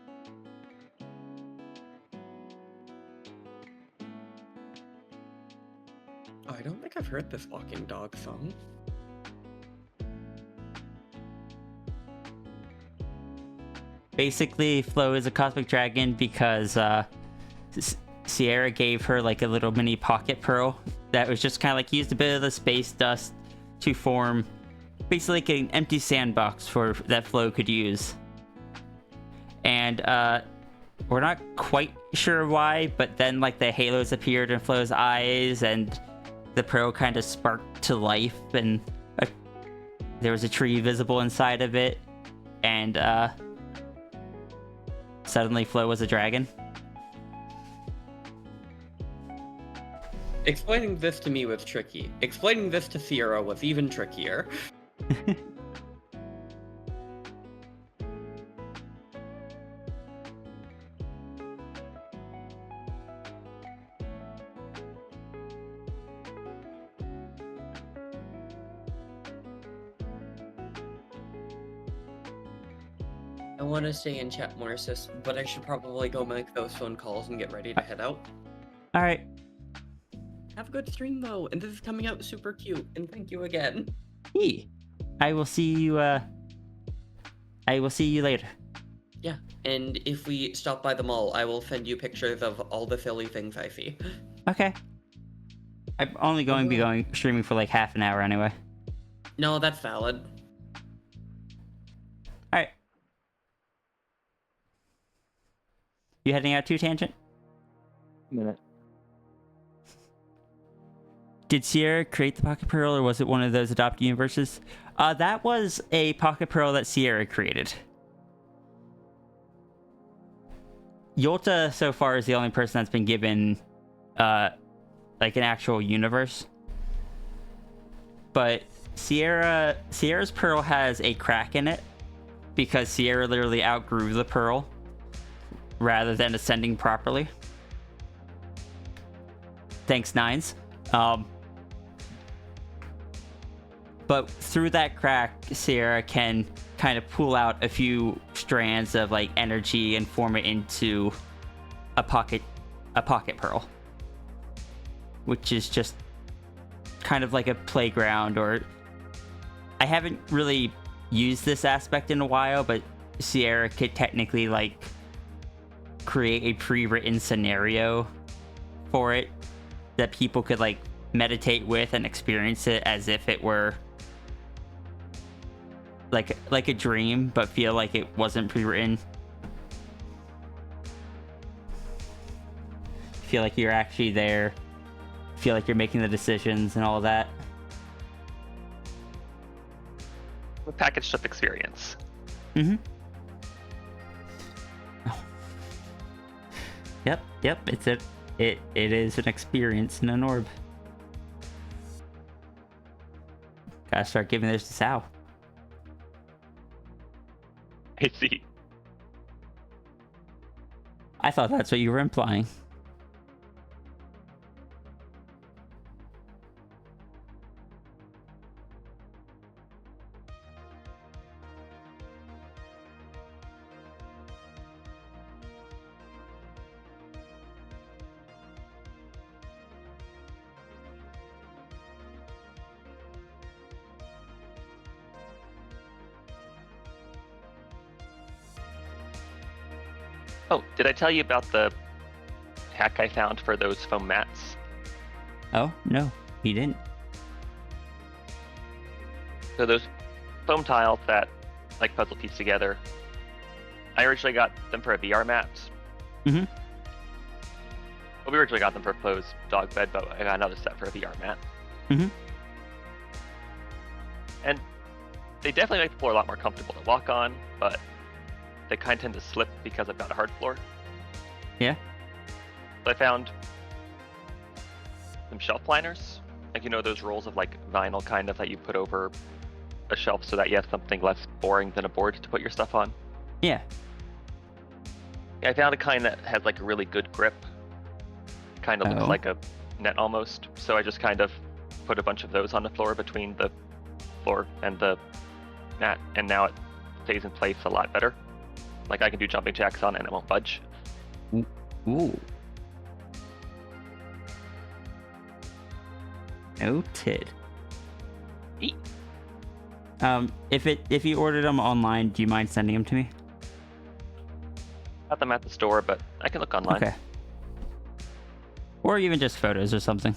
Oh, I don't think I've heard this walking dog song. Basically, Flo is a cosmic dragon because Sierra gave her like a little mini pocket pearl that was just kind of like used a bit of the space dust to form basically like an empty sandbox for that Flo could use. And we're not quite sure why, but then like the halos appeared in Flo's eyes and the pearl kind of sparked to life, and there was a tree visible inside of it, and suddenly Flo was a dragon. Explaining this to me was tricky. Explaining this to Sierra was even trickier. I want to stay in chat more, sis, but I should probably go make those phone calls and get ready to head out. All right. Have a good stream, though, and this is coming out super cute, and thank you again. Hey, I will see you later. Yeah, and if we stop by the mall, I will send you pictures of all the silly things I see. Okay. I'm only going to be streaming for like half an hour anyway. No, that's valid. All right. You heading out too, Tangent? A minute. Did Sierra create the Pocket Pearl, or was it one of those adopted universes? That was a Pocket Pearl that Sierra created. Yolta, so far, is the only person that's been given, like, an actual universe. But Sierra's Pearl has a crack in it, because Sierra literally outgrew the Pearl, rather than ascending properly. Thanks, Nines. But through that crack, Sierra can kind of pull out a few strands of like energy and form it into a pocket pearl, which is just kind of like a playground. Or I haven't really used this aspect in a while, but Sierra could technically like create a pre-written scenario for it that people could like meditate with and experience it as if it were like a dream, but feel like it wasn't pre-written. Feel like you're actually there. Feel like you're making the decisions and all that. A packaged up experience. Mm-hmm. Yep. It is an experience in an orb. Gotta start giving this to Sal. I see. I thought that's what you were implying. Oh, did I tell you about the hack I found for those foam mats? Oh, no, he didn't. So those foam tiles that like puzzle piece together, I originally got them for a VR mat. Mm-hmm. Well, we originally got them for a closed dog bed, but I got another set for a VR mat. Mm-hmm. And they definitely make the floor a lot more comfortable to walk on, but they kind of tend to slip because I've got a hard floor. Yeah. So I found some shelf liners, like those rolls of like vinyl kind of that you put over a shelf so that you have something less boring than a board to put your stuff on. Yeah. I found a kind that has like a really good grip. Kind of looks Oh. like a net almost. So I just kind of put a bunch of those on the floor between the floor and the mat, and now it stays in place a lot better. Like I can do jumping jacks on it and it won't budge. Ooh. Noted. Eat. If you ordered them online, do you mind sending them to me? Got them at the store, but I can look online. Okay. Or even just photos or something.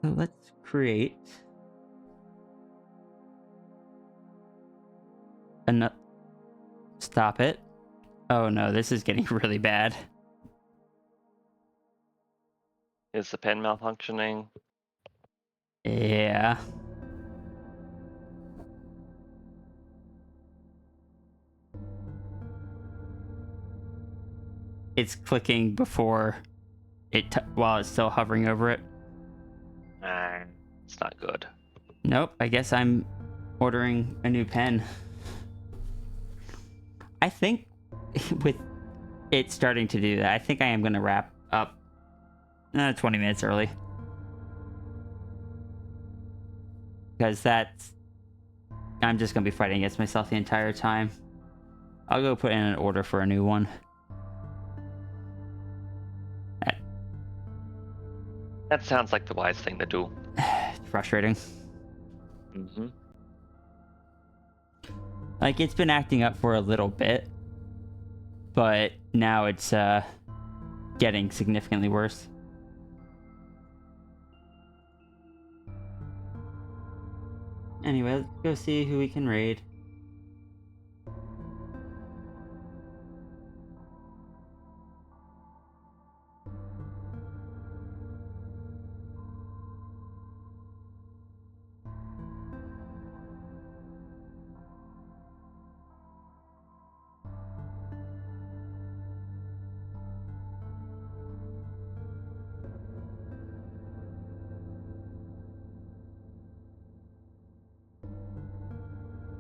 So let's create Stop it. Oh no, this is getting really bad. Is the pen malfunctioning? Yeah. It's clicking before while it's still hovering over it. It's not good. Nope, I guess I'm ordering a new pen. I think with it starting to do that, I think I am going to wrap up 20 minutes early. Because I'm just going to be fighting against myself the entire time. I'll go put in an order for a new one. That sounds like the wise thing to do. It's frustrating. Mm-hmm. Like, it's been acting up for a little bit, but now it's getting significantly worse. Anyway, let's go see who we can raid.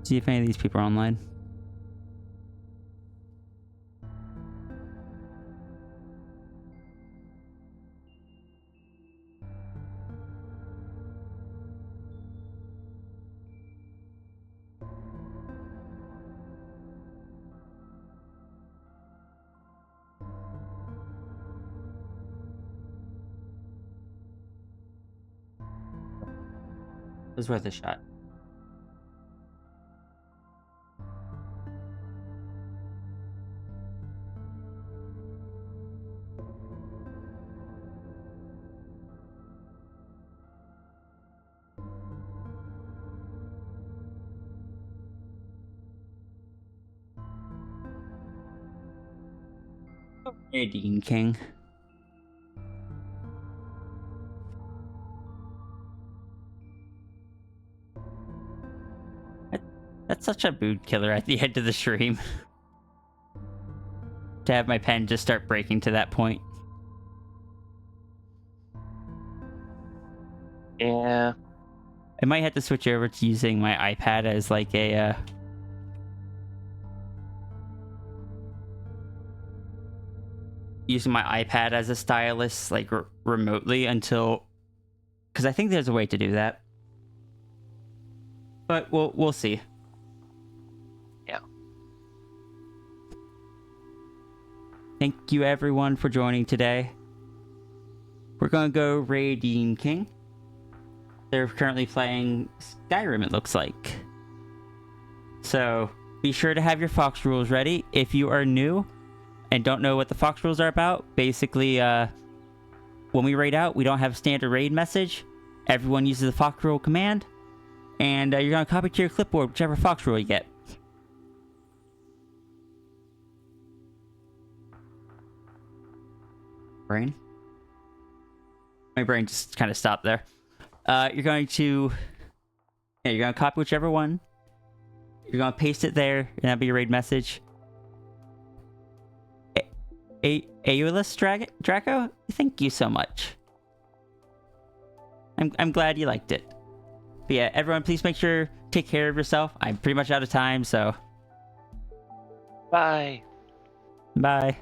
See if any of these people are online. was worth a shot. Dean King. That's such a mood killer at the end of the stream. To have my pen just start breaking to that point. Yeah. I might have to switch over to using my iPad as like a using my iPad as a stylus, like remotely until, because I think there's a way to do that, but we'll see. Yeah. Thank you everyone for joining today. We're gonna go raid Dean King. They're currently playing Skyrim, it looks like. So be sure to have your Fox rules ready. If you are new and don't know what the Fox rules are about, basically, when we raid out, we don't have a standard raid message. Everyone uses the Fox rule command, and you're going to copy to your clipboard whichever Fox rule you get. Brain? My brain just kind of stopped there. You're going to copy whichever one. You're going to paste it there, and that'll be your raid message. Aeolus Draco, thank you so much. I'm glad you liked it. But yeah, everyone, please make sure take care of yourself. I'm pretty much out of time, so Bye. bye.